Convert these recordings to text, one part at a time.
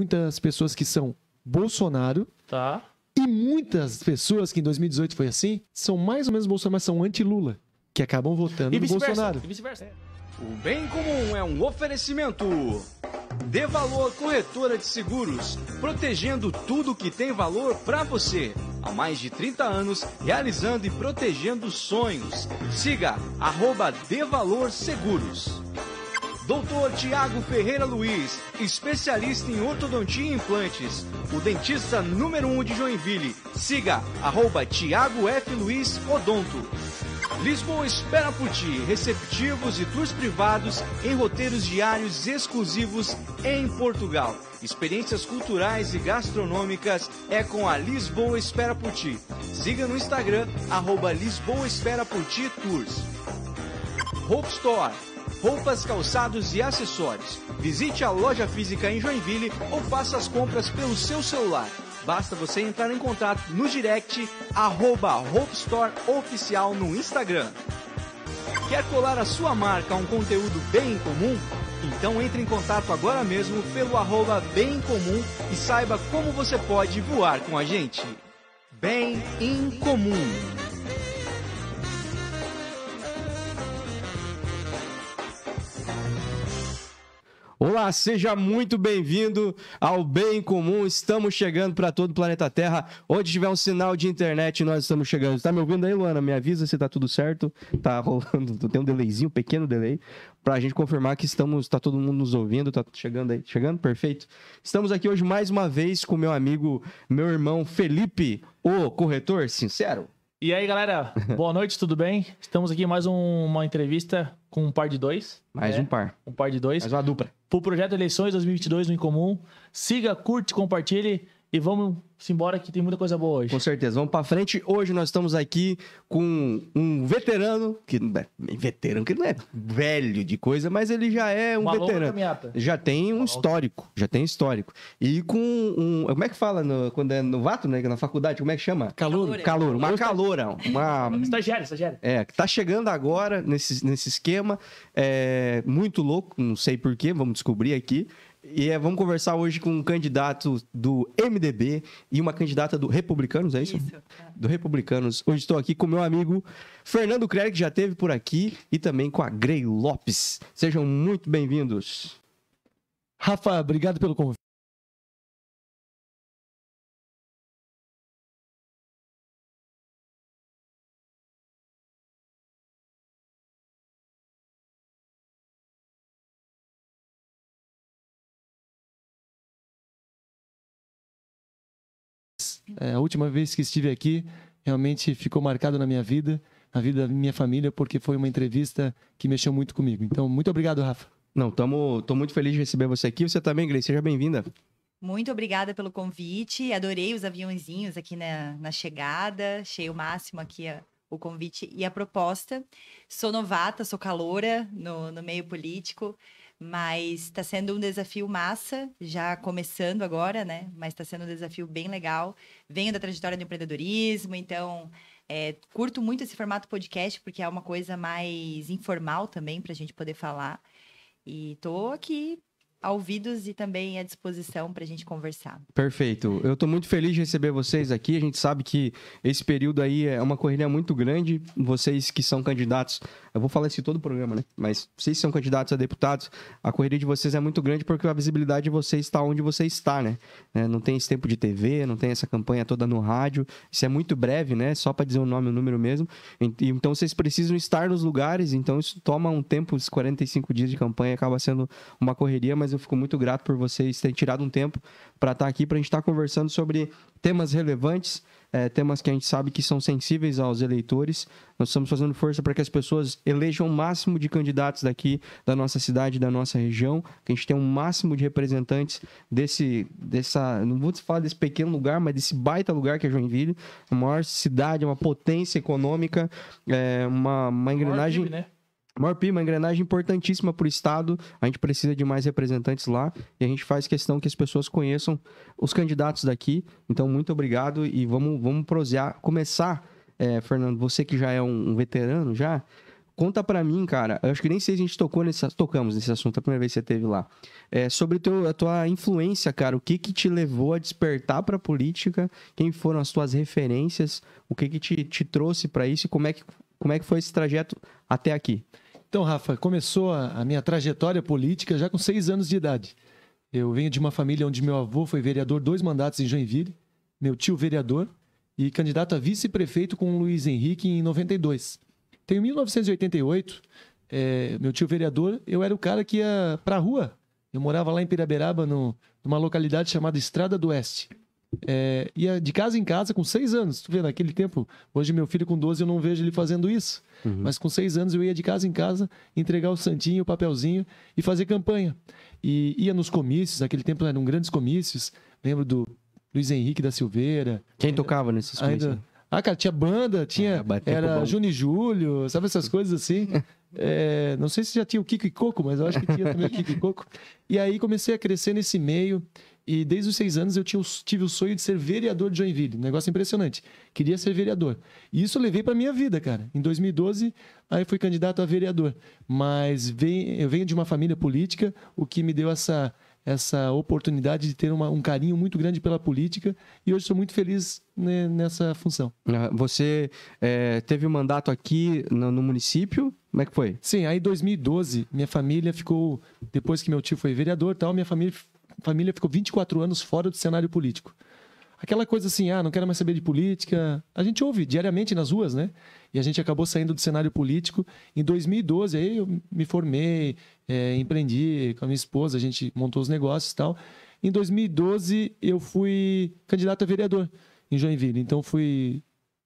muitas pessoas que são Bolsonaro. Tá. E muitas pessoas que em 2018 foi assim, são mais ou menos Bolsonaro, mas são anti-Lula, que acabam votando no Bolsonaro. E vice-versa. O Bem Comum é um oferecimento. Dê Valor Corretora de Seguros, protegendo tudo que tem valor para você. Há mais de 30 anos, realizando e protegendo sonhos. Siga @Dê Valor Seguros. Dr. Tiago Ferreira Luiz, especialista em ortodontia e implantes. O dentista número 1 de Joinville. Siga @Tiago F. Luiz Odonto. Lisboa espera por ti, receptivos e tours privados em roteiros diários exclusivos em Portugal. Experiências culturais e gastronômicas é com a Lisboa Espera por Ti. Siga no Instagram, @Lisboa Espera por Ti Tours. Hope Store, roupas, calçados e acessórios. Visite a loja física em Joinville ou faça as compras pelo seu celular. Basta você entrar em contato no direct @Hope Store Oficial no Instagram. Quer colar a sua marca a um conteúdo bem comum? Então entre em contato agora mesmo pelo @Bem Comum e saiba como você pode voar com a gente. Bem em Comum. Olá, seja muito bem-vindo ao Bem Comum. Estamos chegando para todo o planeta Terra. Onde tiver um sinal de internet, nós estamos chegando. Tá me ouvindo aí, Luana? Me avisa se tá tudo certo. Tá rolando, tem um delayzinho, um pequeno delay, pra gente confirmar que tá todo mundo nos ouvindo. Tá chegando aí? Chegando? Perfeito. Estamos aqui hoje mais uma vez com meu amigo, meu irmão Felipe, o corretor sincero. E aí, galera, boa noite, tudo bem? Estamos aqui em mais uma entrevista com um par de dois. Mais um par. Um par de dois. Mais uma dupla. Pro Projeto Eleições 2022 no Incomum. Siga, curte, compartilhe e vamos embora que tem muita coisa boa hoje. Com certeza, vamos pra frente. Hoje nós estamos aqui com um veterano, que não é velho de coisa, mas ele já é um veterano. Já tem um histórico, E com como é que fala quando é novato, né? Na faculdade, como é que chama? Calouro. Uma caloura. Estagiário. Que tá chegando agora nesse esquema. É muito louco, não sei porquê, vamos descobrir aqui. E vamos conversar hoje com um candidato do MDB e uma candidata do Republicanos, é isso? Isso. Do Republicanos. Hoje estou aqui com meu amigo Fernando Kreger, que já esteve por aqui, e também com a Grey Lopes. Sejam muito bem-vindos. Rafa, obrigado pelo convite. A última vez que estive aqui, realmente ficou marcado na minha vida, na vida da minha família, porque foi uma entrevista que mexeu muito comigo. Então, muito obrigado, Rafa. Não, tô muito feliz de receber você aqui. Você também, Grey, seja bem-vinda. Muito obrigada pelo convite. Adorei os aviãozinhos aqui na chegada. Achei o máximo aqui o convite e a proposta. Sou novata, sou caloura no meio político. Mas está sendo um desafio massa, já começando agora, né? Mas está sendo um desafio bem legal. Venho da trajetória do empreendedorismo, então curto muito esse formato podcast, porque é uma coisa mais informal também para a gente poder falar. E estou aqui a ouvidos e também à disposição para a gente conversar. Perfeito. Eu estou muito feliz de receber vocês aqui. A gente sabe que esse período aí é uma correria muito grande. Vocês que são candidatos, eu vou falar isso em todo o programa, né? Mas vocês são candidatos a deputados, a correria de vocês é muito grande porque a visibilidade de vocês está onde você está, né? Não tem esse tempo de TV, não tem essa campanha toda no rádio. Isso é muito breve, né? Só para dizer o nome e o número mesmo. Então vocês precisam estar nos lugares, então isso toma um tempo, os 45 dias de campanha acaba sendo uma correria, mas eu fico muito grato por vocês terem tirado um tempo para estar aqui, para a gente estar conversando sobre temas relevantes, temas que a gente sabe que são sensíveis aos eleitores. Nós estamos fazendo força para que as pessoas elejam o máximo de candidatos daqui da nossa cidade, da nossa região, que a gente tenha um máximo de representantes não vou falar desse pequeno lugar, mas desse baita lugar que é Joinville, a maior cidade, uma potência econômica, uma engrenagem... PIB, né? Maior PIB, uma engrenagem importantíssima para o Estado. A gente precisa de mais representantes lá e a gente faz questão que as pessoas conheçam os candidatos daqui. Então, muito obrigado e vamos prosear. Começar, Fernando, você que já é um veterano já, Conta pra mim, cara, eu acho que nem sei se a gente tocamos nesse assunto a primeira vez que você esteve lá. Sobre a tua influência, cara, o que te levou a despertar pra política, quem foram as tuas referências, o que te trouxe pra isso e como é que foi esse trajeto até aqui? Então, Rafa, começou a minha trajetória política já com 6 anos de idade. Eu venho de uma família onde meu avô foi vereador 2 mandatos em Joinville, meu tio vereador e candidato a vice-prefeito com o Luiz Henrique em 92. Então, em 1988, meu tio vereador, eu era o cara que ia pra rua. Eu morava lá em Piraberaba, numa localidade chamada Estrada do Oeste. Ia de casa em casa com 6 anos. Tu vê, naquele tempo, hoje meu filho com 12 eu não vejo ele fazendo isso. Mas com 6 anos eu ia de casa em casa entregar o santinho, o papelzinho e fazer campanha. E ia nos comícios, naquele tempo eram grandes comícios. Lembro do Luiz Henrique da Silveira. Quem tocava nesses comícios? Cara, tinha banda, era Júnior e Júlio, sabe essas coisas assim? Não sei se já tinha o Kiko e Coco, mas eu acho que tinha também o Kiko e Coco. E aí comecei a crescer nesse meio. E desde os 6 anos eu tive o sonho de ser vereador de Joinville. Um negócio impressionante. Queria ser vereador. E isso eu levei para minha vida, cara. Em 2012, aí fui candidato a vereador. Mas eu venho de uma família política, o que me deu essa oportunidade de ter um carinho muito grande pela política. E hoje sou muito feliz, né, nessa função. Você teve um mandato aqui no município? Como é que foi? Sim, aí em 2012, minha família ficou... Depois que meu tio foi vereador e tal, minha família ficou 24 anos fora do cenário político. Aquela coisa assim, não quero mais saber de política. A gente ouve diariamente nas ruas, né? E a gente acabou saindo do cenário político. Em 2012, aí eu me formei, empreendi com a minha esposa, a gente montou os negócios e tal. Em 2012, eu fui candidato a vereador em Joinville. Então,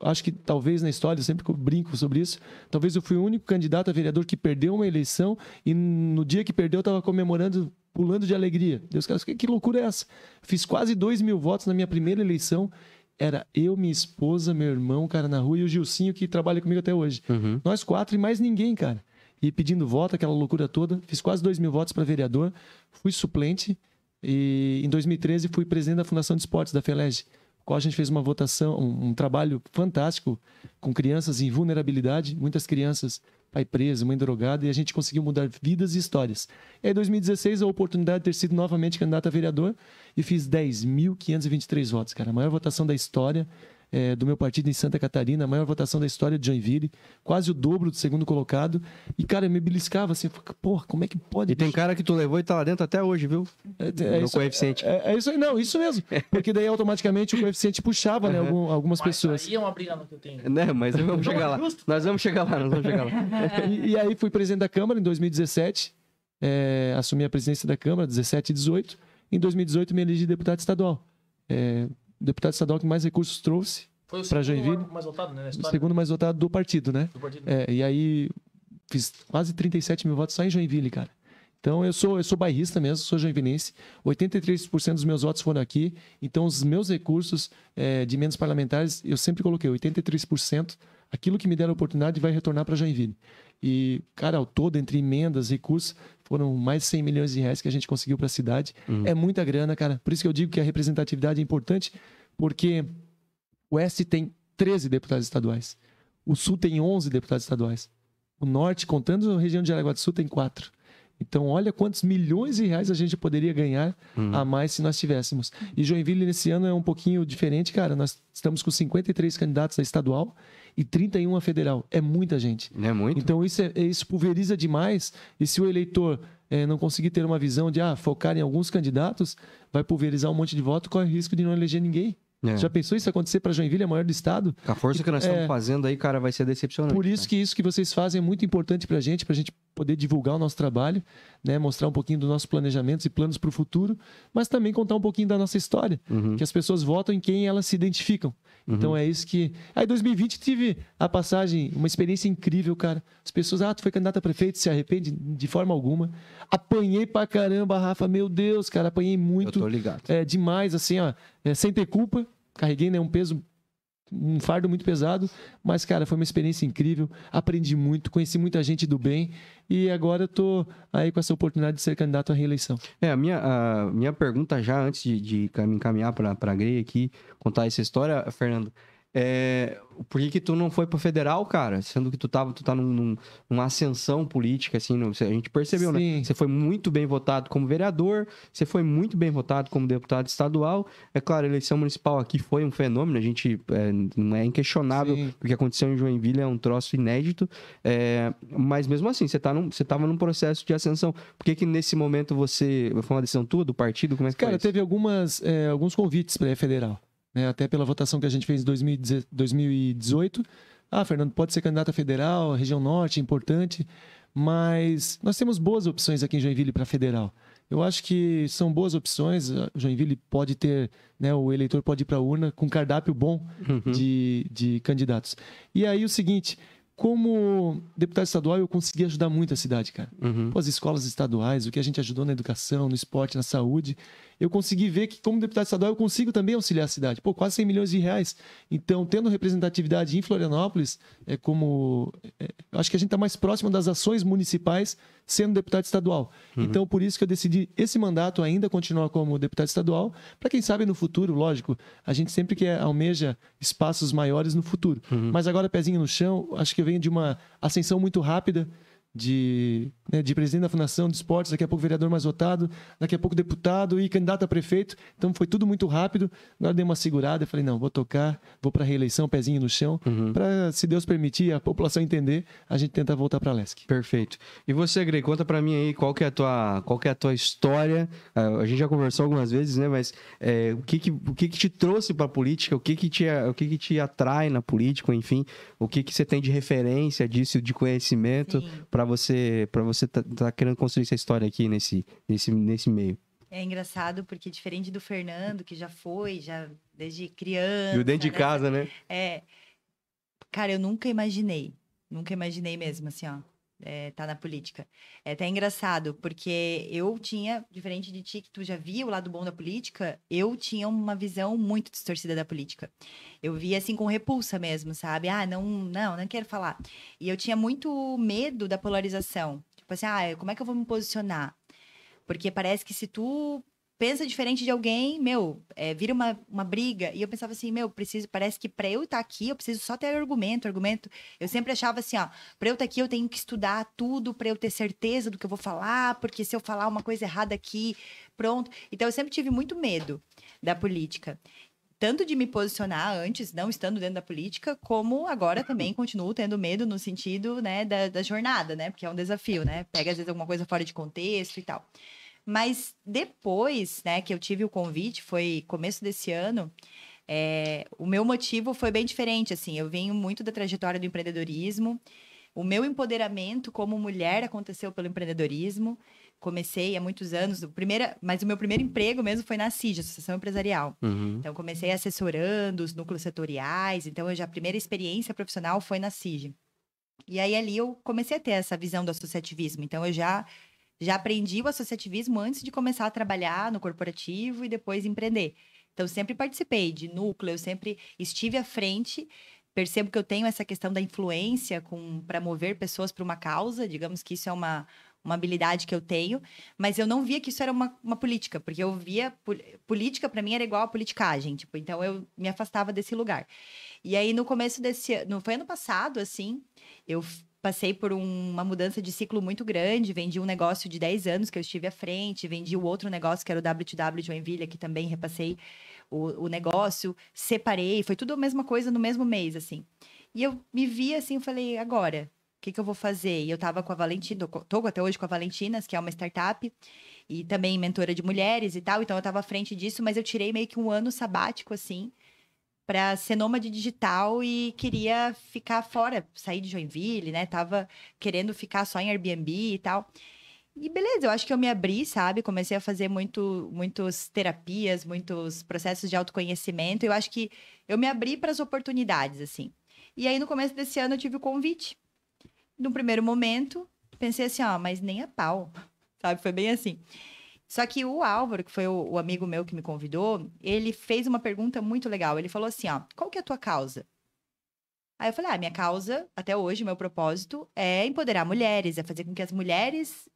acho que talvez na história, eu sempre brinco sobre isso, talvez eu fui o único candidato a vereador que perdeu uma eleição e no dia que perdeu eu estava comemorando, pulando de alegria. Deus, cara, que loucura é essa? Fiz quase 2.000 votos na minha primeira eleição. Era eu, minha esposa, meu irmão, cara, na rua, e o Gilcinho, que trabalha comigo até hoje. Nós 4 e mais ninguém, cara. E pedindo voto, aquela loucura toda. Fiz quase 2.000 votos para vereador. Fui suplente. E em 2013 fui presidente da Fundação de Esportes da FELEG, qual a gente fez uma votação, um trabalho fantástico com crianças em vulnerabilidade, muitas crianças, pai preso, mãe drogada, e a gente conseguiu mudar vidas e histórias. E aí, em 2016, a oportunidade de ter sido novamente candidato a vereador e fiz 10.523 votos, cara. A maior votação da história do meu partido em Santa Catarina, a maior votação da história de Joinville, quase o dobro do segundo colocado. E, cara, eu me beliscava assim, porra, como é que pode? E tem cara que tu levou e tá lá dentro até hoje, viu? No coeficiente. Isso aí, não, isso mesmo. Porque daí automaticamente o coeficiente puxava, né, algumas pessoas. Aí é uma briga que eu tenho. Né, mas vamos chegar lá. Nós vamos chegar lá. E aí fui presidente da Câmara em 2017, assumi a presidência da Câmara, 17 e 18. Em 2018 me elegi deputado estadual. O deputado estadual que mais recursos trouxe para Joinville. O mais votado, né? O segundo mais votado do partido, né? Do partido. E aí fiz quase 37 mil votos só em Joinville, cara. Então eu sou bairrista mesmo, sou joinvilense. 83% dos meus votos foram aqui. Então os meus recursos de emendas parlamentares, eu sempre coloquei 83%. Aquilo que me der a oportunidade vai retornar para Joinville. E, cara, ao todo, entre emendas, recursos, foram mais de 100 milhões de reais que a gente conseguiu para a cidade. É muita grana, cara. Por isso que eu digo que a representatividade é importante, porque o Oeste tem 13 deputados estaduais. O Sul tem 11 deputados estaduais. O Norte, contando a região de Jaraguá do Sul, tem 4. Então, olha quantos milhões de reais a gente poderia ganhar a mais se nós tivéssemos. E Joinville, nesse ano, é um pouquinho diferente, cara. Nós estamos com 53 candidatos a estadual e 31 a federal. É muita gente. É muito. Então, isso pulveriza demais. E se o eleitor não conseguir ter uma visão de focar em alguns candidatos, vai pulverizar um monte de voto, corre o risco de não eleger ninguém. Já pensou isso acontecer para Joinville, a maior do estado? A força que nós estamos fazendo aí, cara, vai ser decepcionante. Por isso que isso que vocês fazem é muito importante para a gente poder divulgar o nosso trabalho, né? Mostrar um pouquinho dos nossos planejamentos e planos para o futuro, mas também contar um pouquinho da nossa história, que as pessoas votam em quem elas se identificam. Então é isso que... Aí em 2020 tive a passagem, uma experiência incrível, cara. As pessoas, tu foi candidato a prefeito, se arrepende de forma alguma. Apanhei pra caramba, Rafa, meu Deus, cara, apanhei muito. Eu tô ligado. Demais, assim, sem ter culpa. Carreguei, né, um fardo muito pesado, mas, cara, foi uma experiência incrível, aprendi muito, conheci muita gente do bem e agora eu tô aí com essa oportunidade de ser candidato à reeleição. A minha pergunta já, antes de me encaminhar para a Grey aqui, contar essa história, Fernando, Por que tu não foi pro federal, cara? Sendo que tu tá numa ascensão política, assim, a gente percebeu, né? Sim. Você foi muito bem votado como vereador, você foi muito bem votado como deputado estadual. É claro, a eleição municipal aqui foi um fenômeno, a gente não é inquestionável. Sim. O que aconteceu em Joinville é um troço inédito. Mas mesmo assim, você tava num processo de ascensão. Por que nesse momento foi uma decisão tua, do partido? Como é que Cara, foi isso? teve alguns convites para federal, né? Até pela votação que a gente fez em 2018. Fernando, pode ser candidato a federal, região norte, é importante, mas nós temos boas opções aqui em Joinville para federal. Eu acho que são boas opções. Joinville pode ter, né, o eleitor pode ir para a urna com cardápio bom de candidatos. E aí o seguinte, como deputado estadual, eu consegui ajudar muito a cidade, cara. Pô, as escolas estaduais, o que a gente ajudou na educação, no esporte, na saúde, eu consegui ver que, como deputado estadual, eu consigo também auxiliar a cidade. Pô, quase 100 milhões de reais. Então, tendo representatividade em Florianópolis, eu acho que a gente está mais próximo das ações municipais sendo deputado estadual. Então, por isso que eu decidi esse mandato ainda continuar como deputado estadual, para quem sabe no futuro, lógico, a gente sempre almeja espaços maiores no futuro. Mas agora, pezinho no chão, acho que eu venho de uma ascensão muito rápida de presidente da Fundação de Esportes, daqui a pouco vereador mais votado, daqui a pouco deputado e candidato a prefeito. Então foi tudo muito rápido. Agora dei uma segurada e falei, não, vou tocar, vou para a reeleição, pezinho no chão, para, se Deus permitir, a população entender, a gente tenta voltar para a LESC. Perfeito. E você, Greg, conta para mim aí qual que é a tua história. A gente já conversou algumas vezes, né? Mas o que te trouxe para a política? O que te atrai na política? Enfim, o que você tem de referência disso, de conhecimento para você tá querendo construir essa história aqui nesse meio? É engraçado porque, diferente do Fernando, que já desde criança... E o dentro de casa, né? Cara, eu nunca imaginei mesmo, assim, ó, tá na política. É até engraçado, porque eu tinha, diferente de ti, que tu já via o lado bom da política, eu tinha uma visão muito distorcida da política. Eu via, assim, com repulsa mesmo, sabe? Não quero falar. E eu tinha muito medo da polarização. Tipo assim, como é que eu vou me posicionar? Porque parece que se tu pensa diferente de alguém, vira uma briga. E eu pensava assim, parece que para eu estar aqui, eu preciso só ter argumento. Eu sempre achava assim, para eu estar aqui, eu tenho que estudar tudo, para eu ter certeza do que eu vou falar, porque se eu falar uma coisa errada aqui, pronto. Então, eu sempre tive muito medo da política. Tanto de me posicionar antes, não estando dentro da política, como agora também continuo tendo medo no sentido, né, da jornada, né? Porque é um desafio, né? Pega, às vezes, alguma coisa fora de contexto e tal. Mas depois, né, que eu tive o convite, foi começo desse ano, o meu motivo foi bem diferente, assim. Eu venho muito da trajetória do empreendedorismo. O meu empoderamento como mulher aconteceu pelo empreendedorismo. Comecei há muitos anos, mas o meu primeiro emprego mesmo foi na CIG, Associação Empresarial. Então, comecei assessorando os núcleos setoriais. Então, a primeira experiência profissional foi na CIG. E aí, ali, eu comecei a ter essa visão do associativismo. Então, eu já aprendi o associativismo antes de começar a trabalhar no corporativo e depois empreender. Então, sempre participei de núcleo, eu sempre estive à frente. Percebo que eu tenho essa questão da influência para mover pessoas para uma causa. Digamos que isso é uma habilidade que eu tenho, mas eu não via que isso era uma política, porque eu via política para mim era igual a politicagem, tipo, então eu me afastava desse lugar. E aí no começo foi ano passado, assim, eu passei por uma mudança de ciclo muito grande, vendi um negócio de 10 anos que eu estive à frente, vendi o outro negócio que era o W2W Joinville, que também repassei o negócio, separei, foi tudo a mesma coisa no mesmo mês, assim. E eu me vi assim, eu falei, agora, o que eu vou fazer? E eu tava com a Valentina, tô até hoje com a Valentinas, que é uma startup, e também mentora de mulheres e tal, então eu tava à frente disso, mas eu tirei meio que um ano sabático, assim, para ser nômade digital e queria ficar fora, sair de Joinville, né? Tava querendo ficar só em Airbnb e tal. E beleza, eu acho que eu me abri, sabe? Comecei a fazer muitas terapias, muitos processos de autoconhecimento. Eu acho que eu me abri para as oportunidades, assim. E aí, no começo desse ano, eu tive o convite. No primeiro momento, pensei assim, mas nem a pau, sabe? Foi bem assim. Só que o Álvaro, que foi o amigo meu que me convidou, ele fez uma pergunta muito legal. Ele falou assim, qual que é a tua causa? Aí eu falei, minha causa, até hoje, meu propósito é empoderar mulheres, é fazer com que as mulheres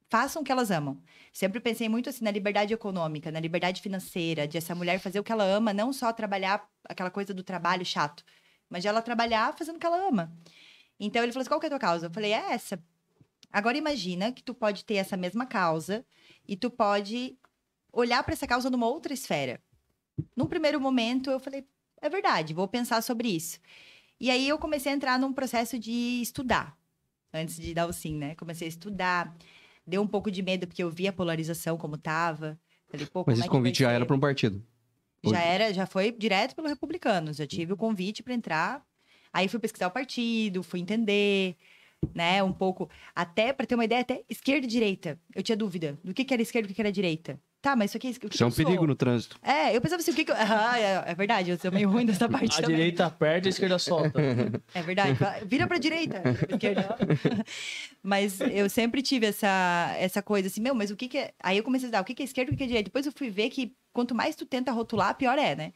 façam o que elas amam. Sempre pensei muito assim na liberdade econômica, na liberdade financeira, de essa mulher fazer o que ela ama, não só trabalhar aquela coisa do trabalho chato, mas de ela trabalhar fazendo o que ela ama. Então ele falou assim, qual que é a tua causa? Eu falei, é essa. Agora imagina que tu pode ter essa mesma causa e tu pode olhar para essa causa numa outra esfera. Num primeiro momento eu falei, é verdade, vou pensar sobre isso. E aí eu comecei a entrar num processo de estudar, antes de dar o sim, né? Comecei a estudar, deu um pouco de medo porque eu vi a polarização como tava. Falei, pô, Mas como esse é que vai convite já ser? era para um partido. Já foi direto pelo Republicanos. Já tive o convite para entrar. Aí fui pesquisar o partido, fui entender, né, um pouco. Até, para ter uma ideia, até esquerda e direita. Eu tinha dúvida do que era esquerda e o que era direita. Tá, mas isso aqui... Isso é um perigo no trânsito. Eu pensava assim, o que que eu... Ah, é verdade, eu sou meio ruim dessa parte A também. direita aperta, a esquerda solta. É verdade. Vira pra direita. Vira pra esquerda. Mas eu sempre tive essa coisa assim, mas o que que é... Aí eu comecei a estudar, o que que é esquerda e o que é direita. Depois eu fui ver que quanto mais tu tenta rotular, pior é, né?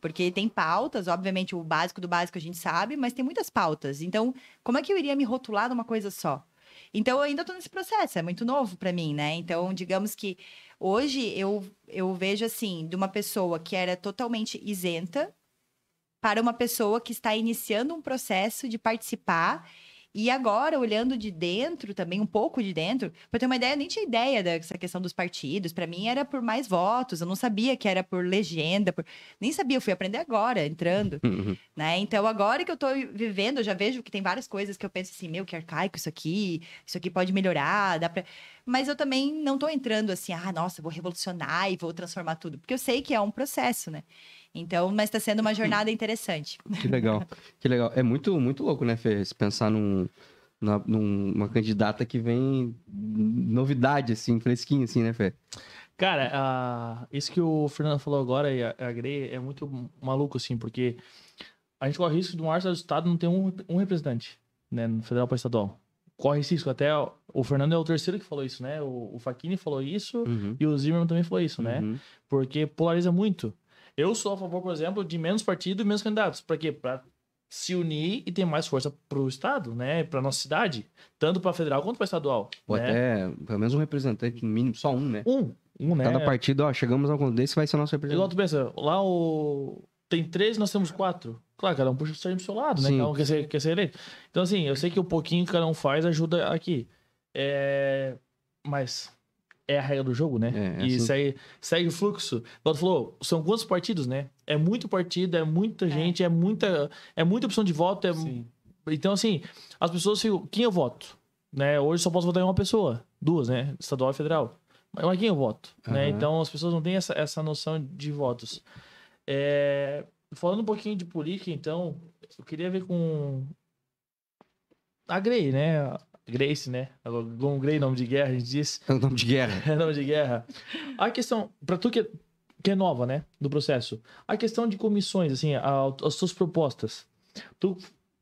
Porque tem pautas, obviamente o básico do básico a gente sabe, mas tem muitas pautas. Então, como é que eu iria me rotular numa coisa só? Então, eu ainda tô nesse processo, é muito novo para mim, né? Então, digamos que hoje eu vejo assim, de uma pessoa que era totalmente isenta para uma pessoa que está iniciando um processo de participar. E agora, olhando de dentro, também um pouco de dentro, para ter uma ideia, eu nem tinha ideia dessa questão dos partidos. Para mim, era por mais votos. Eu não sabia que era por legenda. Nem sabia, eu fui aprender agora, entrando. Né? Então, agora que eu tô vivendo, eu já vejo que tem várias coisas que eu penso assim, que arcaico isso aqui pode melhorar, dá pra... Mas eu também não tô entrando assim, nossa, vou revolucionar e vou transformar tudo. Porque eu sei que é um processo, né? Então, mas está sendo uma jornada interessante. Que legal, que legal. É muito, muito louco, né, Fê? Se pensar numa candidata que vem novidade, assim, fresquinho, assim, né, Fê? Cara, isso que o Fernando falou agora e a Grey é muito maluco, assim, porque a gente corre risco de um maior do estado não ter um representante, né, no federal para estadual. Corre esse risco. Até o Fernando é o terceiro que falou isso, né? O Facchini falou isso e o Zimmermann também falou isso, né? Porque polariza muito. Eu sou a favor, por exemplo, de menos partido e menos candidatos. Para quê? Para se unir e ter mais força para o estado, né? Para nossa cidade, tanto para federal quanto para estadual. Ou né? até pelo menos um representante, no mínimo, só um, né? Um, né? Cada partido, chegamos a um desse, vai ser nosso representante. Igual tu pensa, lá tem 13, nós temos 4. Claro, cada um puxa o sardinha pro seu lado, né? Sim. Cada um quer ser eleito. Então, assim, eu sei que o pouquinho que cada um faz ajuda aqui. Mas é a regra do jogo, né? E assim. segue o fluxo. Igual tu falou, são quantos partidos, né? É muito partido, é muita gente, é muita opção de voto. Então, assim, as pessoas ficam... Quem eu voto? Né? Hoje só posso votar em uma pessoa. 2, né? Estadual e federal. Mas quem eu voto? Né? Então, as pessoas não têm essa noção de votos. Falando um pouquinho de política, então, eu queria ver com a Grey, né? Grace, né? Com Grey, nome de guerra, a gente diz. É o nome de guerra. É nome de guerra. A questão, pra tu que é nova, né? Do processo. A questão de comissões, assim, as suas propostas.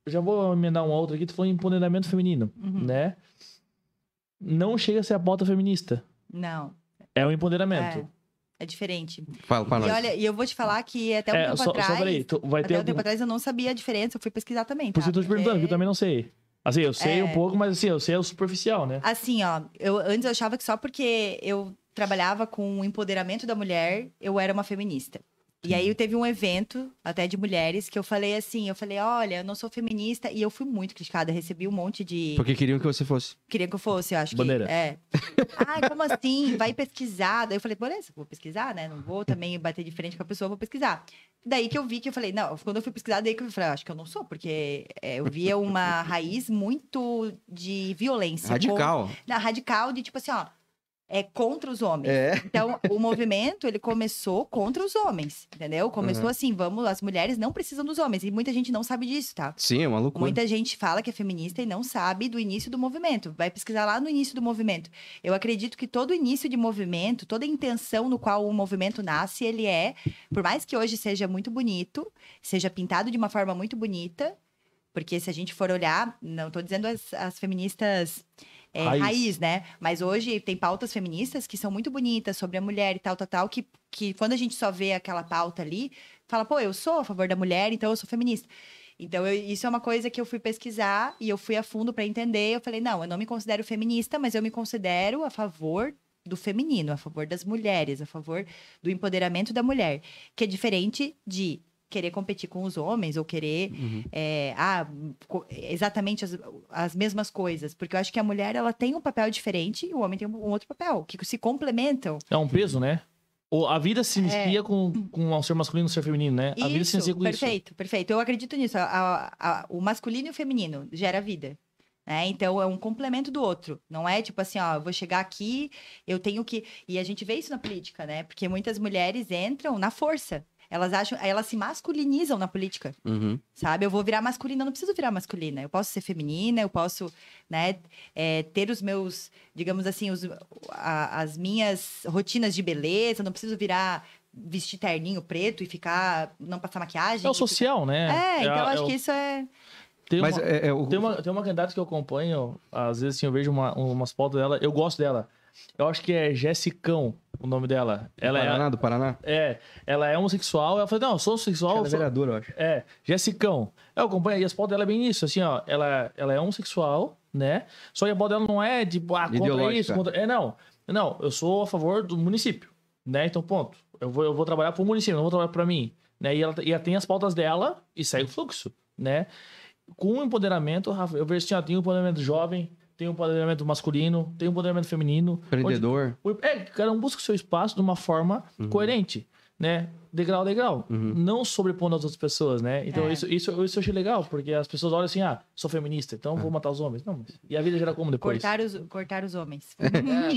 Já vou emendar uma outra aqui, tu falou em empoderamento feminino, né? Não chega a ser a pauta feminista. Não. É o empoderamento. É diferente. Fala pra nós. E olha, eu vou te falar que até um tempo atrás... peraí, um tempo atrás eu não sabia a diferença, eu fui pesquisar também, Por isso eu tô te perguntando, que eu também não sei. Assim, eu sei um pouco, mas assim, eu sei o superficial, né? Assim, antes eu achava que só porque eu trabalhava com o empoderamento da mulher, eu era uma feminista. E aí teve um evento, até de mulheres, que eu falei assim, olha, eu não sou feminista, e eu fui muito criticada, recebi um monte de... Porque queriam que você fosse. Queriam que eu fosse, eu acho Bandeira. que... como assim? Vai pesquisar. Daí eu falei, beleza, vou pesquisar, né? Não vou também bater de frente com a pessoa, vou pesquisar. Daí que eu vi que eu falei, não, quando eu fui pesquisar, daí que eu falei, acho que eu não sou, porque eu via uma raiz muito de violência. Radical. Radical de tipo assim, contra os homens. Então, o movimento, ele começou contra os homens, entendeu? Começou assim, as mulheres não precisam dos homens. E muita gente não sabe disso, tá? Sim, é uma loucura. Muita gente fala que é feminista e não sabe do início do movimento. Vai pesquisar lá no início do movimento. Eu acredito que todo início de movimento, toda a intenção no qual o movimento nasce, ele por mais que hoje seja muito bonito, seja pintado de uma forma muito bonita, porque se a gente for olhar, não estou dizendo as feministas... raiz, né? Mas hoje tem pautas feministas que são muito bonitas sobre a mulher e tal, que quando a gente só vê aquela pauta ali, fala, pô, eu sou a favor da mulher, então eu sou feminista. Então, isso é uma coisa que eu fui pesquisar e eu fui a fundo para entender. Eu falei, não, eu não me considero feminista, mas eu me considero a favor do feminino, a favor das mulheres, a favor do empoderamento da mulher, que é diferente de querer competir com os homens ou querer exatamente as mesmas coisas. Porque eu acho que a mulher ela tem um papel diferente e o homem tem um outro papel, que se complementam. É um peso, né? A vida se inicia com o ser masculino e o ser feminino, né? A vida se inicia com perfeito, perfeito. Eu acredito nisso. O masculino e o feminino gera vida. Né? Então, é um complemento do outro. Não é tipo assim, ó, eu vou chegar aqui, eu tenho que... E a gente vê isso na política, né? Porque muitas mulheres entram na força. Elas se masculinizam na política, sabe? Eu vou virar masculina, eu não preciso virar masculina. Eu posso ser feminina, eu posso, né, ter os meus, digamos assim, as minhas rotinas de beleza. Eu não preciso vestir terninho preto e não passar maquiagem. É o social, né? Então eu acho que isso é... Tem uma candidata que eu acompanho, às vezes assim, eu vejo umas fotos dela, eu gosto dela. Eu acho que é Jessicão o nome dela. Do Paraná? Ela é homossexual. Ela falou, não, eu sou homossexual. Ela é vereadora, eu acho. Jessicão. Eu acompanho, e as fotos dela é bem isso, assim, ó. Ela é homossexual, né? Só que a foto dela não é de, contra isso, contra... Não, eu sou a favor do município, né? Então, ponto. Eu vou trabalhar pro município, não vou trabalhar pra mim. Né? E ela tem as pautas dela e segue o fluxo, né? Com o empoderamento, Rafa, eu vejo assim, ó, tem o empoderamento jovem, tem o empoderamento masculino, tem o empoderamento feminino. Empreendedor. Cada um busca o seu espaço de uma forma coerente, né? Degrau a degrau. Não sobrepondo as outras pessoas, né? Então, isso eu achei legal, porque as pessoas olham assim, sou feminista, então vou matar os homens. Não, mas... E a vida gera como depois? Cortar os homens.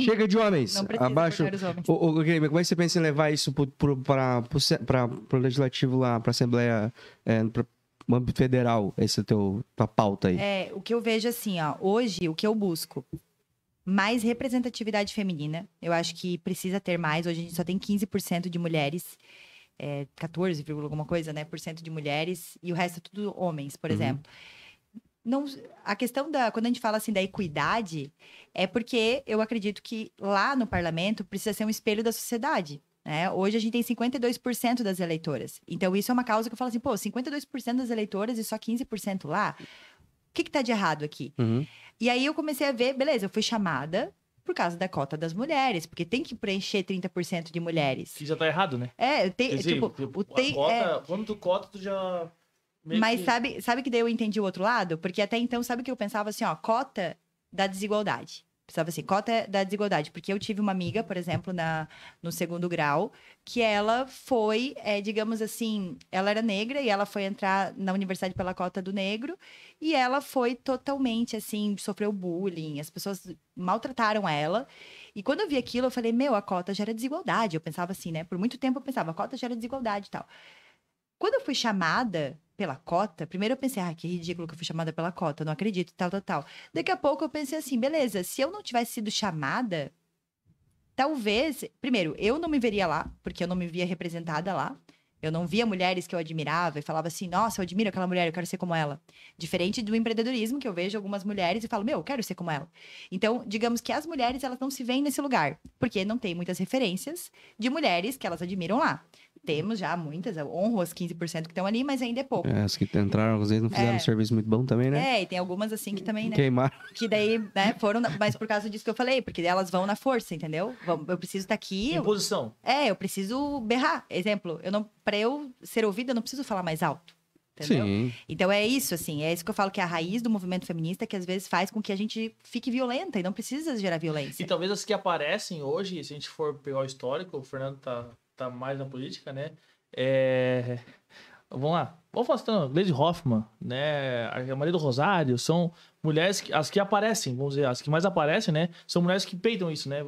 Chega de homens. Não precisa Abaixo. cortar os homens. Guilherme, como é que você pensa em levar isso pro legislativo lá, pra Assembleia... no âmbito federal, essa é tua pauta aí. O que eu vejo assim, ó, hoje o que eu busco, mais representatividade feminina, eu acho que precisa ter mais, hoje a gente só tem 15% de mulheres, 14, alguma coisa, né, por cento de mulheres, e o resto é tudo homens, por exemplo. Não, a questão quando a gente fala assim da equidade, é porque eu acredito que lá no parlamento precisa ser um espelho da sociedade. Né? Hoje a gente tem 52% das eleitoras. Então, isso é uma causa que eu falo assim, 52% das eleitoras e só 15% lá. O que tá de errado aqui? E aí eu comecei a ver, beleza, eu fui chamada por causa da cota das mulheres, porque tem que preencher 30% de mulheres. Que já tá errado, né? Quando tu cota, tu já... Mas sabe que daí eu entendi o outro lado? Porque até então, sabe o que eu pensava assim, ó, cota da desigualdade. Pensava assim, cota da desigualdade. Porque eu tive uma amiga, por exemplo, no segundo grau, que ela foi, digamos assim, ela era negra e ela foi entrar na universidade pela cota do negro e ela foi totalmente, assim, sofreu bullying, as pessoas maltrataram ela. E quando eu vi aquilo, eu falei, a cota gera desigualdade. Eu pensava assim, né? Por muito tempo eu pensava, a cota gera desigualdade e tal. Quando eu fui chamada pela cota, primeiro eu pensei, que ridículo que eu fui chamada pela cota, não acredito, tal. Daqui a pouco eu pensei assim, beleza, se eu não tivesse sido chamada, talvez... Primeiro, eu não me veria lá, porque eu não me via representada lá. Eu não via mulheres que eu admirava e falava assim, nossa, eu admiro aquela mulher, eu quero ser como ela. Diferente do empreendedorismo, que eu vejo algumas mulheres e falo, eu quero ser como ela. Então, digamos que as mulheres, elas não se veem nesse lugar, porque não tem muitas referências de mulheres que elas admiram lá. Temos já muitas, eu honro as 15% que estão ali, mas ainda é pouco. As que entraram, às vezes não fizeram um serviço muito bom também, né? E tem algumas assim que também, né? Queimaram. Que daí, né, foram, mas por causa disso que eu falei, porque elas vão na força, entendeu? Eu preciso estar aqui. Imposição. Eu preciso berrar. Exemplo, pra eu ser ouvida, eu não preciso falar mais alto. Entendeu? Sim. Então é isso, assim, é isso que eu falo que é a raiz do movimento feminista, que às vezes faz com que a gente fique violenta e não precisa gerar violência. E talvez as que aparecem hoje, se a gente for pegar o histórico, o Fernando tá mais na política, né? Vamos lá. Vamos falar assim, Gleisi Hoffmann, né? A Maria do Rosário, são mulheres as que aparecem, vamos dizer, as que mais aparecem, né? São mulheres que peitam isso, né?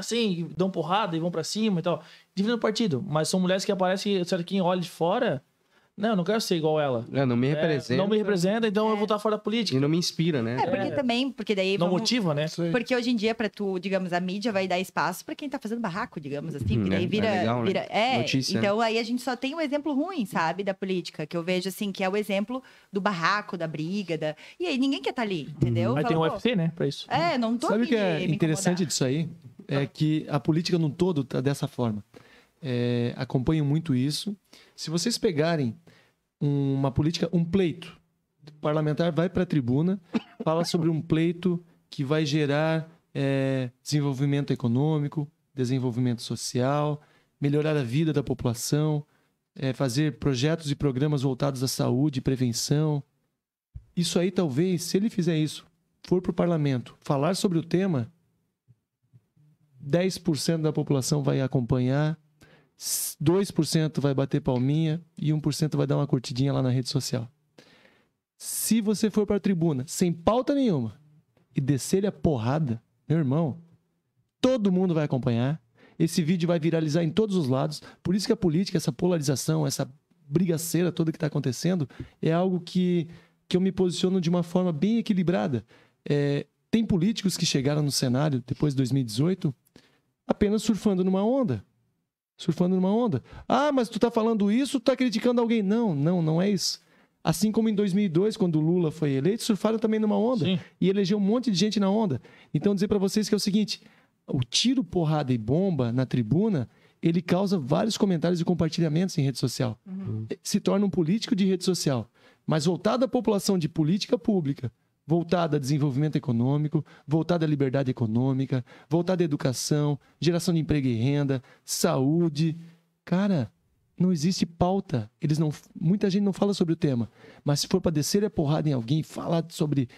Sim, dão porrada e vão pra cima e tal. Dividem o partido, mas são mulheres que aparecem, certo, quem olha de fora... Não, eu não quero ser igual ela. Não me representa. Não me representa, então eu vou estar fora da política. E não me inspira, né? Porque daí... Não motiva, né? Porque hoje em dia, pra tu, digamos, a mídia vai dar espaço pra quem tá fazendo barraco, digamos assim. Porque daí legal, vira... Né? Notícia. Então aí a gente só tem um exemplo ruim, sabe? Da política. Que eu vejo, assim, que é o exemplo do barraco, da briga, E aí ninguém quer estar ali, entendeu? Mas tem o UFC, né? Pra isso. Não tô Sabe o aqui que é interessante disso aí? É que a política no todo tá dessa forma. Acompanho muito isso. Se vocês pegarem uma política, um pleito. O parlamentar vai para a tribuna, fala sobre um pleito que vai gerar desenvolvimento econômico, desenvolvimento social, melhorar a vida da população, fazer projetos e programas voltados à saúde, prevenção. Isso aí, talvez, se ele fizer isso, for para o parlamento, falar sobre o tema, 10% da população vai acompanhar, 2% vai bater palminha e 1% vai dar uma curtidinha lá na rede social. Se você for para a tribuna sem pauta nenhuma e descer a porrada, meu irmão, todo mundo vai acompanhar. Esse vídeo vai viralizar em todos os lados. Por isso que a política, essa polarização, essa brigaceira toda que está acontecendo, é algo que eu me posiciono de uma forma bem equilibrada. Tem políticos que chegaram no cenário depois de 2018 apenas surfando numa onda. Surfando numa onda. Ah, mas tu tá falando isso, tu tá criticando alguém. Não é isso. Assim como em 2002, quando o Lula foi eleito, surfaram também numa onda. Sim. E elegeu um monte de gente na onda. Então, dizer para vocês que é o seguinte, o tiro, porrada e bomba na tribuna, ele causa vários comentários e compartilhamentos em rede social. Se torna um político de rede social. Mas voltado à população de política pública, voltada a desenvolvimento econômico, voltada à liberdade econômica, voltada à educação, geração de emprego e renda, saúde. Cara, não existe pauta. Muita gente não fala sobre o tema. Mas se for para descer a porrada em alguém, falar sobre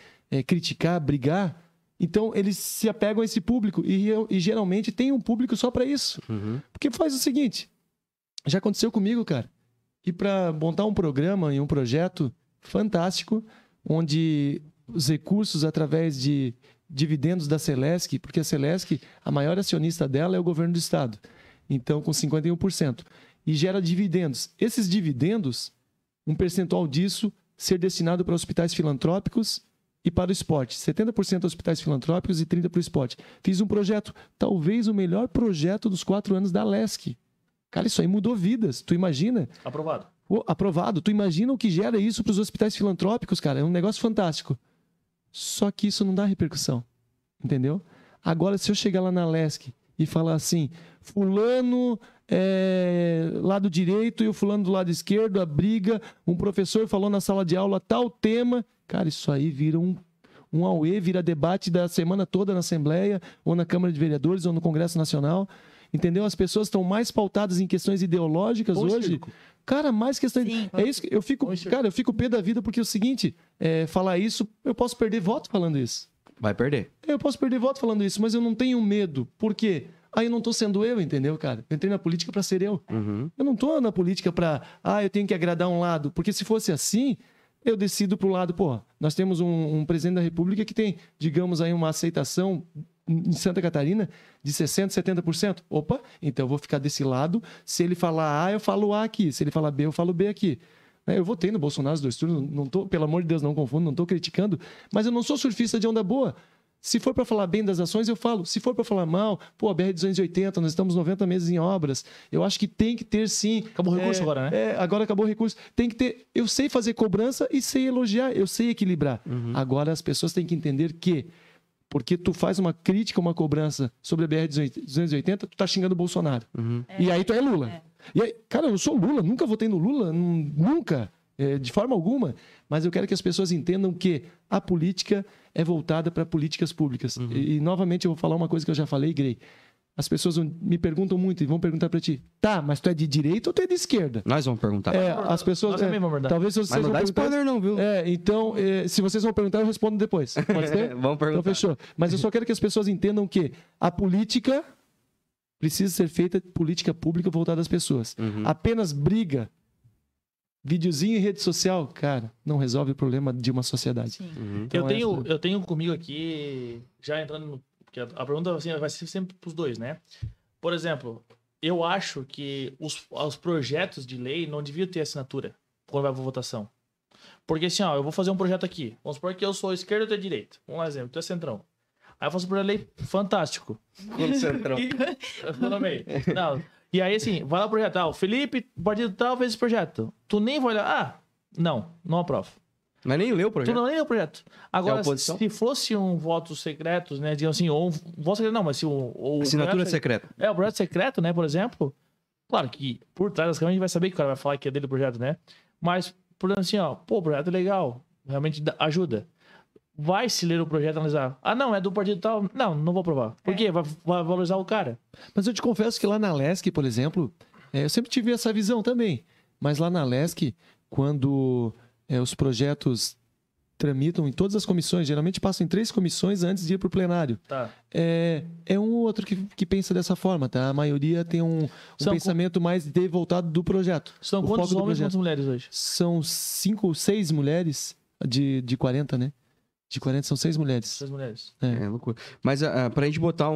criticar, brigar, então eles se apegam a esse público e geralmente tem um público só para isso. Porque faz o seguinte, já aconteceu comigo, cara, e para montar um programa e um projeto fantástico, onde os recursos através de dividendos da Celesc, porque a Celesc, a maior acionista dela é o governo do estado, então com 51%, e gera dividendos. Esses dividendos, um percentual disso ser destinado para hospitais filantrópicos e para o esporte. 70% hospitais filantrópicos e 30% para o esporte. Fiz um projeto, talvez o melhor projeto dos 4 anos da Lesc. Cara, isso aí mudou vidas. Tu imagina? Aprovado. Aprovado. Tu imagina o que gera isso para os hospitais filantrópicos, cara? É um negócio fantástico. Só que isso não dá repercussão. Entendeu? Agora, se eu chegar lá na Lesc e falar assim, fulano lado direito e o fulano do lado esquerdo, a briga, um professor falou na sala de aula tal tema, cara, isso aí vira um auê, vira debate da semana toda na Assembleia, ou na Câmara de Vereadores, ou no Congresso Nacional. Entendeu? As pessoas estão mais pautadas em questões ideológicas hoje. Circo. Cara, mais questões... Sim. É isso que eu fico pé da vida, porque é o seguinte, falar isso, eu posso perder voto falando isso. Vai perder. Eu posso perder voto falando isso, mas eu não tenho medo. Por quê? Aí eu não tô sendo eu, entendeu, cara? Eu entrei na política para ser eu. Eu não tô na política para... eu tenho que agradar um lado. Porque se fosse assim, eu decido pro lado... Pô, nós temos um presidente da República que tem, digamos aí, uma aceitação em Santa Catarina de 60%, 70%. Opa, então eu vou ficar desse lado. Se ele falar A, eu falo A aqui. Se ele falar B, eu falo B aqui. Eu votei no Bolsonaro nos 2 turnos. Não tô, pelo amor de Deus, não confundo, não tô criticando. Mas eu não sou surfista de onda boa. Se for para falar bem das ações, eu falo. Se for para falar mal, a BR-280, nós estamos 90 meses em obras. Eu acho que tem que ter, sim... Acabou o recurso agora, né? Agora acabou o recurso. Tem que ter... Eu sei fazer cobrança e sei elogiar. Eu sei equilibrar. Agora, as pessoas têm que entender que... Porque tu faz uma crítica, uma cobrança sobre a BR-280, tu tá xingando o Bolsonaro. E aí tu é Lula. E aí, cara, eu sou Lula. Nunca votei no Lula. Nunca. De forma alguma. Mas eu quero que as pessoas entendam que a política é voltada para políticas públicas. E, novamente, eu vou falar uma coisa que eu já falei, Grey. As pessoas me perguntam muito e vão perguntar para ti, tá, mas tu é de direita ou tu é de esquerda? Nós vamos perguntar. As pessoas... talvez vocês mas não dá spoiler não, viu? Então, se vocês vão perguntar, eu respondo depois. Pode ser? Vamos perguntar. Então, fechou. Mas eu só quero que as pessoas entendam que a política precisa ser feita, política pública voltada às pessoas. Apenas briga, videozinho em rede social, cara, não resolve o problema de uma sociedade. Então, eu tenho comigo aqui, já entrando no... Porque a pergunta assim, vai ser sempre para os dois, né? Por exemplo, eu acho que os projetos de lei não deviam ter assinatura quando vai para votação. Porque assim, eu vou fazer um projeto aqui. Vamos supor que eu sou esquerda e tu é direita. Um exemplo, tu é centrão. Aí eu faço um projeto de lei fantástico. Centrão. Eu tô no meio. Não. E aí assim, vai lá o projeto. O Felipe, partido tal, fez esse projeto. Tu nem vai olhar. Não aprovo. Mas nem leu o projeto. Tu não leu o projeto. Agora, se fosse um voto secreto, né? Digamos assim, ou um voto secreto, não, mas se o assinatura secreta. O projeto secreto, né, por exemplo. Claro que por trás das câmeras a gente vai saber que o cara vai falar que é dele o projeto, né? Mas por exemplo, assim, ó, pô, o projeto é legal, realmente ajuda. Vai se ler o projeto e analisar. Ah, não, é do partido tal. Não vou aprovar. Por quê? Vai valorizar o cara. Mas eu te confesso que lá na Lesc, por exemplo, eu sempre tive essa visão também. Mas lá na Lesc, quando os projetos tramitam em todas as comissões, geralmente passam em 3 comissões antes de ir para o plenário. Tá. É um ou outro que pensa dessa forma, tá? A maioria tem um pensamento mais voltado do projeto. São quantos homens e quantas mulheres hoje? São 5 ou 6 mulheres de 40, né? De 40 são 6 mulheres. 6 mulheres. É loucura. Mas pra gente botar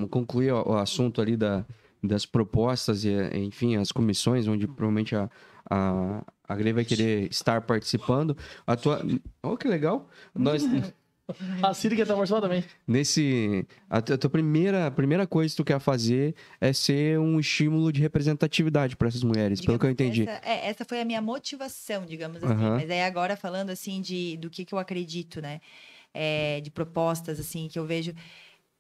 concluir o assunto ali das propostas e, enfim, as comissões, onde provavelmente a Grey vai querer estar participando. Oh, que legal! Nós... A Ciri quer estar participando também. A tua primeira coisa que tu quer fazer é ser um estímulo de representatividade para essas mulheres, pelo que eu entendi. Essa foi a minha motivação, digamos assim. Mas aí agora falando assim do que eu acredito, né? De propostas assim que eu vejo.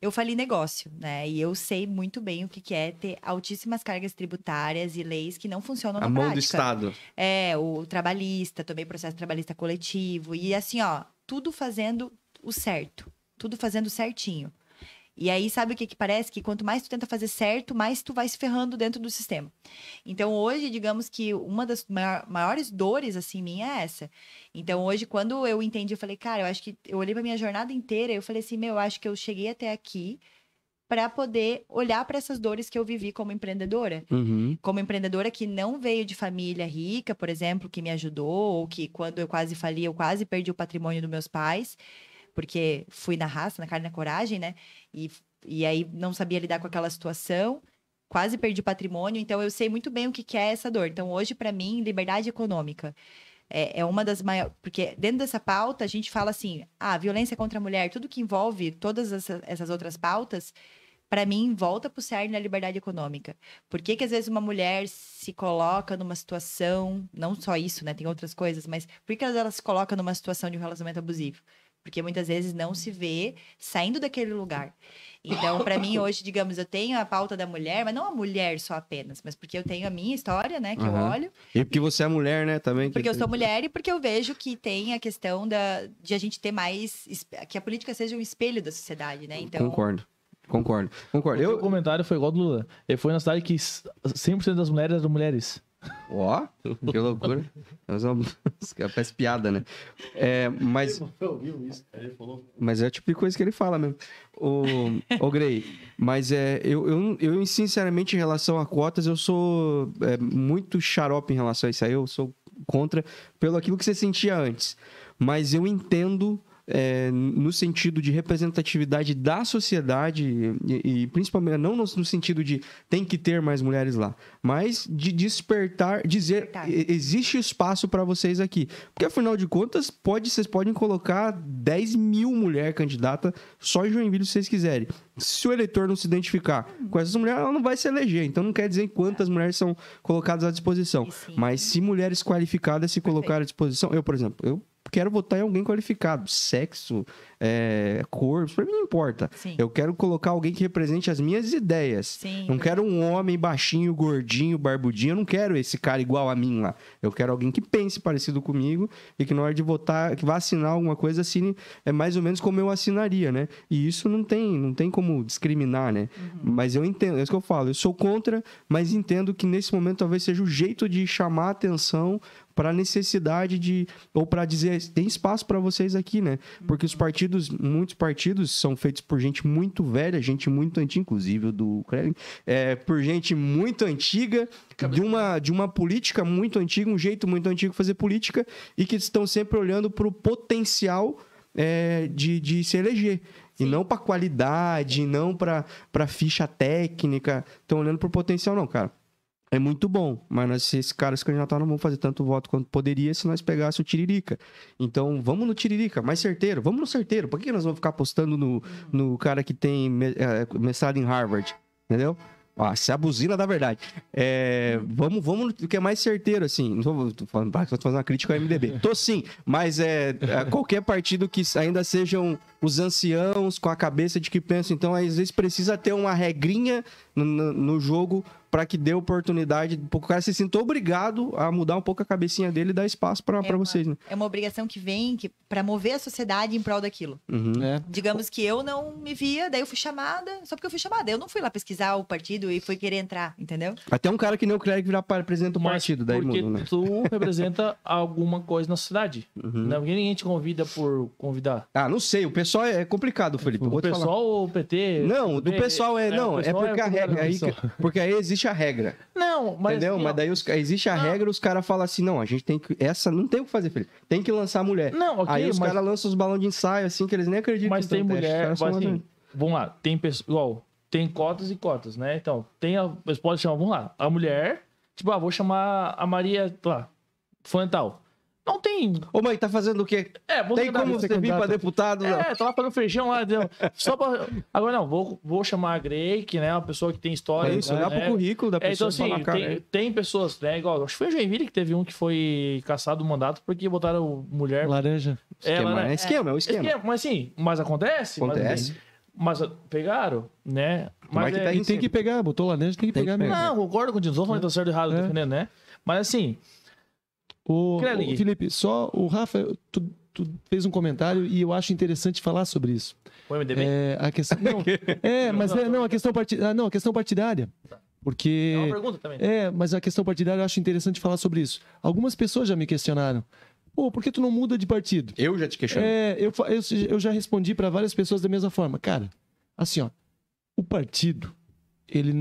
Eu falei negócio, né? E eu sei muito bem o que é ter altíssimas cargas tributárias e leis que não funcionam na prática. A mão do Estado. O trabalhista, tomei processo trabalhista coletivo. E assim, ó, tudo fazendo o certo. Tudo fazendo certinho. E aí, sabe o que parece? Que quanto mais tu tenta fazer certo, mais tu vai se ferrando dentro do sistema. Então, hoje, digamos que uma das maiores dores, assim, minha é essa. Então, hoje, quando eu entendi, eu falei, cara, eu acho que... Eu olhei pra minha jornada inteira e eu falei assim, eu acho que eu cheguei até aqui para poder olhar para essas dores que eu vivi como empreendedora. Como empreendedora que não veio de família rica, por exemplo, que me ajudou, ou que quando eu quase fali, eu quase perdi o patrimônio dos meus pais, porque fui na raça, na carne e na coragem, né? E aí não sabia lidar com aquela situação, quase perdi patrimônio, então eu sei muito bem o que é essa dor. Então, hoje, para mim, liberdade econômica é uma das maiores... Porque dentro dessa pauta, a gente fala assim, violência contra a mulher, tudo que envolve todas essas outras pautas, para mim, volta pro cerne da liberdade econômica. Por que às vezes uma mulher se coloca numa situação, não só isso, né? Tem outras coisas, mas por que ela se coloca numa situação de um relacionamento abusivo? Porque muitas vezes não se vê saindo daquele lugar. Então, para mim, hoje, digamos, eu tenho a pauta da mulher, mas não a mulher só apenas, mas porque eu tenho a minha história, né, que eu olho. E porque você é mulher, né, também. Porque eu sou mulher e porque eu vejo que tem a questão de a gente ter mais... Que a política seja um espelho da sociedade, né? Então... Concordo. O comentário foi igual do Lula. Ele foi na cidade que 100% das mulheres eram mulheres. Ó, que loucura. Parece piada, né? Mas... Eu ouvi isso, ele falou. Mas é o tipo de coisa que ele fala mesmo. Ô Grey, mas eu sinceramente, em relação a cotas, eu sou muito xarope em relação a isso aí. Eu sou contra pelo aquilo que você sentia antes. Mas eu entendo... no sentido de representatividade da sociedade e principalmente não no sentido de tem que ter mais mulheres lá, mas de dizer existe espaço para vocês aqui, porque afinal de contas vocês podem colocar 10 mil mulheres candidatas só em Joinville se vocês quiserem. Se o eleitor não se identificar com essas mulheres, ela não vai se eleger. Então não quer dizer quantas mulheres são colocadas à disposição, mas se mulheres qualificadas se colocarem à disposição, eu, por exemplo, eu quero votar em alguém qualificado. Sexo, cor, isso pra mim não importa. Sim. Eu quero colocar alguém que represente as minhas ideias. Sim, não quero um homem baixinho, gordinho, barbudinho. Eu não quero esse cara igual a mim lá. Eu quero alguém que pense parecido comigo e que na hora de votar, que vá assinar alguma coisa, assine mais ou menos como eu assinaria, né? E isso não tem como discriminar, né? Mas eu entendo, é isso que eu falo. Eu sou contra, mas entendo que nesse momento talvez seja o jeito de chamar a atenção para a necessidade ou para dizer, tem espaço para vocês aqui, né? Porque muitos partidos são feitos por gente muito velha, gente muito antiga, inclusive o do Krellin, por gente muito antiga, de uma política muito antiga, um jeito muito antigo de fazer política, e que estão sempre olhando para o potencial de se eleger. Sim. E não para qualidade, não para ficha técnica. Estão olhando para o potencial, não, cara. É muito bom, mas se esses caras se candidatarem não vão fazer tanto voto quanto poderia se nós pegássemos o Tiririca. Então, vamos no Tiririca, mais certeiro. Vamos no certeiro. Por que nós vamos ficar apostando no cara que tem mestrado em Harvard? Entendeu? Essa é a buzina da verdade. Vamos no que é mais certeiro, assim. Não tô falando, tô fazendo uma crítica ao MDB. Tô sim, mas qualquer partido que ainda sejam os anciãos com a cabeça de que pensam, então às vezes precisa ter uma regrinha no jogo para que dê oportunidade, para o cara se sinta obrigado a mudar um pouco a cabecinha dele e dar espaço para vocês, né? É uma obrigação que vem para mover a sociedade em prol daquilo. Digamos que eu não me via, daí eu fui chamada, só porque eu fui chamada. Eu não fui lá pesquisar o partido e fui querer entrar, entendeu? Até um cara que nem o Clérigo virar presidente do partido, daí porque muda, né? tu representa alguma coisa na sociedade. Não, ninguém te convida por convidar. Ah, não sei, o pessoal é complicado, Felipe. O pessoal ou o PT? Não, do pessoal é porque a regra aí, porque aí existe a regra. Não, mas entendeu? assim, Mas daí existe a regra, os caras falam assim, não, a gente tem que não tem o que fazer, Felipe. Tem que lançar mulher. Não, ok, aí os caras lançam os balões de ensaio assim que eles nem acreditam. Mas tem mulher, assim, vamos lá, tem pessoas, igual, tem cotas e cotas, né? Então, você pode chamar, vamos lá, a mulher, tipo, vou chamar a Maria, lá, fundamental. Não tem. Ô, mãe, tá fazendo o quê? Tem como você vir pra deputado? Tá lá fazendo feijão lá, entendeu? Só pra... Agora não, vou chamar a Grey, que é uma pessoa que tem história. Isso, olhar pro currículo da pessoa. Então, assim, tem pessoas, né? Igual, acho que foi o Joinville que teve um que foi caçado do mandato porque botaram mulher. Laranja. Esquema. Mas assim, mas acontece. Acontece. Mas pegaram, né? Mas e tem que pegar, botou laranja, tem que pegar mesmo. Não, concordo contigo, não tô falando que tá certo e errado, defendendo, né? Mas assim. O Felipe, só o Rafa, tu fez um comentário e eu acho interessante falar sobre isso. O MDB? A questão, a questão partidária. Porque... É uma pergunta também. Mas a questão partidária eu acho interessante falar sobre isso. Algumas pessoas já me questionaram. Pô, por que tu não muda de partido? Eu já te questionei. Eu já respondi para várias pessoas da mesma forma. Cara, assim, ó, o partido, ele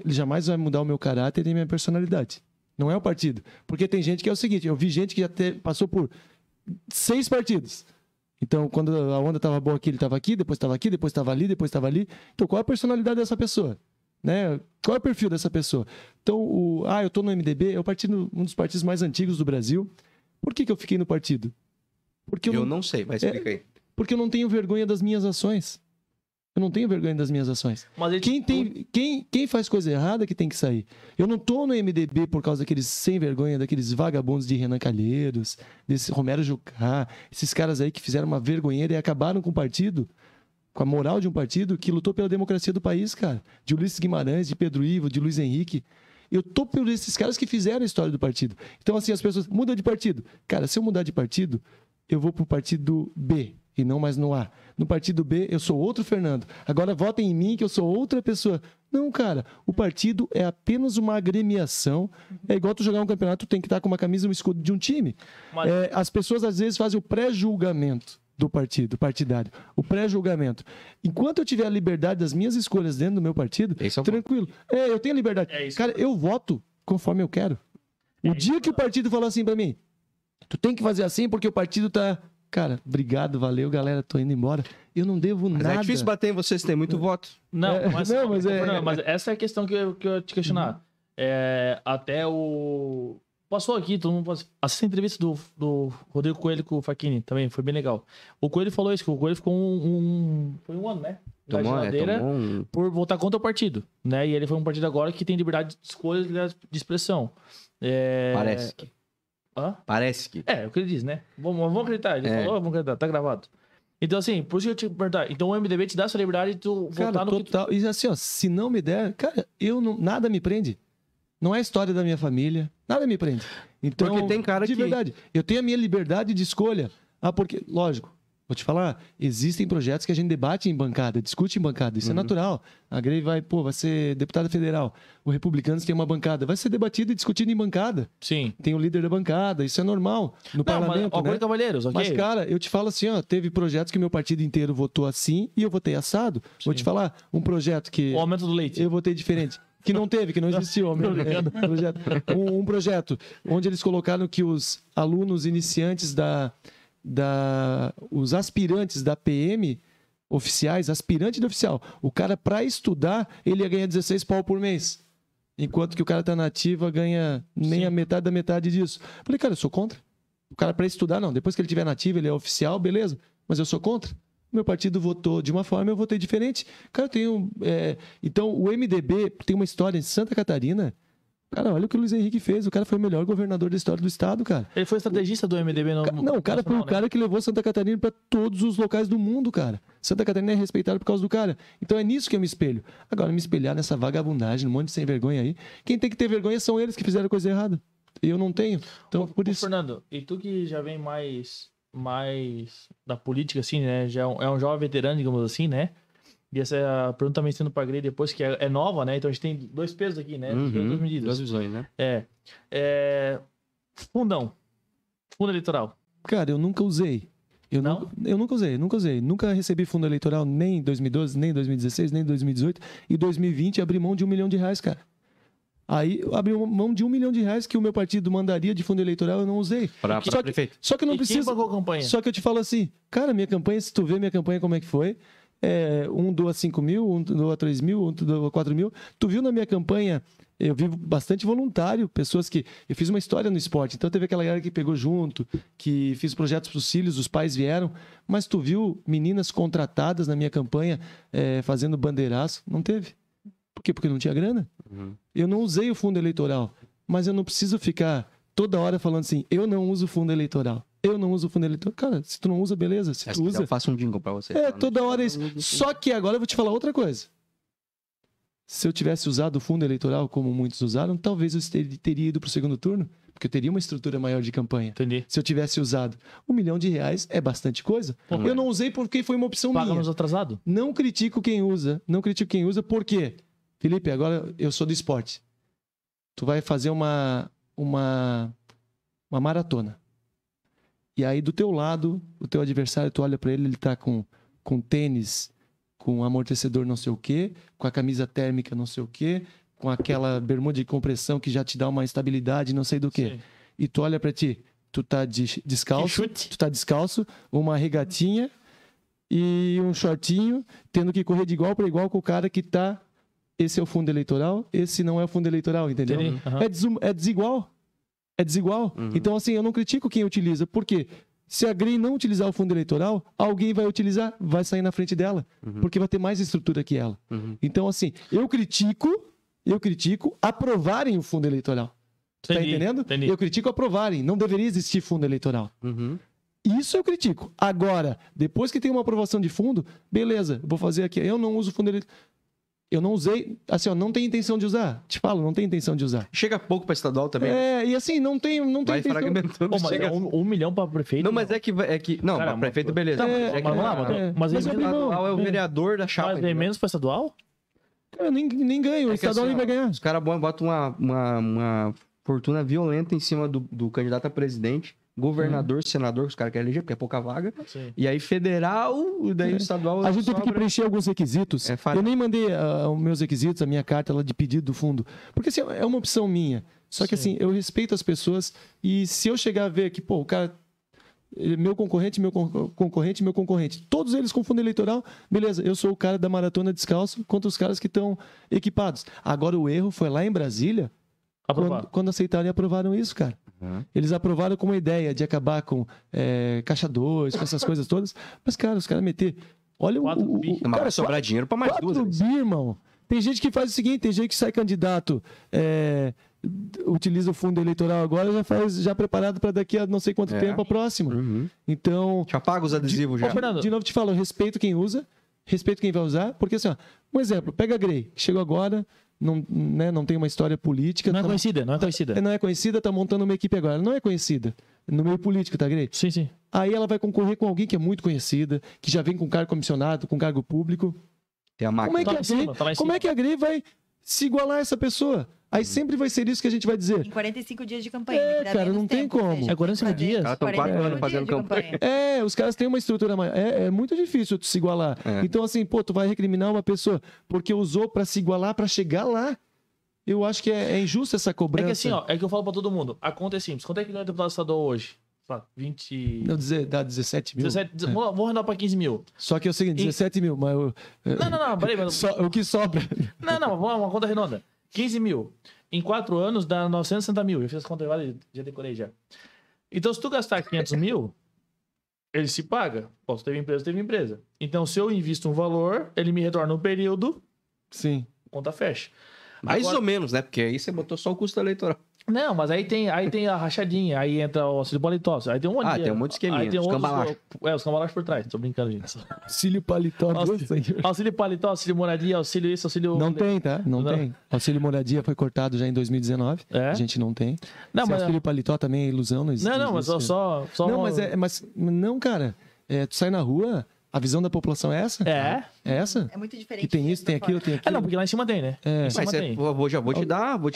jamais vai mudar o meu caráter nem a minha personalidade. Não é o partido. Porque tem gente que é o seguinte, eu vi gente que já passou por 6 partidos. Então, quando a onda estava boa aqui, ele estava aqui, depois estava aqui, depois estava ali, depois estava ali. Então, qual é a personalidade dessa pessoa? Né? Qual é o perfil dessa pessoa? Então, eu estou no MDB, é um dos partidos mais antigos do Brasil. Por que eu fiquei no partido? Porque eu não sei, mas explica aí. Porque eu não tenho vergonha das minhas ações. Eu não tenho vergonha das minhas ações. Mas quem faz coisa errada que tem que sair. Eu não tô no MDB por causa daqueles sem vergonha, daqueles vagabundos de Renan Calheiros, desse Romero Jucá, esses caras aí que fizeram uma vergonheira e acabaram com o partido, com a moral de um partido que lutou pela democracia do país, cara. De Ulisses Guimarães, de Pedro Ivo, de Luiz Henrique. Eu tô por esses caras que fizeram a história do partido. Então, assim, as pessoas mudam de partido. Cara, se eu mudar de partido, eu vou pro partido B e não mais no A. No partido B, eu sou outro Fernando. Agora votem em mim que eu sou outra pessoa. Não, cara. O partido é apenas uma agremiação. É igual tu jogar um campeonato, tu tem que estar com uma camisa e um escudo de um time. Mas... As pessoas, às vezes, fazem o pré-julgamento do partidário. O pré-julgamento. Enquanto eu tiver a liberdade das minhas escolhas dentro do meu partido, tranquilo. Eu tenho a liberdade. Cara, eu voto conforme eu quero. O dia que o partido falou assim pra mim, tu tem que fazer assim porque o partido tá... Cara, obrigado, valeu, galera, tô indo embora. Eu não devo nada. É difícil bater em vocês, tem muito voto. Mas essa é a questão que eu ia te questionar. Até o... Passou aqui, todo mundo assista a entrevista do Rodrigo Coelho com o Facchini, também foi bem legal. O Coelho falou isso, que o Coelho ficou foi um ano, né? Tomou por votar contra o partido, né? E ele foi um partido agora que tem liberdade de escolha e de expressão. Parece que. Parece que. É o que ele diz, né? Vamos acreditar, ele falou, vamos acreditar, tá gravado. Então, assim, por isso que eu te perguntar. Então, o MDB te dá essa liberdade de tu votar no total. E assim, ó, se não me der, cara, nada me prende. Não é a história da minha família, nada me prende. Então, porque tem cara de verdade, eu tenho a minha liberdade de escolha. Porque, lógico, vou te falar, existem projetos que a gente debate em bancada, discute em bancada, isso é natural. A Grey vai ser deputada federal. O Republicanos tem uma bancada, vai ser debatido e discutido em bancada. Sim. Tem o líder da bancada, isso é normal no parlamento, né? Cavalheiros, ok. Mas, cara, eu te falo assim, ó, teve projetos que meu partido inteiro votou assim e eu votei assado. Sim. Vou te falar, um projeto que... O aumento do leite. Eu votei diferente. Que não teve, que não existiu. Um projeto onde eles colocaram que os alunos iniciantes os aspirantes da PM oficiais, aspirante de oficial, o cara para estudar, ele ia ganhar 16 pau por mês. Enquanto que o cara tá na ativa ganha nem a metade da metade disso. Falei, cara, eu sou contra. O cara para estudar, não. Depois que ele tiver na ativa, ele é oficial, beleza. Mas eu sou contra. Meu partido votou de uma forma, eu votei diferente. Cara, eu tenho... Então, o MDB tem uma história em Santa Catarina. Cara, olha o que o Luiz Henrique fez. O cara foi o melhor governador da história do estado, cara. Ele foi estrategista do MDB? Não, o cara foi o cara que levou Santa Catarina para todos os locais do mundo, cara. Santa Catarina é respeitada por causa do cara. Então é nisso que eu me espelho. Agora, me espelhar nessa vagabundagem, um monte de sem vergonha aí. Quem tem que ter vergonha são eles que fizeram coisa errada. E eu não tenho. Então, por isso... Fernando, e tu que já vem mais da política, assim, né? Já é um jovem veterano, digamos assim, né? E essa pergunta também sendo pra Grey depois, que é nova, né? Então a gente tem 2 pesos aqui, né? Duas medidas. 2 visões, né? Fundo eleitoral. Cara, eu nunca usei. Eu nunca usei. Nunca recebi fundo eleitoral nem em 2012, nem em 2016, nem em 2018. E 2020 abri mão de R$1 milhão, cara. Aí eu abri mão de R$1 milhão que o meu partido mandaria de fundo eleitoral, eu não usei. Pra prefeito. Só que eu não E preciso. quem pagou a campanha? Só que eu te falo assim, cara, minha campanha, se tu vê minha campanha como é que foi, um doa 5 mil, um doa 3 mil, um doa 4 mil. Tu viu na minha campanha, eu vivo bastante voluntário, pessoas que... Eu fiz uma história no esporte, então teve aquela galera que pegou junto, que fiz projetos para os filhos, os pais vieram, mas tu viu meninas contratadas na minha campanha fazendo bandeiraço? Não teve. Por quê? Porque não tinha grana. Eu não usei o fundo eleitoral, mas eu não preciso ficar toda hora falando assim, eu não uso fundo eleitoral. Eu não uso fundo eleitoral. Cara, se tu não usa, beleza. Se tu usa... Eu faço um jingle pra você. Toda hora é isso. Só que agora eu vou te falar outra coisa. Se eu tivesse usado o fundo eleitoral como muitos usaram, talvez eu teria ido pro segundo turno, porque eu teria uma estrutura maior de campanha. Entendi. Se eu tivesse usado R$1 milhão é bastante coisa. Eu não usei porque foi uma opção minha. Pagamos atrasado? Não critico quem usa. Por quê? Felipe, agora eu sou do esporte. Tu vai fazer uma maratona. E aí, do teu lado, o teu adversário, tu olha pra ele, ele tá com tênis, com amortecedor não sei o quê, com a camisa térmica não sei o quê, com aquela bermuda de compressão que já te dá uma estabilidade não sei do quê. Sim. E tu olha pra ti, tu tá descalço, uma regatinha e um shortinho, tendo que correr de igual para igual com o cara que tá... Esse é o fundo eleitoral, esse não é o fundo eleitoral, entendeu? É desigual. É desigual. Então, assim, eu não critico quem utiliza. Por quê? Se a Grey não utilizar o fundo eleitoral, alguém vai utilizar, vai sair na frente dela. Porque vai ter mais estrutura que ela. Então, assim, eu critico aprovarem o fundo eleitoral. Tá entendendo? Entendi. Eu critico aprovarem. Não deveria existir fundo eleitoral. Isso eu critico. Agora, depois que tem uma aprovação de fundo, beleza, vou fazer aqui. Eu não uso fundo eleitoral. Eu não usei, assim, ó, não tenho intenção de usar. Te falo, não tenho intenção de usar. Chega pouco pra estadual também. E assim, não tem Vai intenção. fragmentando. Pô, mas chega... 1 milhão pra prefeito? Não, mas é que não, Cara, pra prefeito, beleza. Mas vamos lá, mas o estadual é o vereador da chapa. Mas é menos pra estadual? Eu nem ganho, o estadual nem vai ganhar. Os caras botam uma fortuna violenta em cima do candidato a presidente, governador, senador, que os caras querem eleger, porque é pouca vaga. Sim. E aí federal, e daí estadual... A gente teve que preencher alguns requisitos. Eu nem mandei os meus requisitos, a minha carta lá de pedido do fundo. Porque assim, é uma opção minha. Só que assim, eu respeito as pessoas e se eu chegar a ver que, pô, o cara... Meu concorrente, todos eles com fundo eleitoral, beleza, eu sou o cara da maratona descalço contra os caras que estão equipados. Agora o erro foi lá em Brasília, quando aceitaram e aprovaram isso, cara. Eles aprovaram com uma ideia de acabar com Caixa 2, com essas coisas todas. Mas, cara, os caras meter... Olha o Mas vai sobrar dinheiro pra mais 4 duas. bi, irmão. Tem gente que faz o seguinte, tem gente que sai candidato, utiliza o fundo eleitoral agora, já preparado para daqui a não sei quanto tempo a próxima. Então... Já paga os adesivos já. De novo te falo, eu respeito quem usa, respeito quem vai usar, porque assim, ó, um exemplo, pega a Grey, que chegou agora... Não tem uma história política. Não é conhecida, tá montando uma equipe agora. Não é conhecida. No meio político, tá, Grey? Sim. Aí ela vai concorrer com alguém que é muito conhecida, que já vem com cargo comissionado, com cargo público. Tem a máquina. Como é que a Grey vai se igualar a essa pessoa? Aí sempre vai ser isso que a gente vai dizer. Em 45 dias de campanha. Cara, não tem como. É 45 dias? Os caras estão 4 anos fazendo campanha. Os caras têm uma estrutura maior. É muito difícil tu se igualar. Então, assim, tu vai recriminar uma pessoa porque usou pra se igualar, pra chegar lá. Eu acho que é injusta essa cobrança. É que assim, ó, é que eu falo pra todo mundo. A conta é simples. Quanto é que ganha o deputado estadual hoje? 20... Não, dá 17 mil. Vou arredar pra 15 mil. Só que é o seguinte, 17 mil, mas... Não, peraí. Mas... o que sobra. Não, vamos uma conta redonda. 15 mil. Em 4 anos dá 960 mil. Eu fiz as contas e já decorei já. Então, se tu gastar 500 mil, ele se paga. Pô, se teve empresa. Então, se eu invisto um valor, ele me retorna um período. Sim. Conta fecha. Mais ou menos, né? Porque aí você botou só o custo eleitoral. Não, mas aí tem a rachadinha, aí entra o auxílio paletó, aí tem um monte tem um monte de esqueminha, aí tem os outros, cambalachos. os cambalachos por trás, tô brincando, gente. Auxílio paletó. Auxílio paletó, auxílio moradia, auxílio isso, auxílio... Não tem, tá? Não tem. Auxílio moradia foi cortado já em 2019. É? A gente não tem. Não, mas... Auxílio paletó também é ilusão, não existe. Não, mas só Não, mas não, cara. Tu sai na rua, a visão da população é essa? É. É essa? É muito diferente. Que tem isso, tem aquilo, tem aquilo. não, porque lá em cima tem, né? É. Em cima Mas tem. já vou te dar, vou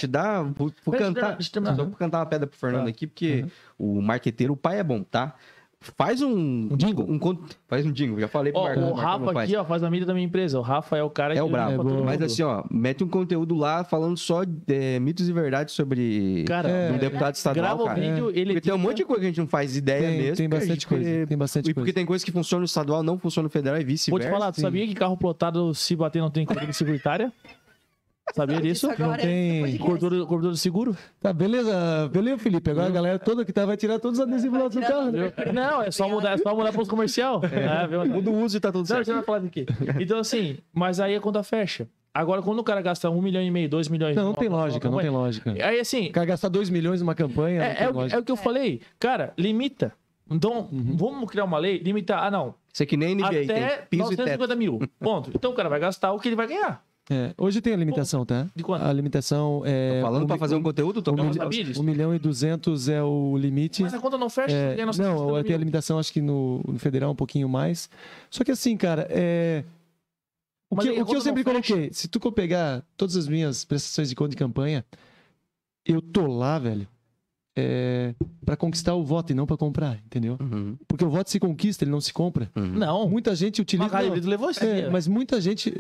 cantar. deixa eu terminar. Só vou cantar uma pedra pro Fernando aqui, porque o marqueteiro, o pai é bom, tá? Faz um jingle? Faz um jingle, já falei pro Ó, Marcão. o Rafa aqui, ó, faz a mídia da minha empresa. O Rafa é o cara É o que brabo. limpa todo Mas mundo. assim, ó, mete um conteúdo lá falando só mitos e verdades sobre Cara, um deputado estadual, grava o cara. vídeo, ele Porque tem um monte de coisa que a gente não faz ideia mesmo. Tem que a bastante gente- coisa. Tem bastante E porque coisa. tem coisa que funciona no estadual, não funciona no federal e Vou te vice-versa. falar, tu sabia que carro plotado, se bater, não tem cobertura securitária? Sabia disso? Agora, Não tem podcast. Cobertura de seguro? Tá, beleza, Felipe. Agora a galera toda que vai tirar todos os adesivos lá do carro, né? Não, é só mudar para os comercial. Muda o uso e tá tudo Não, certo. você vai falar aqui. Então, assim, mas aí a conta fecha. Agora, quando o cara gasta 1,5 milhão, 2 milhões... Não, não tem numa lógica, não tem campanha, lógica. Aí, assim, O cara gastar 2 milhões numa campanha, não tem é lógica. o que eu falei. Cara, limita. Então, vamos criar uma lei, limitar. Ah, não. Isso aqui nem NBA, Até tem piso e teto. 950 mil. Ponto. Então, o cara vai gastar o que ele vai ganhar. Hoje tem a limitação, tá? De quanto? A limitação é... Falando pra fazer um conteúdo, tô Eu não falando. sabia disso. 1 milhão e 200 é o limite. Mas a conta não fecha, você ganha 950 Não, tem a mil. limitação, acho que no federal um pouquinho mais. Só que assim, cara, o Mas que, aí a o que eu conta sempre não fecha. coloquei, se tu for pegar todas as minhas prestações de conta de campanha, eu tô lá, velho, pra conquistar o voto e não pra comprar, entendeu? Uhum. Porque o voto se conquista, ele não se compra. Não. Muita gente utiliza... Magali não, Brito levou esse dia. mas muita gente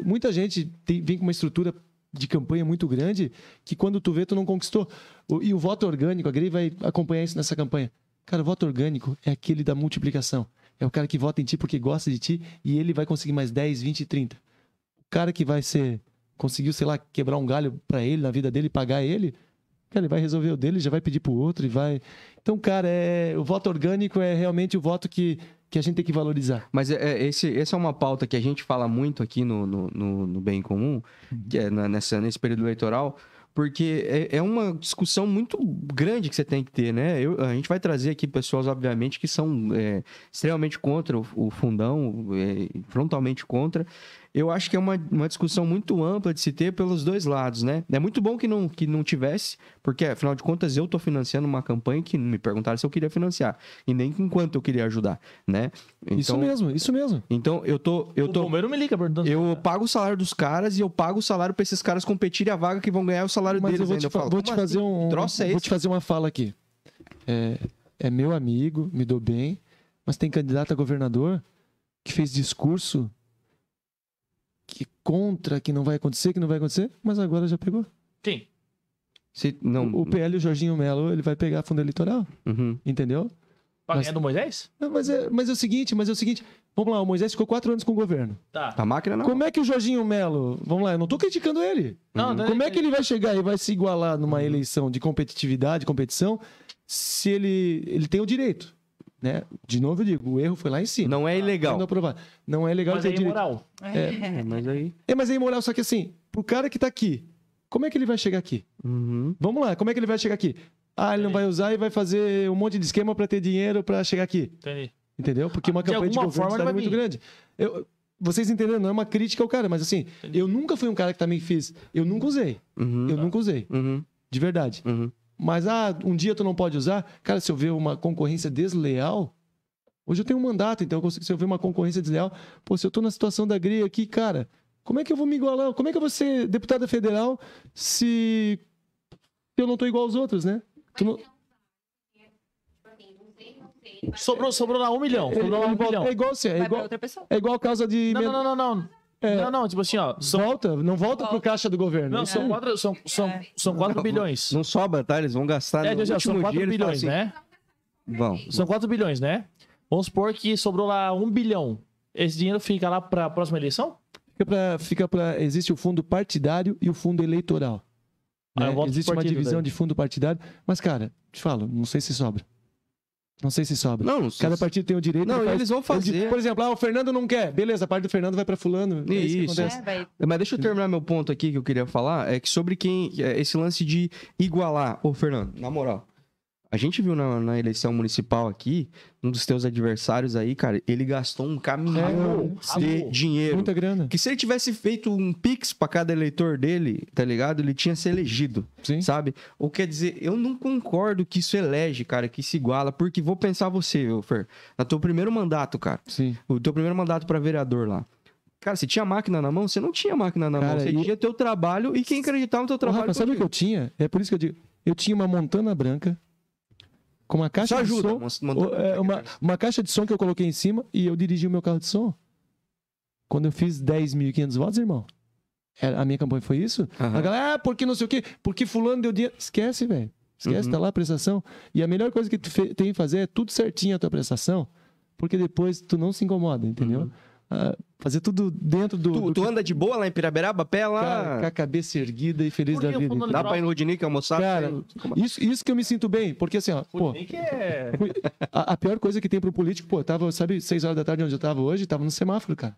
vem com uma estrutura de campanha muito grande que quando tu vê, tu não conquistou. E o voto orgânico, a Grey vai acompanhar isso nessa campanha. Cara, o voto orgânico é aquele da multiplicação. É o cara que vota em ti porque gosta de ti e ele vai conseguir mais 10, 20, 30. O cara que conseguiu, sei lá, quebrar um galho pra ele na vida dele, pagar ele, cara, ele vai resolver o dele, já vai pedir pro outro e vai... Então, cara, o voto orgânico é realmente o voto que a gente tem que valorizar. Mas essa é uma pauta que a gente fala muito aqui no Bem Comum, que é nesse período eleitoral, porque é uma discussão muito grande que você tem que ter, né? A gente vai trazer aqui pessoas, obviamente, que são extremamente contra o fundão, frontalmente contra. Eu acho que é uma discussão muito ampla de se ter pelos dois lados, né? É muito bom que não tivesse, porque, afinal de contas, eu estou financiando uma campanha que me perguntaram se eu queria financiar, e nem com quanto eu queria ajudar, né? Então, Isso mesmo. Então, O bombeiro me liga perguntando. eu pago o salário dos caras e eu pago o salário para esses caras competirem a vaga que vão ganhar o salário Mas deles. eu vou ainda. te, falo, vou te como fazer assim? um. Troço é Vou esse? te fazer uma fala aqui. É meu amigo, me dou bem, mas tem candidato a governador que fez discurso que contra, que não vai acontecer, mas agora já pegou. Quem? Não. O PL, o Jorginho Melo, ele vai pegar fundo eleitoral, Uhum. entendeu? Pra Mas- ganhar do Moisés? Não, mas é o seguinte, vamos lá, o Moisés ficou 4 anos com o governo. Tá. A máquina não. Como é que o Jorginho Melo, vamos lá, eu não tô criticando ele. Não, não, Como é que ele vai chegar e vai se igualar numa eleição de competitividade, competição, se ele tem o direito, né? De novo eu digo, o erro foi lá em cima. Não é ilegal. Sendo aprovado. Não é legal Mas ter é o direito. imoral. Mas aí. Mas é imoral, só que assim, pro cara que tá aqui, como é que ele vai chegar aqui? Uhum. Vamos lá, como é que ele vai chegar aqui? Ele não vai usar e vai fazer um monte de esquema pra ter dinheiro pra chegar aqui. Entendi. Entendeu? Porque uma De campanha de alguma governo forma é ele vai muito vir. grande. Vocês entenderam? Não é uma crítica ao cara, mas assim, eu nunca fui um cara que também fiz. Eu nunca usei. Uhum. Eu nunca usei. Uhum. De verdade. Uhum. Mas, um dia tu não pode usar. Cara, se eu ver uma concorrência desleal. Hoje eu tenho um mandato, então se eu ver uma concorrência desleal. Pô, se eu tô na situação da Grey aqui, cara, como é que eu vou me igualar? Como é que eu vou ser deputada federal se eu não tô igual aos outros, né? Tu não... Sobrou lá 1 milhão. Sobrou lá 1 milhão. É igual assim, Vai pra outra pessoa. é igual causa de. Não. Não, tipo assim, ó. Não volta pro caixa do governo. Não, Isso são aí. 4 bilhões. Não sobra, tá? Eles vão gastar no São último 4 dia. Eles falam bilhões, assim, né? Vão. São 4 bilhões, né? Vamos supor que sobrou lá 1 bilhão. Esse dinheiro fica lá pra próxima eleição? Existe o fundo partidário e o fundo eleitoral. Ah, Né? eu voto Existe pro uma partido divisão daí. de fundo partidário. Mas, cara, te falo, não sei se sobra. Não sei se sobra. Não, Cada partido tem o direito. Não, ele eles vão fazer. Por exemplo, o Fernando não quer. Beleza, a parte do Fernando vai pra fulano. É isso que acontece. Mas deixa eu terminar meu ponto aqui que eu queria falar. É que sobre esse lance de igualar. Ô, Fernando, na moral. A gente viu na eleição municipal aqui, um dos teus adversários aí, cara, ele gastou um caminhão de dinheiro. Muita grana. Que se ele tivesse feito um pix pra cada eleitor dele, tá ligado? Ele tinha se elegido, Sim. sabe? Ou quer dizer, eu não concordo que isso elege, cara, que se iguala, porque vou pensar você, Fer, no teu primeiro mandato, cara. Sim. O teu primeiro mandato pra vereador lá. Cara, você tinha máquina na mão? Você não tinha máquina na mão. Você tinha teu trabalho e quem acreditava no teu trabalho... Rafa, sabe o que eu tinha? É por isso que eu digo. Eu tinha uma Montana branca com uma caixa Só de ajuda, som. Montana Uma caixa de som que eu coloquei em cima e eu dirigi o meu carro de som. Quando eu fiz 10.500 votos, irmão. A minha campanha foi isso? A galera, porque não sei o quê? Porque fulano deu dinheiro. Esquece, velho. Esquece, tá lá a prestação. E a melhor coisa que tu tem que fazer é tudo certinho a tua prestação, porque depois tu não se incomoda, entendeu? Fazer tudo dentro do... Tu anda de boa lá em Piraberaba, pé lá... Cara, com a cabeça erguida e feliz da vida. Dá pra ir no Rodinique almoçar? Cara, isso que eu me sinto bem, porque assim, ó... Pô, a pior coisa que tem pro político, pô, tava, sabe, 6 horas da tarde onde eu tava hoje, tava no semáforo, cara.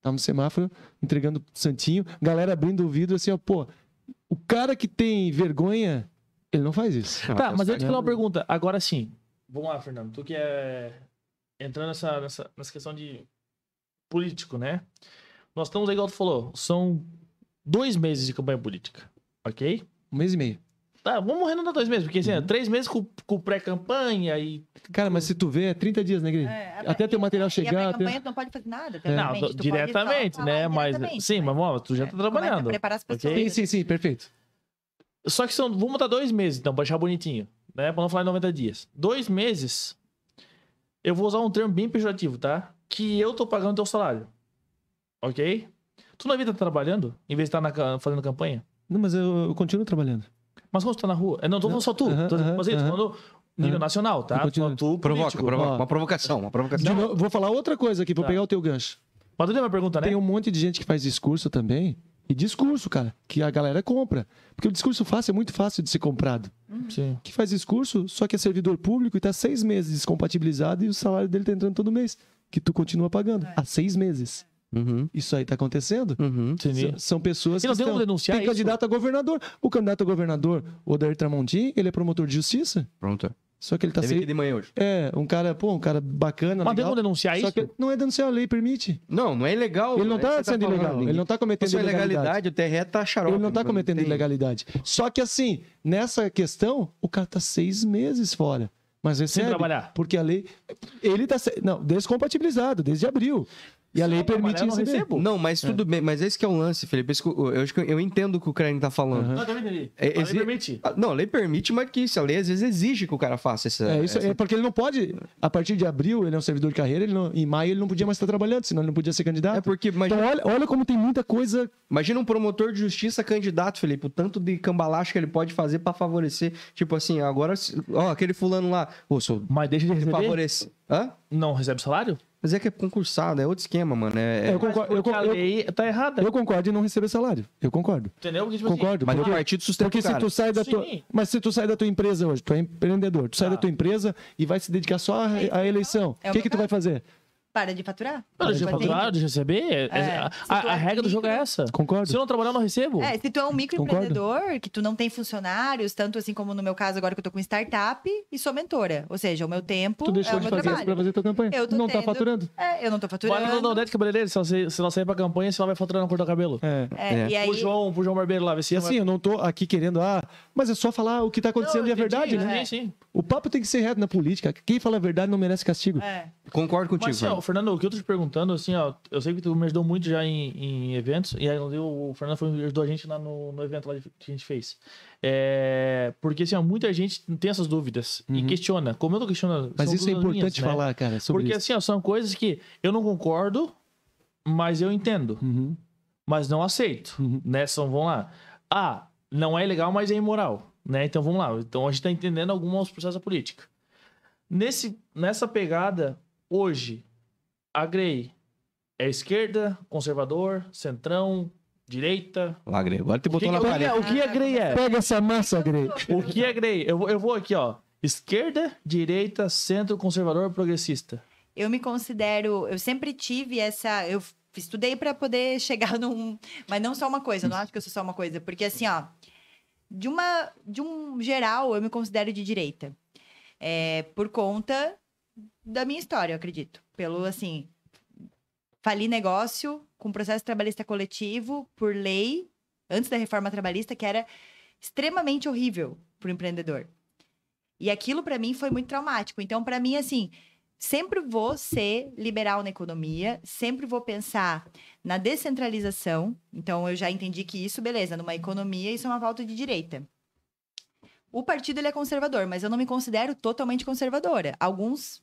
Tava no semáforo, entregando santinho, galera abrindo o vidro, assim, ó, pô, o cara que tem vergonha, ele não faz isso. Tá, mas eu te fazer uma pergunta. Agora sim, vamos lá, Fernando, tu que é... entrando nessa questão de político, né? Nós estamos aí, igual tu falou, são 2 meses de campanha política, ok? 1 mês e meio. Tá, vamos arredondar 2 meses, porque assim, 3 meses com pré-campanha e... Cara, mas se tu vê, é 30 dias, né, Gris? Até teu material chegar... A campanha tu não pode fazer nada, Não, diretamente, né? Mas, sim, mas vamos, tu já tá trabalhando. Preparar as pessoas. Sim, perfeito. Só que vamos botar 2 meses, então, pra achar bonitinho, né? Pra não falar em 90 dias. 2 meses, eu vou usar um termo bem pejorativo, tá? Que eu tô pagando teu salário, ok? Tu na vida tá trabalhando, em vez de estar fazendo campanha? Não, mas eu continuo trabalhando. Mas quando tu tá na rua? Eu não tô falando só tu. Tô falando nível nacional, tá? Tu provoca. Uma provocação. Vou falar outra coisa aqui, vou pegar o teu gancho. Mas tu tem uma pergunta, né? Tem um monte de gente que faz discurso também. E discurso, cara, que a galera compra. Porque o discurso fácil é muito fácil de ser comprado. Sim. Que faz discurso, só que é servidor público e tá 6 meses descompatibilizado e o salário dele tá entrando todo mês. Que tu continua pagando. Há 6 meses. Isso aí tá acontecendo? São pessoas que estão... denunciar tem isso? candidato a governador. O candidato a governador, o Odair Tramontim, ele é promotor de justiça. Pronto. Só que ele tá aqui de manhã hoje. um cara bacana. Mas tem legal. como denunciar Só isso? Que não é denunciar, a lei permite. Não é ilegal. Ele não tá sendo ilegal. Ele não tá cometendo ilegalidade. O TRE tá xarope. Ele não tá cometendo ilegalidade. Só que assim, nessa questão, o cara tá 6 meses fora. Mas recebe. Sem trabalhar. Porque a lei. Ele tá. Não, descompatibilizado, desde abril. E a lei permite receber. Não, mas tudo bem. Mas esse que é o lance, Felipe. Eu entendo o que o Crane tá falando. Não, eu também entendi. A lei permite. Não, a lei permite, mas que isso, a lei às vezes exige que o cara faça essa... É porque ele não pode... A partir de abril, ele é um servidor de carreira, em maio ele não podia mais estar trabalhando, senão ele não podia ser candidato. É porque... Imagina, então olha como tem muita coisa... Imagina um promotor de justiça candidato, Felipe, o tanto de cambalacho que ele pode fazer pra favorecer. Tipo assim, agora... Ó, aquele fulano lá... Mas deixa de receber? Favorece. Hã? Não recebe salário? Mas é que é concursado, é outro esquema, mano. Eu concordo. A lei tá errada. Eu concordo em não receber salário. Eu concordo. Entendeu? Porque, tipo concordo. Mas o partido sustenta porque o cara. se tu sai da tua... Mas se tu sai da tua empresa hoje, tu é empreendedor, tu sai da tua empresa e vai se dedicar só à eleição, o que tu vai fazer? Para de faturar. Deixa de faturar, deixa de receber. A regra do jogo é essa. Concordo. Se eu não trabalhar, eu não recebo. Se tu é um microempreendedor, que tu não tem funcionários, tanto assim como no meu caso agora que eu tô com startup e sou mentora. Ou seja, o meu tempo tu deixou é o de meu fazer trabalho. isso pra fazer tua campanha. Eu tô não tendo... tá faturando. Eu não tô faturando. Vai no Odete Cabeleireiro, se ela sair pra campanha, se ela vai faturando cortar o cabelo. E aí... Pro João Barbeiro lá, vê se... E assim, eu não tô aqui querendo... mas é só falar o que tá acontecendo e é verdade, né? Sim. O papo tem que ser reto na política. Quem fala a verdade não merece castigo. Concordo contigo. Mas, assim, Fernando, o que eu tô te perguntando, assim, ó, eu sei que tu me ajudou muito já em eventos, e aí o Fernando ajudou a gente lá no evento lá que a gente fez. Porque, assim, ó, muita gente tem essas dúvidas e questiona. Como eu tô questionando... Mas isso é importante falar, cara, sobre porque, assim, ó, são coisas que eu não concordo, mas eu entendo. Mas não aceito, né? Vamos lá. Não é legal, mas é imoral, né? Então, vamos lá. Então, a gente tá entendendo alguns processos da política. Nessa pegada, hoje, a Grey é esquerda, conservador, centrão, direita. Lá, Grey, agora te botou na parede. O que a Grey é? Pega essa massa, Grey. O que é Grey? Eu vou aqui, ó. Esquerda, direita, centro, conservador, progressista? Eu me considero... Eu sempre tive essa... Eu estudei para poder chegar num... Mas não só uma coisa, eu não acho que eu sou só uma coisa. Porque, assim, ó... De um geral, eu me considero de direita. Por conta da minha história, eu acredito. Pelo, assim... Fali negócio com processo trabalhista coletivo por lei, antes da reforma trabalhista, que era extremamente horrível para o empreendedor. E aquilo, para mim, foi muito traumático. Então, para mim, assim, sempre vou ser liberal na economia, sempre vou pensar na descentralização. Então, eu já entendi que isso, beleza, numa economia, isso é uma pauta de direita. O partido, ele é conservador, mas eu não me considero totalmente conservadora. Algumas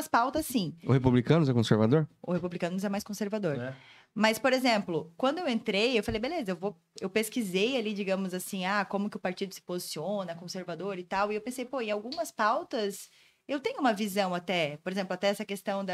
pautas, sim. O Republicanos é conservador? O Republicanos é mais conservador. Mas, por exemplo, quando eu entrei, eu falei, beleza, eu pesquisei ali, digamos assim, como que o partido se posiciona, conservador e tal, e eu pensei, pô, em algumas pautas, eu tenho uma visão até, por exemplo, até essa questão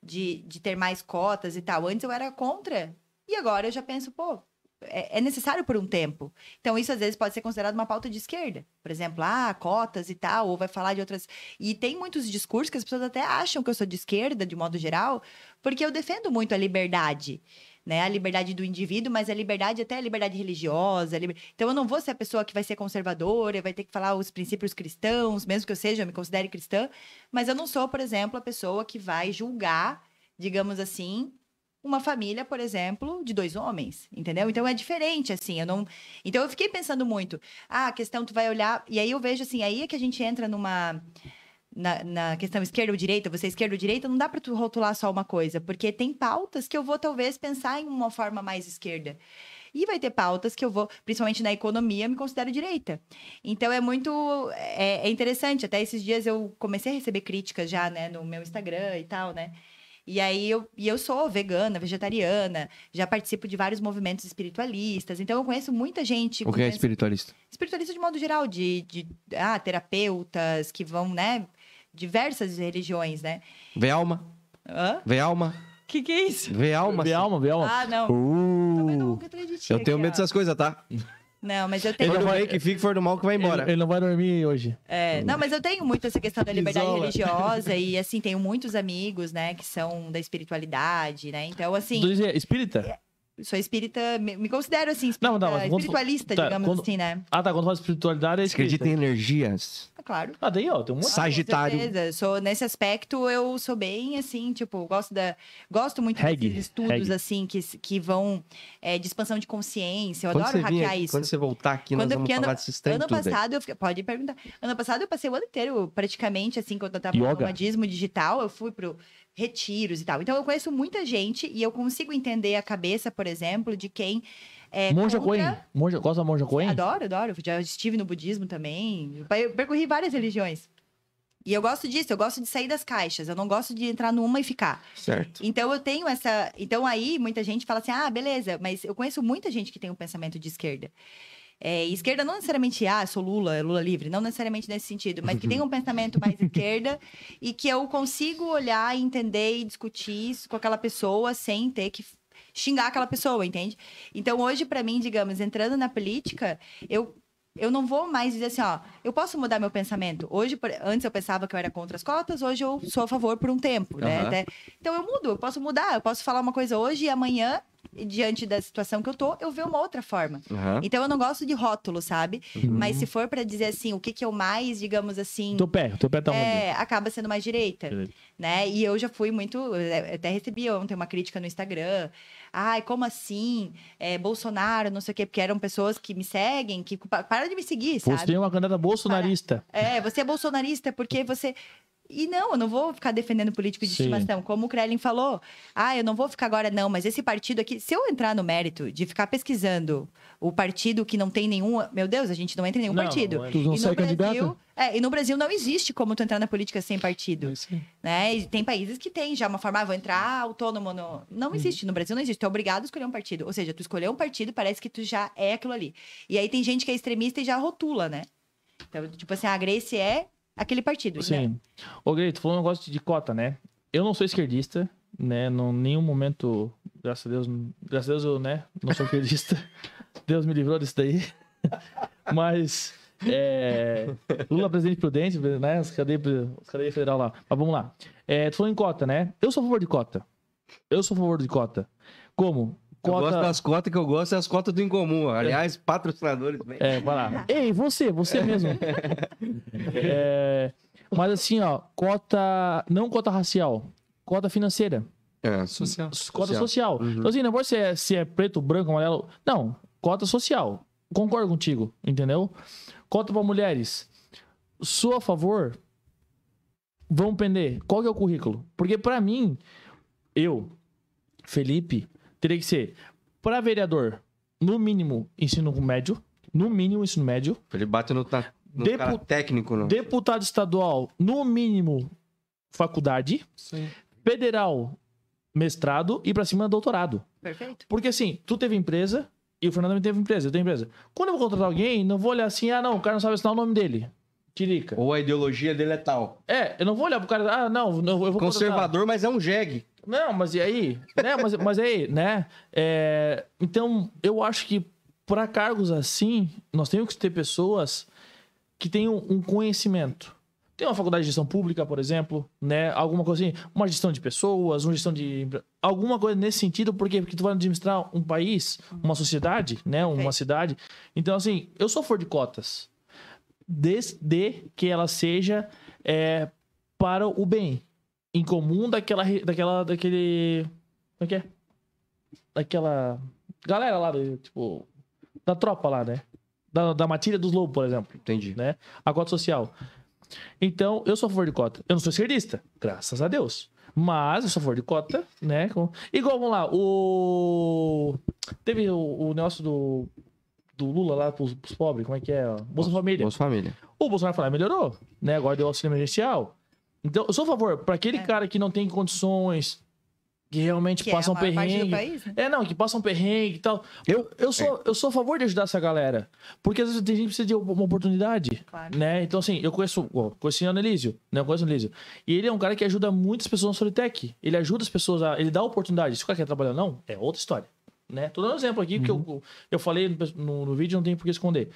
de ter mais cotas e tal. Antes eu era contra, e agora eu já penso, pô, é necessário por um tempo. Então, isso às vezes pode ser considerado uma pauta de esquerda. Por exemplo, cotas e tal, ou vai falar de outras... E tem muitos discursos que as pessoas até acham que eu sou de esquerda, de modo geral, porque eu defendo muito a liberdade, né? A liberdade do indivíduo, mas a liberdade, até a liberdade religiosa. Então, eu não vou ser a pessoa que vai ser conservadora, vai ter que falar os princípios cristãos, mesmo que eu me considere cristã, mas eu não sou, por exemplo, a pessoa que vai julgar, digamos assim, uma família, por exemplo, de 2 homens, entendeu? Então, é diferente, assim, Então, eu fiquei pensando muito, a questão tu vai olhar... E aí, eu vejo, assim, aí é que a gente entra na questão esquerda ou direita, você é esquerda ou direita, não dá pra tu rotular só uma coisa, porque tem pautas que eu vou, talvez, pensar em uma forma mais esquerda. E vai ter pautas que eu vou, principalmente na economia, me considero direita. Então, é muito... É interessante, até esses dias eu comecei a receber críticas já, né, no meu Instagram e tal, né? E aí, eu sou vegana, vegetariana, já participo de vários movimentos espiritualistas, então eu conheço muita gente... O que é espiritualista? Espiritualista de modo geral, de terapeutas que vão, né, diversas religiões, né? Vê alma? Hã? Vê alma? Que é isso? Vê alma? Vê alma. Não. Tô vendo um que atrás de ti Eu tenho aqui, medo ó. dessas coisas, tá? Não, mas eu tenho... For do bem que fique, for do mal que vai embora. Ele não vai dormir hoje. Não, mas eu tenho muito essa questão da liberdade Isola. religiosa e, assim, tenho muitos amigos, né, que são da espiritualidade, né? Então, assim, Tu dizia espírita? sou espírita, me considero, assim, Não, espiritualista, digamos assim, né? Quando fala de espiritualidade, é Você acredita em energias? Claro. Daí, ó, tem um monte. Sagitário. Com certeza. Nesse aspecto, eu sou bem, assim, tipo, gosto muito desses estudos, assim, que vão de expansão de consciência. Eu adoro hackear isso. Quando você voltar aqui, nós vamos falar desses trem Ano tudo aí. passado, pode perguntar. Ano passado, eu passei o ano inteiro, praticamente, assim, quando eu tava no nomadismo digital, eu fui pro retiros e tal. Então, eu conheço muita gente e eu consigo entender a cabeça, por exemplo, de quem... Monja Coen. Gosta da Monja Coen? Adoro. Já estive no budismo também. Eu percorri várias religiões. E eu gosto disso, eu gosto de sair das caixas. Eu não gosto de entrar numa e ficar. Certo. Então, eu tenho essa... Então, aí, muita gente fala assim, beleza. Mas eu conheço muita gente que tem um pensamento de esquerda. E esquerda não necessariamente, sou Lula livre. Não necessariamente nesse sentido. Mas que tem um pensamento mais esquerda e que eu consigo olhar, entender e discutir isso com aquela pessoa sem ter que xingar aquela pessoa, entende? Então, hoje, pra mim, digamos, entrando na política, eu não vou mais dizer assim, eu posso mudar meu pensamento. Hoje, antes eu pensava que eu era contra as cotas, hoje eu sou a favor por um tempo, né? Então, eu mudo, eu posso mudar, eu posso falar uma coisa hoje e amanhã, diante da situação que eu tô, eu ver uma outra forma. Então, eu não gosto de rótulo, sabe? Mas se for pra dizer assim, o que eu mais, digamos assim... Teu pé tá onde? Acaba sendo mais direita, né? E eu já fui muito... Eu até recebi ontem uma crítica no Instagram. Como assim? Bolsonaro, não sei o quê. Porque eram pessoas que me seguem, que para de me seguir, sabe? Você é uma candidata bolsonarista. Você é bolsonarista porque você... E não, eu não vou ficar defendendo político de estimação. Como o Krellin falou, eu não vou ficar agora, não, mas esse partido aqui... Se eu entrar no mérito de ficar pesquisando o partido que não tem nenhum... Meu Deus, a gente não entra em nenhum partido. Tu não sai candidato? E no Brasil não existe como tu entrar na política sem partido. Né? E tem países que tem já uma forma, vou entrar autônomo. Não existe, no Brasil não existe. Tu é obrigado a escolher um partido. Ou seja, tu escolheu um partido, parece que tu já é aquilo ali. E aí tem gente que é extremista e já rotula, né? Então, tipo assim, a Grace é aquele partido. Sim. Né? Ô, Grey, tu falou um negócio de cota, né? Eu não sou esquerdista, né? Em nenhum momento, graças a Deus eu, né? Não sou esquerdista. Deus me livrou disso daí. Mas Lula presidente prudente, né? Os cadeias federal lá. Mas vamos lá. Tu falou em cota, né? Eu sou a favor de cota. Como? Eu gosto das cotas que eu gosto, é as cotas do Incomum. Aliás, patrocinadores. Vai lá. Ei, você mesmo. Mas assim, ó, não cota racial, cota financeira. Social. Cota social. Uhum. Então assim, não pode ser se é preto, branco, amarelo. Não, cota social. Concordo contigo, entendeu? Cota para mulheres. Sou a favor. Vamos prender. Qual que é o currículo? Porque pra mim, Felipe, teria que ser para vereador, no mínimo, ensino médio. Ele bate no cara técnico, não? Deputado estadual, no mínimo, faculdade. Sim. Federal, mestrado e pra cima, doutorado. Perfeito. Porque assim, tu teve empresa e o Fernando também teve empresa, eu tenho empresa. Quando eu vou contratar alguém, não vou olhar assim, o cara não sabe assinar o nome dele. Tirica. Ou a ideologia dele é tal. Eu não vou olhar pro cara, eu vou conservador, contratar. mas é um jegue. Não, mas e aí? Né? Mas aí, né? Então, eu acho que para cargos assim, nós temos que ter pessoas que tenham um conhecimento. Tem uma faculdade de gestão pública, por exemplo, né? Alguma coisa assim, uma gestão de pessoas, uma gestão de... Alguma coisa nesse sentido, porque tu vai administrar um país, uma sociedade, né? Uma cidade. Então, assim, eu sou a favor de cotas. Desde que ela seja para o bem em comum daquele... Como é que é? Daquela galera lá, tipo... Da tropa lá, né? Da matilha dos lobos, por exemplo. Entendi. Né? A cota social. Então, eu sou a favor de cota. Eu não sou esquerdista, graças a Deus. Mas eu sou a favor de cota, né? Igual, vamos lá, teve o negócio do Lula lá pros pobres, como é que é? Bolsa Família. Bolsa Família. O Bolsonaro falou, melhorou, né? Agora deu auxílio emergencial. Então, eu sou a favor, para aquele cara que não tem condições, que realmente passa um perrengue. País, né? Que passa um perrengue e tal. Eu sou a favor de ajudar essa galera. Porque às vezes tem gente que precisa de uma oportunidade. Claro. Né? Então, assim, eu conheço o Anelísio, né? Eu conheço o Anelísio. E ele é um cara que ajuda muitas pessoas no Solitec. Ele ajuda as pessoas ele dá oportunidade. Se o cara quer trabalhar ou não, é outra história. Né? Tô dando um exemplo aqui, porque eu falei no vídeo, não tem por que esconder.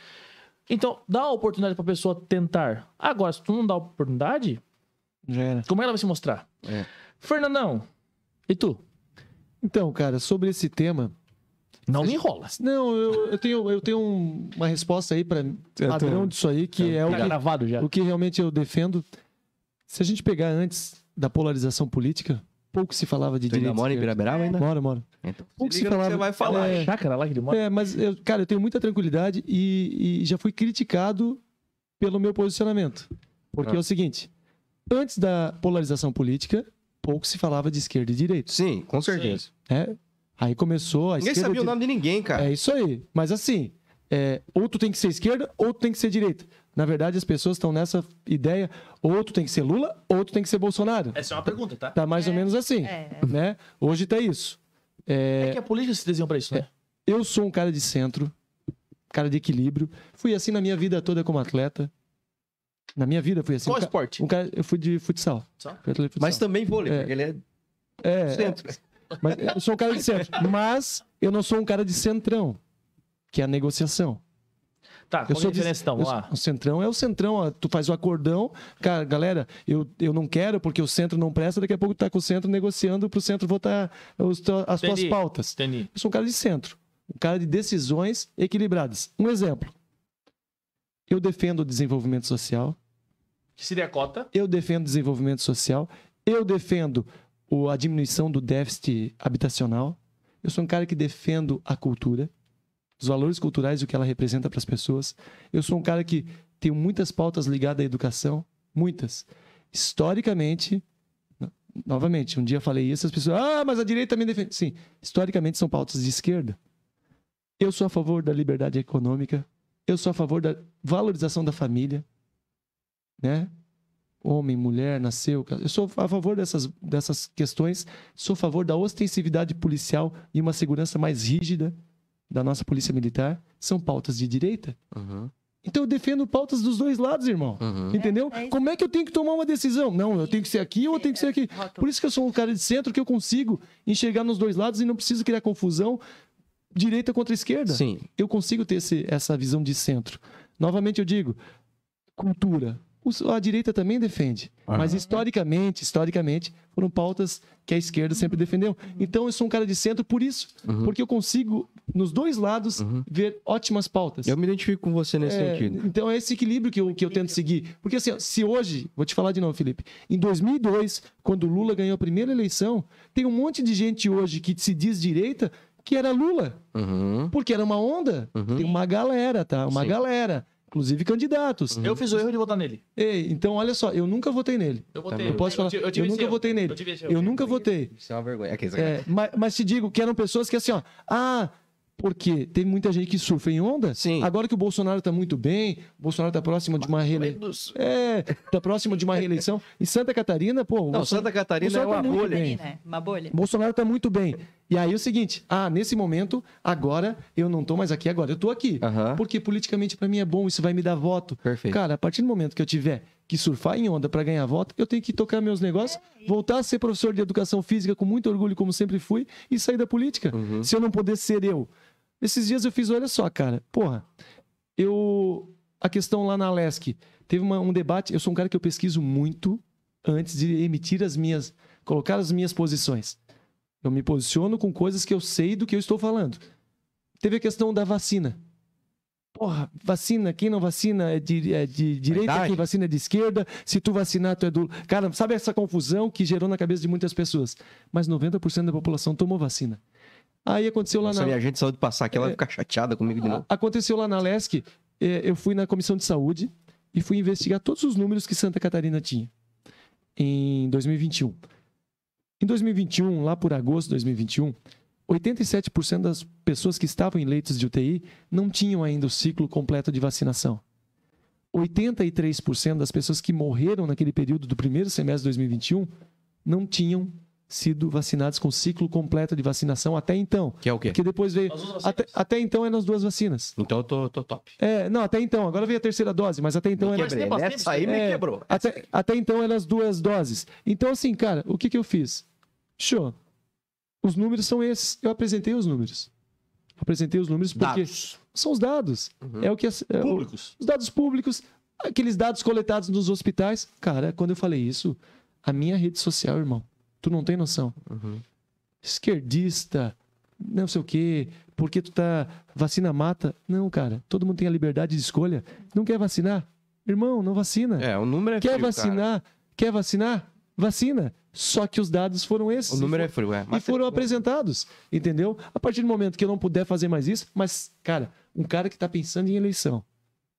Então, dá a oportunidade pra pessoa tentar. Agora, se tu não dá oportunidade, já era. Como ela vai se mostrar? Fernandão, e tu? Então, cara, sobre esse tema... Não me enrola. Não, eu tenho uma resposta aí para padrão disso aí, que é gravado já. O que realmente eu defendo. Se a gente pegar antes da polarização política, pouco se falava de direita. Ainda mora em Ibiraberaba ainda? Moro. Então, pouco se falava. Você vai falar. Chácara lá que ele mora. Mas, eu tenho muita tranquilidade e já fui criticado pelo meu posicionamento. Porque é o seguinte, antes da polarização política, pouco se falava de esquerda e direita. Sim, com certeza. Aí começou a Ninguém esquerda... sabia o nome de ninguém, cara. É isso aí. Mas assim, ou tu tem que ser esquerda, ou tu tem que ser direita. Na verdade, as pessoas estão nessa ideia, ou tu tem que ser Lula, ou tu tem que ser Bolsonaro. Essa é uma pergunta, tá? Tá mais ou menos assim, né? Hoje tá isso. É que a política se desenhou pra isso, né? Eu sou um cara de centro, cara de equilíbrio. Fui assim na minha vida toda como atleta. Na minha vida fui assim. Qual esporte? Eu fui de futsal. Mas também vôlei, porque ele é centro. Mas eu sou um cara de centro. Mas eu não sou um cara de centrão, que é a negociação. Tá, qual é a diferença então? Vamos lá. O centrão é o centrão, ó, tu faz o acordão. Cara, galera, eu não quero porque o centro não presta, daqui a pouco tu tá com o centro negociando pro centro votar as tuas pautas. Entendi. Eu sou um cara de centro, um cara de decisões equilibradas. Um exemplo. Eu defendo o desenvolvimento social. Que seria a cota? Eu defendo o desenvolvimento social. Eu defendo a diminuição do déficit habitacional. Eu sou um cara que defendo a cultura, os valores culturais e o que ela representa para as pessoas. Eu sou um cara que tem muitas pautas ligadas à educação, muitas. Historicamente, novamente, um dia falei isso, as pessoas, mas a direita também defende. Sim, historicamente são pautas de esquerda. Eu sou a favor da liberdade econômica, eu sou a favor da valorização da família, né? Homem, mulher, nasceu... Eu sou a favor dessas questões, sou a favor da ostensividade policial e uma segurança mais rígida da nossa polícia militar. São pautas de direita. Então eu defendo pautas dos dois lados, irmão. Entendeu? Como é que eu tenho que tomar uma decisão? Não, eu tenho que ser aqui ou eu tenho que ser aqui. Por isso que eu sou um cara de centro, que eu consigo enxergar nos dois lados e não preciso criar confusão direita contra esquerda. Sim. Eu consigo ter essa visão de centro. Novamente eu digo, cultura. A direita também defende. Mas historicamente, foram pautas que a esquerda sempre defendeu. Então eu sou um cara de centro por isso. Porque eu consigo, nos dois lados, ver ótimas pautas. Eu me identifico com você nesse sentido. Então é esse equilíbrio que eu tento seguir. Porque assim, ó, se hoje, vou te falar de novo, Felipe, em 2002, quando o Lula ganhou a primeira eleição, tem um monte de gente hoje que se diz direita que era Lula. Porque era uma onda. Tem uma galera, tá? Uma galera. Inclusive candidatos. Eu fiz o erro de votar nele. Ei, então olha só, eu nunca votei nele. Eu votei. Eu posso falar, eu nunca votei nele. Eu nunca votei. Isso é uma vergonha. Mas te digo que eram pessoas que assim, ó, porque tem muita gente que surfa em onda. Sim. Agora que o Bolsonaro tá muito bem, o Bolsonaro tá próximo de uma reeleição. Tá próximo de uma reeleição. Em Santa Catarina, pô. Não, Santa Catarina é uma bolha. Né? Uma bolha. Bolsonaro tá muito bem. E aí é o seguinte, nesse momento, agora eu não tô mais aqui, agora eu tô aqui. Porque politicamente pra mim é bom, isso vai me dar voto. Perfeito. Cara, a partir do momento que eu tiver que surfar em onda pra ganhar voto, eu tenho que tocar meus negócios, voltar a ser professor de educação física com muito orgulho, como sempre fui, e sair da política. Se eu não puder ser eu. Esses dias eu fiz, olha só, cara, porra, a questão lá na Alesc, teve um debate, eu sou um cara que eu pesquiso muito antes de emitir colocar as minhas posições. Eu me posiciono com coisas que eu sei do que eu estou falando. Teve a questão da vacina. Porra, vacina, quem não vacina é de direita, quem vacina é de esquerda. Se tu vacinar, tu é do... Cara, sabe essa confusão que gerou na cabeça de muitas pessoas? Mas 90% da população tomou vacina. Aí aconteceu lá minha gente saiu de passar aqui, ela vai ficar chateada comigo de novo. Aconteceu lá na Alesc, eu fui na Comissão de Saúde e fui investigar todos os números que Santa Catarina tinha em 2021. Em 2021, lá por agosto de 2021, 87% das pessoas que estavam em leitos de UTI não tinham ainda o ciclo completo de vacinação. 83% das pessoas que morreram naquele período do primeiro semestre de 2021 não tinham sido vacinados com ciclo completo de vacinação até então. Que é o quê? Porque depois veio... Até então eram as duas vacinas. Então eu tô top. Não, até então. Agora veio a terceira dose, mas até então... Essa aí me quebrou. Até então eram as duas doses. Então assim, cara, o que eu fiz? Show. Os números são esses. Eu apresentei os números. Apresentei os números porque... São os dados. É o que... Públicos. Os dados públicos. Aqueles dados coletados nos hospitais. Cara, quando eu falei isso, a minha rede social, irmão, tu não tem noção. Esquerdista, não sei o quê, porque tu tá... Vacina mata. Não, cara. Todo mundo tem a liberdade de escolha. Não quer vacinar? Irmão, não vacina. O número é Quer frio, vacinar? cara. Quer vacinar? Vacina. Só que os dados foram esses. O número é frio, E foram apresentados, entendeu? A partir do momento que eu não puder fazer mais isso, mas, cara, um cara que tá pensando em eleição,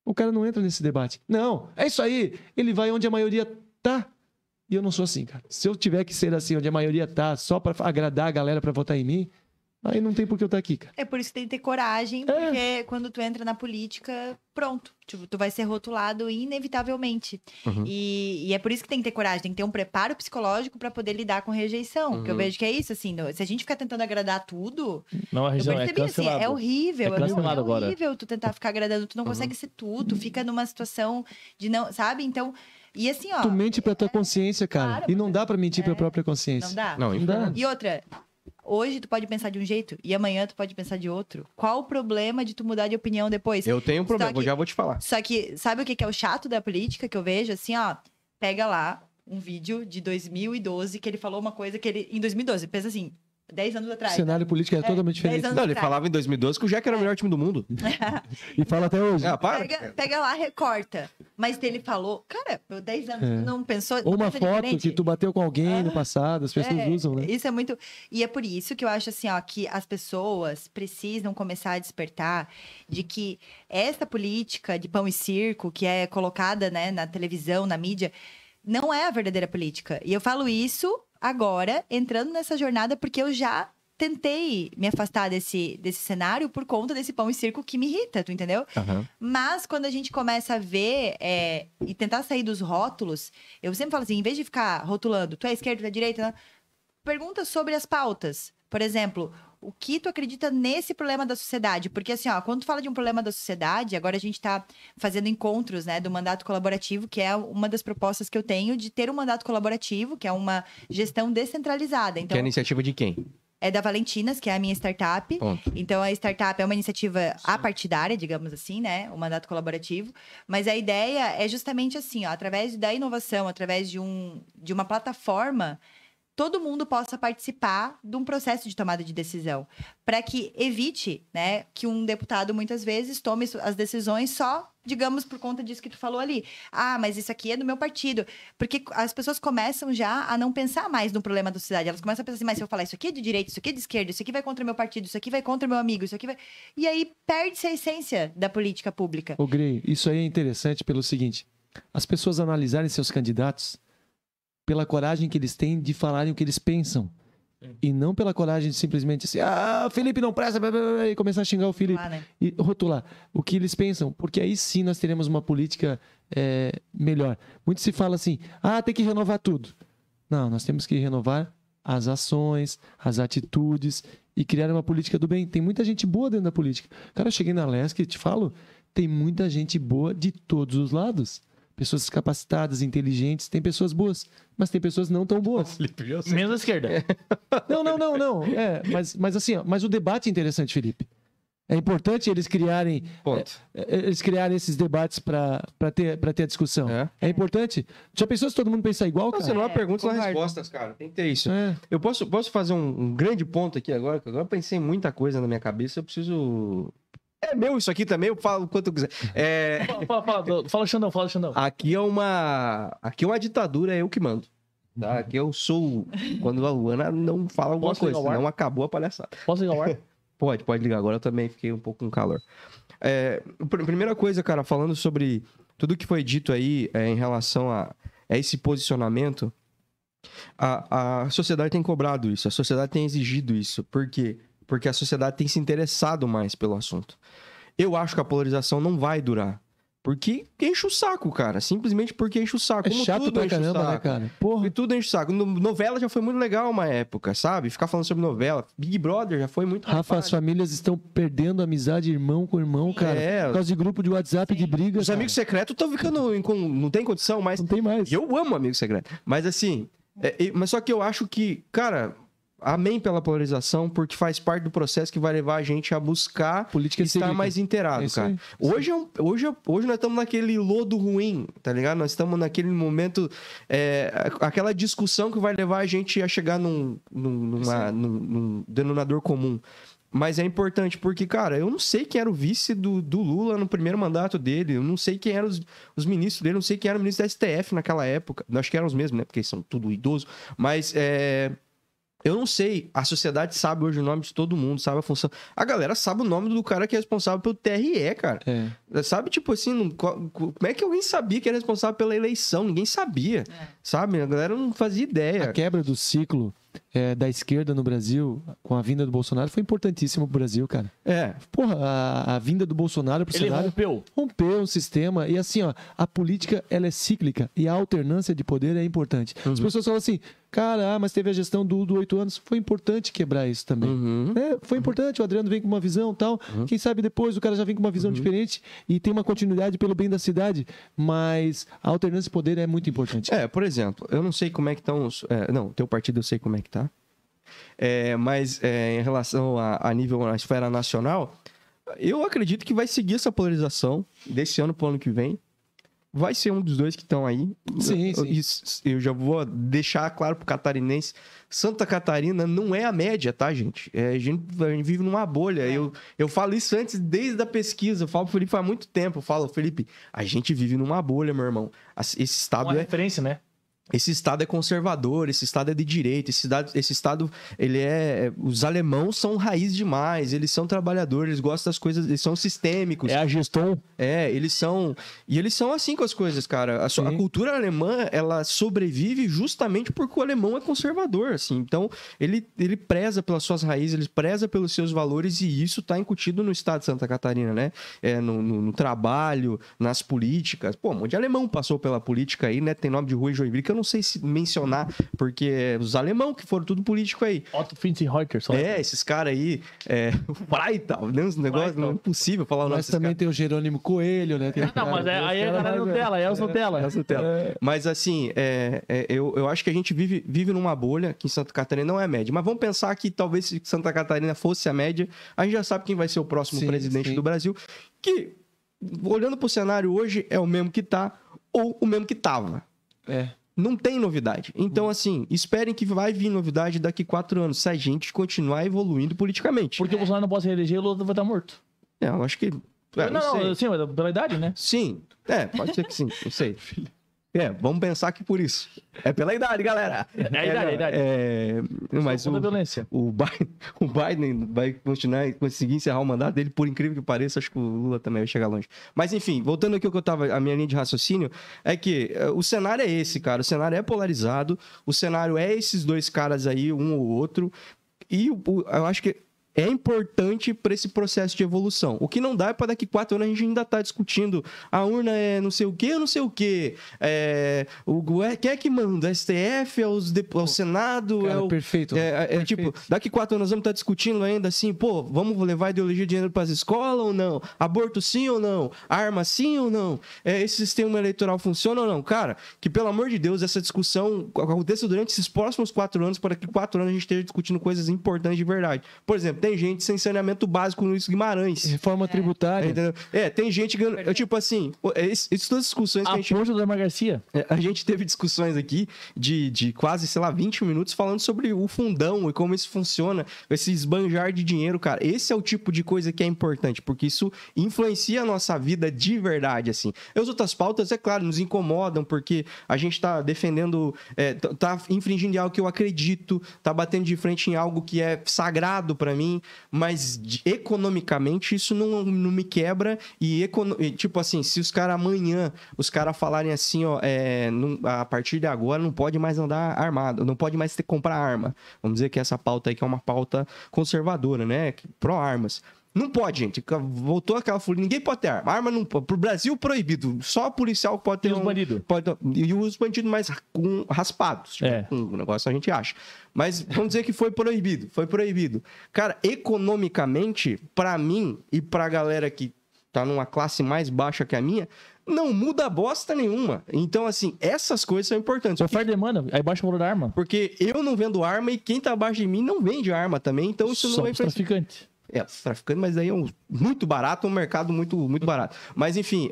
o cara não entra nesse debate. Não, é isso aí. Ele vai onde a maioria tá. E eu não sou assim, cara. Se eu tiver que ser assim, onde a maioria tá, só pra agradar a galera pra votar em mim, aí não tem por que eu estar aqui, cara. É por isso que tem que ter coragem, porque quando tu entra na política, pronto. Tipo, tu vai ser rotulado inevitavelmente. E é por isso que tem que ter coragem, tem que ter um preparo psicológico pra poder lidar com rejeição. Porque eu vejo que é isso, assim, se a gente ficar tentando agradar tudo... Não, a região eu percebi, assim, é horrível. É cancelado agora. Horrível tu tentar ficar agradando, tu não consegue ser tudo, tu fica numa situação de não... Sabe? Então... E assim, ó... Tu mente pra tua consciência, cara. Claro, e não dá pra mentir pra própria consciência. Não dá? Não dá. E outra... Hoje tu pode pensar de um jeito e amanhã tu pode pensar de outro. Qual o problema de tu mudar de opinião depois? Eu tenho um problema, já vou te falar. Só que, sabe o que é o chato da política que eu vejo? Assim, ó, pega lá um vídeo de 2012 que ele falou uma coisa que ele... Em 2012, pensa assim, 10 anos atrás. O cenário político é totalmente diferente. anos Não, ele atrás. falava em 2012 que o Jack era o melhor time do mundo. E fala até hoje. Pega lá, recorta. Mas ele falou, cara, 10 anos, tu não pensou... Ou uma pensa foto diferente? que tu bateu com alguém no passado, as pessoas usam, né? Isso é muito... E é por isso que eu acho assim, ó, que as pessoas precisam começar a despertar de que essa política de pão e circo que é colocada, né, na televisão, na mídia, não é a verdadeira política. E eu falo isso agora, entrando nessa jornada, porque eu já tentei me afastar desse cenário por conta desse pão e circo que me irrita, tu entendeu? Mas quando a gente começa a ver e tentar sair dos rótulos, eu sempre falo assim, em vez de ficar rotulando, tu é esquerda, tu é direita, né? Pergunta sobre as pautas. Por exemplo, o que tu acredita nesse problema da sociedade? Porque assim, ó, quando tu fala de um problema da sociedade, agora a gente tá fazendo encontros, né, do mandato colaborativo, que é uma das propostas que eu tenho de ter um mandato colaborativo, que é uma gestão descentralizada. Então, Que é a iniciativa de quem? é da Valentinas, que é a minha startup. Ponto. Então, a startup é uma iniciativa apartidária, digamos assim, né? Um mandato colaborativo. Mas a ideia é justamente assim, ó, através da inovação, através de uma plataforma, todo mundo possa participar de um processo de tomada de decisão, para que evite, né, que um deputado muitas vezes tome as decisões só, digamos, por conta disso que tu falou ali. Ah, mas isso aqui é do meu partido. Porque as pessoas começam já a não pensar mais no problema da sociedade. Elas começam a pensar assim, mas se eu falar isso aqui é de direita, isso aqui é de esquerda, isso aqui vai contra o meu partido, isso aqui vai contra o meu amigo, isso aqui vai... E aí perde-se a essência da política pública. Ô, Grey, isso aí é interessante pelo seguinte, as pessoas analisarem seus candidatos pela coragem que eles têm de falarem o que eles pensam. E não pela coragem de simplesmente assim, o Felipe não presta, blá, blá, blá, e começar a xingar o Felipe. Né? E rotular o que eles pensam, porque aí sim nós teremos uma política melhor. Muito se fala assim, tem que renovar tudo. Não, nós temos que renovar as ações, as atitudes e criar uma política do bem. Tem muita gente boa dentro da política. Cara, eu cheguei na Lesc e te falo, tem muita gente boa de todos os lados. Pessoas capacitadas, inteligentes, tem pessoas boas, mas tem pessoas não tão boas. Menos à esquerda. Não. Mas assim, mas o debate é interessante, Felipe. É importante eles criarem esses debates para ter a discussão. É importante. Já pensou se todo mundo pensar igual, cara? Você não há perguntas, não há respostas, cara. Tem que ter isso. Eu posso fazer um grande ponto aqui agora, que agora eu pensei em muita coisa na minha cabeça, eu preciso... É meu isso aqui também, eu falo quanto eu quiser. Fala, Xandão. Aqui é uma ditadura, é eu que mando. Tá? Aqui eu sou... Quando a Luana não fala alguma coisa, senão acabou a palhaçada. Posso ligar o ar? Pode ligar. Agora eu também fiquei um pouco com calor. Primeira coisa, cara, falando sobre tudo que foi dito aí em relação a esse posicionamento, a sociedade tem cobrado isso, a sociedade tem exigido isso. Por quê? Porque a sociedade tem se interessado mais pelo assunto. Eu acho que a polarização não vai durar. Porque enche o saco, cara. Simplesmente porque enche o saco. É chato pra caramba, né, cara? Porra. E tudo enche o saco. Novela já foi muito legal uma época, sabe? Ficar falando sobre novela. Big Brother já foi muito... Rafa, as famílias estão perdendo a amizade irmão com irmão, cara. Por causa de grupo de WhatsApp de briga. Os amigos secretos estão ficando... Não tem condição mais. Não tem mais. E eu amo amigo secreto. Mas assim... Mas só que eu acho que, cara... Amém pela polarização, porque faz parte do processo que vai levar a gente a buscar política estar mais inteirado, cara. Hoje nós estamos naquele lodo ruim, tá ligado? Nós estamos naquele momento, aquela discussão que vai levar a gente a chegar num denominador comum. Mas é importante porque, cara, eu não sei quem era o vice do Lula no primeiro mandato dele, eu não sei quem eram os ministros dele, eu não sei quem era o ministro da STF naquela época. Acho que eram os mesmos, né? Porque são tudo idosos. Mas, eu não sei, a sociedade sabe hoje o nome de todo mundo, sabe a função. A galera sabe o nome do cara que é responsável pelo TRE, cara. Sabe, tipo assim, como é que alguém sabia que era responsável pela eleição? Ninguém sabia, sabe? A galera não fazia ideia. A quebra do ciclo da esquerda no Brasil, com a vinda do Bolsonaro, foi importantíssima pro Brasil, cara. Porra, a vinda do Bolsonaro pro cenário... Rompeu o sistema. E assim, ó, a política, ela é cíclica e a alternância de poder é importante. As pessoas falam assim, cara, mas teve a gestão do 8 anos. Foi importante quebrar isso também. Foi importante, o Adriano vem com uma visão e tal. Quem sabe depois o cara já vem com uma visão diferente e tem uma continuidade pelo bem da cidade. Mas a alternância de poder é muito importante. Por exemplo, eu não sei como é que estão os... não, teu partido eu sei como é que tá. Mas em relação a nível, na esfera nacional, eu acredito que vai seguir essa polarização desse ano pro ano que vem. Vai ser um dos dois que estão aí. Sim. Eu já vou deixar claro pro catarinense. Santa Catarina não é a média, tá, gente? A gente vive numa bolha. Eu falo isso antes, desde a pesquisa. Eu falo pro Felipe há muito tempo. Eu falo, Felipe, a gente vive numa bolha, meu irmão. Esse estado uma referência, né? Esse estado é conservador, esse estado é de direita, esse estado, ele os alemãos são raiz demais, eles são trabalhadores, eles gostam das coisas, eles são sistêmicos. É a gestão. Eles são assim com as coisas, cara. A cultura alemã, ela sobrevive justamente porque o alemão é conservador, assim. Então, ele preza pelas suas raízes, ele preza pelos seus valores e isso tá incutido no estado de Santa Catarina, né? No trabalho, nas políticas. Pô, um monte de alemão passou pela política aí, né? Tem nome de rua em Joinville que eu não sei se mencionar, porque os alemão que foram tudo político aí. Otto Finzenreuter, só. Esses caras aí, o Freital, né? Uns negócios, não é impossível falar o nome Mas desses também tem o Jerônimo Coelho, né? Tem Não, mas aí é cara Nutella, é os Nutella. Mas assim, eu acho que a gente vive numa bolha que em Santa Catarina não é média. Mas vamos pensar que talvez se Santa Catarina fosse a média, a gente já sabe quem vai ser o próximo presidente do Brasil, que, olhando pro cenário hoje, é o mesmo que tá ou o mesmo que tava. Não tem novidade. Então, assim, esperem que vai vir novidade daqui 4 anos, se a gente continuar evoluindo politicamente. Porque o Bolsonaro não pode se reeleger, o Lula vai estar morto. Eu acho que... não, sim, mas pela idade, né? Sim, pode ser que sim, não sei. Vamos pensar que por isso. É pela idade, galera. É a idade. Mas o Biden vai conseguir encerrar o mandato dele, por incrível que pareça, acho que o Lula também vai chegar longe. Mas enfim, voltando aqui ao que eu tava, a minha linha de raciocínio, é que o cenário é esse, cara. O cenário é polarizado, o cenário é esses dois caras aí, um ou outro, e eu acho que é importante para esse processo de evolução. O que não dá é para daqui 4 anos a gente ainda tá discutindo a urna é não sei o quê, não sei o quê. Quem é que manda? STF, ao Senado? Cara, perfeito. Perfeito. Tipo, daqui 4 anos nós vamos estar discutindo ainda assim, pô, vamos levar a ideologia de gênero para as escolas ou não? Aborto sim ou não? Arma sim ou não? Esse sistema eleitoral funciona ou não? Cara, que pelo amor de Deus, essa discussão aconteça durante esses próximos 4 anos, para que 4 anos a gente esteja discutindo coisas importantes de verdade. Por exemplo, tem gente sem saneamento básico no Luiz Guimarães. Reforma tributária. Entendeu? Tem gente ganhando... Tipo assim, essas todas discussões que a gente... Apoio do Emar Garcia. A gente teve discussões aqui de quase, 20 minutos falando sobre o fundão e como isso funciona, esse esbanjar de dinheiro, cara. Esse é o tipo de coisa que é importante, porque isso influencia a nossa vida de verdade, assim. As outras pautas, é claro, nos incomodam, porque a gente tá defendendo... tá infringindo em algo que eu acredito, tá batendo de frente em algo que é sagrado pra mim, mas economicamente isso não me quebra e tipo assim, se os caras amanhã, os caras falarem assim, ó, a partir de agora não pode mais andar armado, não pode mais comprar arma. Vamos dizer que essa pauta aí que é uma pauta conservadora, né? Pró-armas. Não pode, gente. Voltou aquela folha. Ninguém pode ter arma. Arma não pode. Pro Brasil, proibido. Só policial pode ter. E os bandidos? E os bandidos mais raspados. Tipo, um negócio a gente acha. Mas vamos dizer que foi proibido. Foi proibido. Cara, economicamente, pra mim e pra galera que tá numa classe mais baixa que a minha, não muda bosta nenhuma. Então, assim, essas coisas são importantes. Oferta e demanda, aí baixa o valor da arma. Porque eu não vendo arma e quem tá abaixo de mim não vende arma também. Então, isso não é traficante. Traficando, mas aí é muito barato, um mercado muito, muito barato. Mas, enfim,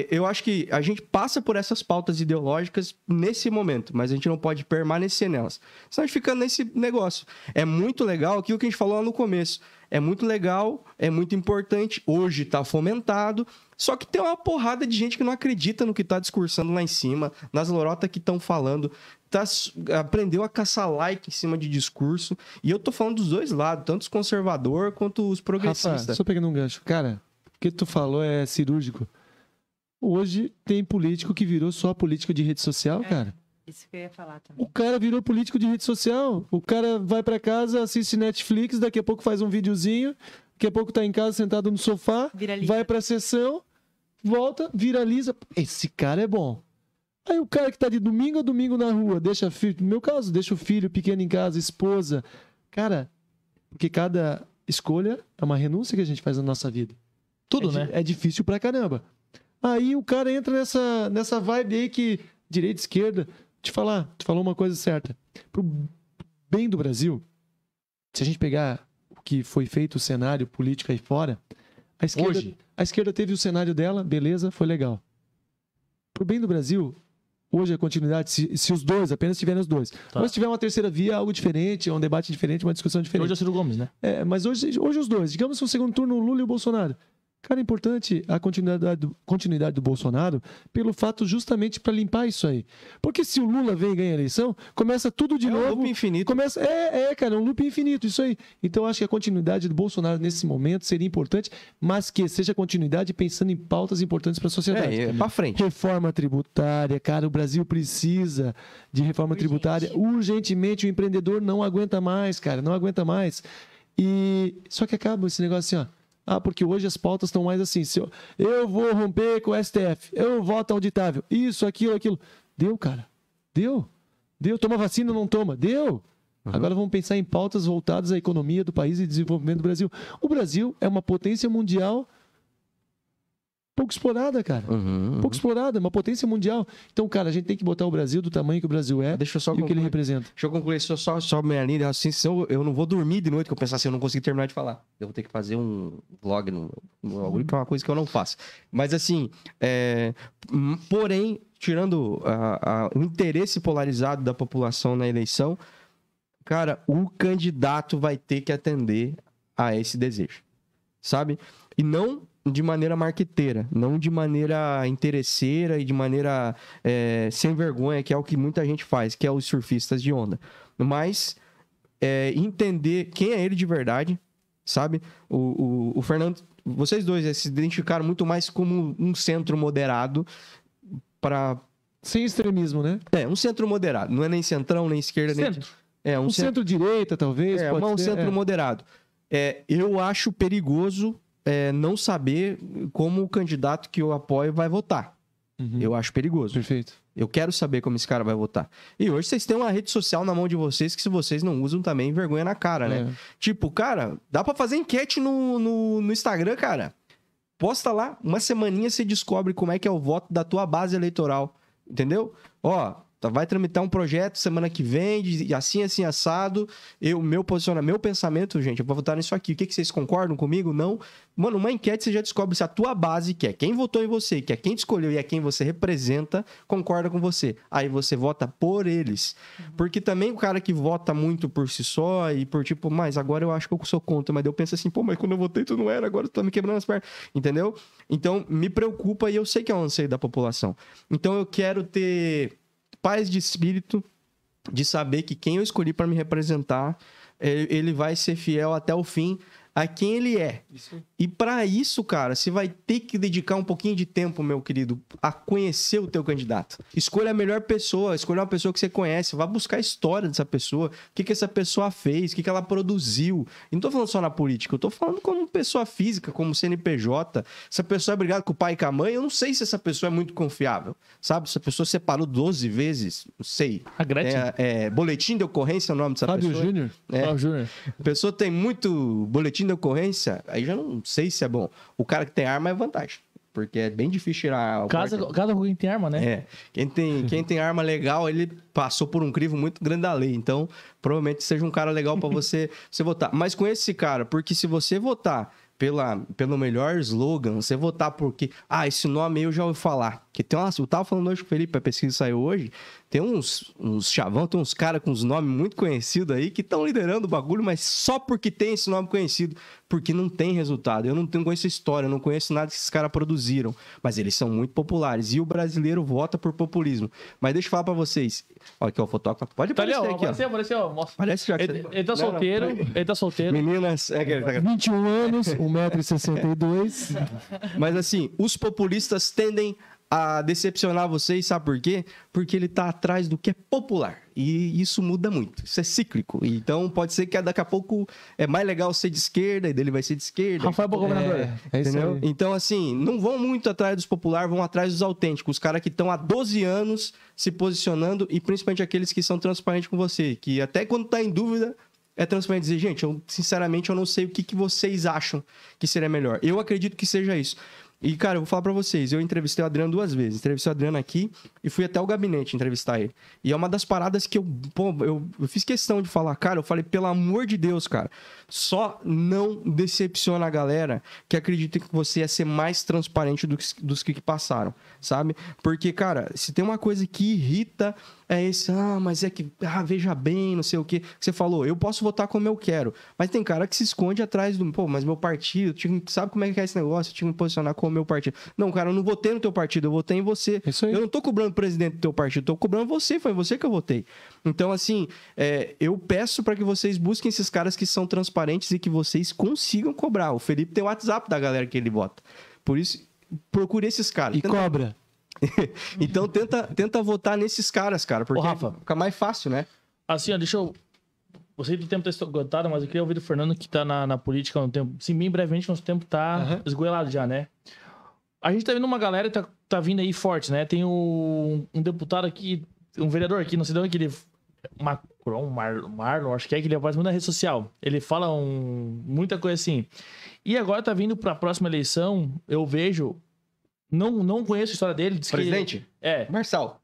eu acho que a gente passa por essas pautas ideológicas nesse momento, mas a gente não pode permanecer nelas. Senão a gente fica nesse negócio. É muito legal aquilo que a gente falou lá no começo. É muito legal, é muito importante. Hoje está fomentado, só que tem uma porrada de gente que não acredita no que está discursando lá em cima, nas lorotas que estão falando. Aprendeu a caçar like em cima de discurso. E eu tô falando dos dois lados, tanto os conservadores quanto os progressistas. Rafa, só pegando um gancho. Cara, o que tu falou é cirúrgico. Hoje tem político que virou só político de rede social, cara. Isso que eu ia falar também. O cara virou político de rede social. O cara vai pra casa, assiste Netflix, daqui a pouco faz um videozinho, daqui a pouco tá em casa sentado no sofá, vai pra sessão, volta, viraliza. Esse cara é bom. Aí o cara que tá de domingo a domingo na rua, deixa filho, no meu caso, deixa o filho pequeno em casa, esposa. Cara, porque cada escolha é uma renúncia que a gente faz na nossa vida. Tudo, né? É difícil pra caramba. Aí o cara entra nessa vibe aí que direita, esquerda. Tu falou uma coisa certa. Pro bem do Brasil, se a gente pegar o que foi feito, o cenário político aí fora, a esquerda teve o cenário dela, beleza, foi legal. Pro bem do Brasil, hoje a continuidade, se os dois, apenas tiverem os dois. Tá. Mas se tiver uma terceira via, algo diferente, um debate diferente, uma discussão diferente. Hoje é o Ciro Gomes, né? Mas hoje os dois. Digamos que o segundo turno, o Lula e o Bolsonaro. Cara, é importante a continuidade do Bolsonaro pelo fato justamente para limpar isso aí. Porque se o Lula vem e ganha a eleição, começa tudo de novo. É um loop infinito. Cara, é um loop infinito, isso aí. Então, acho que a continuidade do Bolsonaro nesse momento seria importante, mas que seja continuidade pensando em pautas importantes para a sociedade. Para frente. Reforma tributária, cara, o Brasil precisa de reforma tributária urgentemente. O empreendedor não aguenta mais, cara, não aguenta mais. Só que acaba esse negócio assim, ó. Porque hoje as pautas estão mais assim. Eu vou romper com o STF. Eu voto auditável. Isso, aquilo. Deu, cara. Deu. Toma vacina ou não toma? Deu. Agora vamos pensar em pautas voltadas à economia do país e desenvolvimento do Brasil. O Brasil é uma potência mundial pouco explorada, cara. Pouco explorada, uma potência mundial. Então, cara, a gente tem que botar o Brasil do tamanho que o Brasil é Deixa eu só e o que ele representa. Deixa eu concluir só minha linha de raciocínio, senão eu não vou dormir de noite, que eu pensar assim, eu não consegui terminar de falar. Eu vou ter que fazer um vlog no algoritmo, que é uma coisa que eu não faço. Mas assim, porém, tirando o interesse polarizado da população na eleição, cara, o candidato vai ter que atender a esse desejo, sabe? E não de maneira marqueteira, não de maneira interesseira e de maneira sem vergonha, que é o que muita gente faz, que é os surfistas de onda. Mas entender quem é ele de verdade, sabe? O Fernando, vocês dois se identificaram muito mais como um centro moderado para... Sem extremismo, né? Um centro moderado. Não é nem centrão, nem esquerda, Centro. nem... Um centro-direita, talvez. Um centro moderado. Eu acho perigoso não saber como o candidato que eu apoio vai votar. Eu acho perigoso. Perfeito. Eu quero saber como esse cara vai votar. E hoje vocês têm uma rede social na mão de vocês que, se vocês não usam, também vergonha na cara, né? Tipo, cara, dá pra fazer enquete no Instagram, cara. Posta lá, uma semaninha você descobre como é que é o voto da tua base eleitoral. Entendeu? Ó, vai tramitar um projeto semana que vem, assim, assado. Meu pensamento, gente, eu vou votar nisso aqui. O que vocês concordam comigo? Não? Mano, uma enquete você já descobre se a tua base, que é quem votou em você, que é quem te escolheu e é quem você representa, concorda com você. Aí você vota por eles. Porque também o cara que vota muito por si só e por tipo, mas agora eu acho que eu sou contra, mas eu penso assim, pô, mas quando eu votei tu não era, agora tu tá me quebrando as pernas. Entendeu? Então, me preocupa e eu sei que é um anseio da população. Então, eu quero ter paz de espírito de saber que quem eu escolhi para me representar, ele vai ser fiel até o fim a quem ele é. Isso. E para isso, cara, você vai ter que dedicar um pouquinho de tempo, meu querido, a conhecer o teu candidato. Escolha a melhor pessoa, escolha uma pessoa que você conhece, vá buscar a história dessa pessoa, o que essa pessoa fez, o que ela produziu. E não tô falando só na política, eu tô falando como pessoa física, como CNPJ. Se a pessoa é brigada com o pai e com a mãe, eu não sei se essa pessoa é muito confiável, sabe? Se a pessoa separou 12 vezes, não sei. A Gretchen. Boletim de ocorrência é o nome dessa Fábio pessoa. Júnior. Fábio Júnior. A pessoa tem muito boletim de ocorrência, aí já não sei se é bom. O cara que tem arma é vantagem, porque é bem difícil tirar... Cada alguém tem arma, né? Quem tem arma legal, ele passou por um crivo muito grande da lei, então provavelmente seja um cara legal pra você votar. Mas com esse cara, porque se você votar pelo melhor slogan, você votar porque... esse nome aí eu já ouvi falar. Que tem eu tava falando hoje com o Felipe, a pesquisa saiu hoje, tem uns chavão, tem uns caras com uns nomes muito conhecidos aí que estão liderando o bagulho, mas só porque tem esse nome conhecido, porque não tem resultado. Eu não conheço a história, eu não conheço nada que esses caras produziram, mas eles são muito populares e o brasileiro vota por populismo. Mas deixa eu falar pra vocês. Olha aqui, o fotógrafo. Pode aparecer aqui, apareceu. Mostra. Parece já que ele tá solteiro, ele tá solteiro. Meninas... 21 anos, 1,62 m. Mas assim, os populistas tendem a decepcionar vocês, sabe por quê? Porque ele tá atrás do que é popular. E isso muda muito. Isso é cíclico. Então, pode ser que daqui a pouco é mais legal ser de esquerda, e dele vai ser de esquerda. Rafael governador. Entendeu? Então, assim, não vão muito atrás dos populares, vão atrás dos autênticos. Os caras que estão há 12 anos se posicionando, e principalmente aqueles que são transparentes com você. Que até quando tá em dúvida, é transparente dizer, gente, sinceramente, eu não sei o que vocês acham que seria melhor. Eu acredito que seja isso. E, cara, eu vou falar pra vocês, eu entrevistei o Adriano 2 vezes. Entrevistei o Adriano aqui e fui até o gabinete entrevistar ele. E é uma das paradas que eu fiz questão de falar. Cara, eu falei, pelo amor de Deus, cara, só não decepciona a galera que acredita que você ia ser mais transparente dos que passaram, sabe? Porque, cara, se tem uma coisa que irrita, é esse, mas é que, veja bem, não sei o quê. Você falou, eu posso votar como eu quero. Mas tem cara que se esconde atrás do, mas meu partido, sabe como é que é esse negócio? Eu tinha que me posicionar como meu partido. Não, cara, eu não votei no teu partido, eu votei em você. Isso aí. Eu não tô cobrando o presidente do teu partido, tô cobrando você, foi você que eu votei. Então, assim, eu peço para que vocês busquem esses caras que são transparentes e que vocês consigam cobrar. O Felipe tem o WhatsApp da galera que ele vota. Por isso, procure esses caras. E cobra. Então, tenta votar nesses caras, cara, porque Rafa, fica mais fácil, né? Assim, deixa eu... Você do tempo tá esgotado, mas eu queria ouvir do Fernando, que tá na política há um tempo. Sim, bem brevemente, nosso tempo tá esgoelado já, né? A gente tá vendo uma galera que tá vindo aí forte, né? Tem um deputado aqui, um vereador aqui, não sei de onde que ele... Marlon, acho que ele aparece muito na rede social. Ele fala muita coisa assim. E agora tá vindo pra próxima eleição, eu vejo... Não conheço a história dele. Diz Presidente? Que Marçal.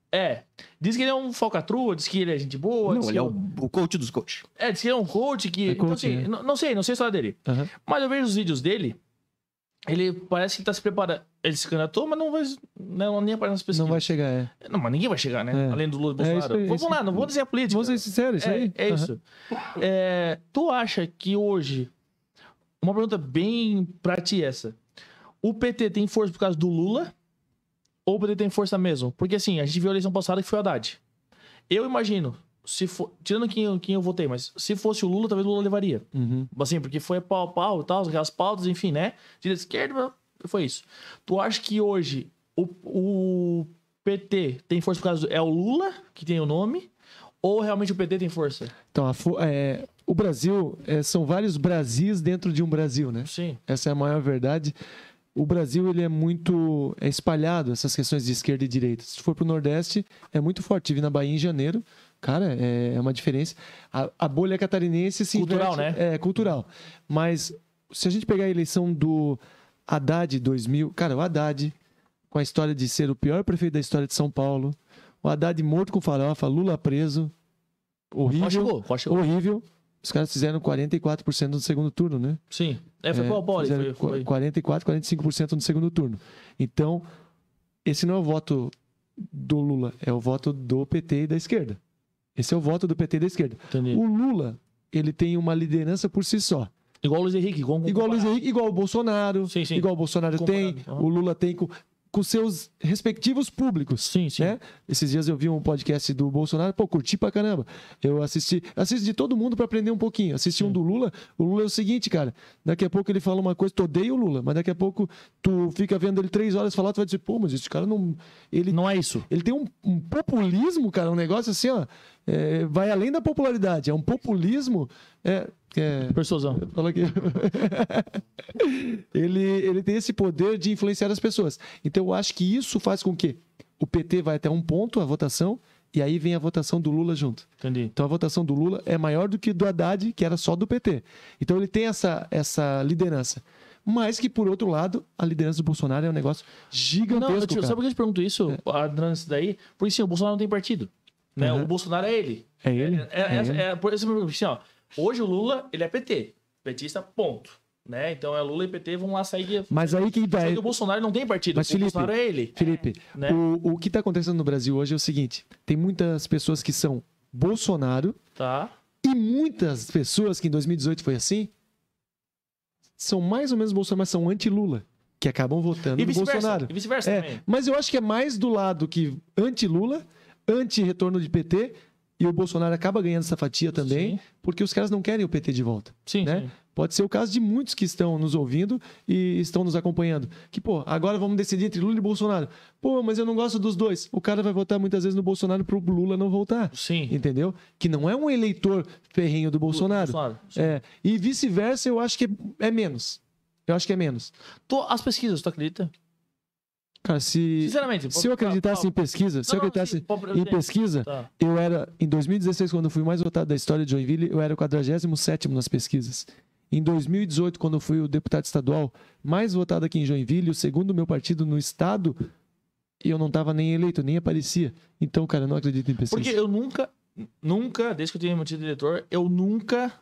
Diz que ele é um falcatrua, diz que ele é gente boa. Não, ele é o coach dos coaches. Diz que ele é um coach que... coach, então, assim, né? não sei a história dele. Uhum. Mas eu vejo os vídeos dele, ele parece que tá se preparando. Ele se candidatou, mas não vai... nem aparece nas pesquisas. Não vai chegar, Não, mas ninguém vai chegar, né? É. Além do Lula e É Bolsonaro. isso aí, Vamos lá, não vou dizer a política. Vou ser sincero, isso aí. É isso. Tu acha que hoje... Uma pergunta bem pra ti essa. O PT tem força por causa do Lula? Ou o PT tem força mesmo? Porque assim, a gente viu a eleição passada que foi o Haddad. Eu imagino, se for, tirando quem eu votei, mas se fosse o Lula, talvez o Lula levaria. Uhum. Assim, porque foi pau e tal, aquelas pautas, enfim, né? Direita, esquerda, foi isso. Tu acha que hoje o PT tem força por causa é o Lula, que tem o nome, ou realmente o PT tem força? Então, o Brasil, são vários Brasis dentro de um Brasil, né? Sim. Essa é a maior verdade. O Brasil, ele é muito espalhado, essas questões de esquerda e direita. Se for pro Nordeste, é muito forte. Estive na Bahia em janeiro. Cara, é uma diferença. A bolha catarinense se Cultural, inverte, né? É, cultural. Mas, se a gente pegar a eleição do Haddad 2000... Cara, o Haddad, com a história de ser o pior prefeito da história de São Paulo. O Haddad morto com farofa, Lula preso. Horrível. Qual chegou? Horrível. Os caras fizeram 44% no segundo turno, né? Sim. Foi pau ali. Fizeram Foi. 44%, 45% no segundo turno. Então, esse não é o voto do Lula, é o voto do PT e da esquerda. Esse é o voto do PT e da esquerda. Entendi. O Lula, ele tem uma liderança por si só. Igual o Luiz Henrique. Igual o Luiz Henrique, igual o Bolsonaro. Sim. Igual o Bolsonaro tem, Comparado. o Lula tem com seus respectivos públicos. Sim. Né? Esses dias eu vi um podcast do Bolsonaro, curti pra caramba. Eu assisto de todo mundo pra aprender um pouquinho. Assisti um do Lula. O Lula é o seguinte, cara, daqui a pouco ele fala uma coisa, tu odeia o Lula, mas daqui a pouco tu fica vendo ele 3 horas falar, tu vai dizer, pô, mas esse cara não... Ele Não é isso. Ele tem um populismo, cara, um negócio assim, ó, vai além da popularidade, é um populismo... Persuasão. Fala aqui. ele tem esse poder de influenciar as pessoas. Então, eu acho que isso faz com que o PT vai até um ponto, a votação, e aí vem a votação do Lula junto. Entendi. Então, a votação do Lula é maior do que do Haddad, que era só do PT. Então, ele tem essa liderança. Mas que, por outro lado, a liderança do Bolsonaro é um negócio gigantesco, Sabe por que eu te pergunto isso, Adriano, daí? Porque, sim, o Bolsonaro não tem partido. Né? Uhum. O Bolsonaro é ele. É ele? Por isso, assim, ó, hoje o Lula, ele é PT. Petista, ponto. Né? Então é Lula e PT, vão lá sair. Mas aí que Só vai... que o Bolsonaro não tem partido. Mas, o Felipe, Bolsonaro é ele. Felipe, né? o que está acontecendo no Brasil hoje é o seguinte: tem muitas pessoas que são Bolsonaro Tá. e muitas pessoas que em 2018 foi assim, são mais ou menos Bolsonaro, mas são anti-Lula, que acabam votando no Bolsonaro. E vice-versa também. Mas eu acho que é mais do lado que anti-Lula, anti-retorno de PT, e o Bolsonaro acaba ganhando essa fatia também, Sim. porque os caras não querem o PT de volta. Sim, Né? sim. Pode ser o caso de muitos que estão nos ouvindo e estão nos acompanhando. Que, agora vamos decidir entre Lula e Bolsonaro. Mas eu não gosto dos dois. O cara vai votar muitas vezes no Bolsonaro pro Lula não voltar. Sim. Entendeu? Que não é um eleitor ferrenho do Bolsonaro. sim. E vice-versa, eu acho que é menos. Eu acho que é menos. As pesquisas, tu acredita? Cara, Sinceramente. se eu acreditasse em pesquisa, em pesquisa, Tá. eu era, em 2016, quando eu fui mais votado da história de Joinville, eu era o 47º nas pesquisas. Em 2018, quando eu fui o deputado estadual mais votado aqui em Joinville, o segundo meu partido no estado, eu não estava nem eleito, nem aparecia. Então, cara, eu não acredito em pesquisa. Porque eu nunca, desde que eu tenho mantido diretor, eu nunca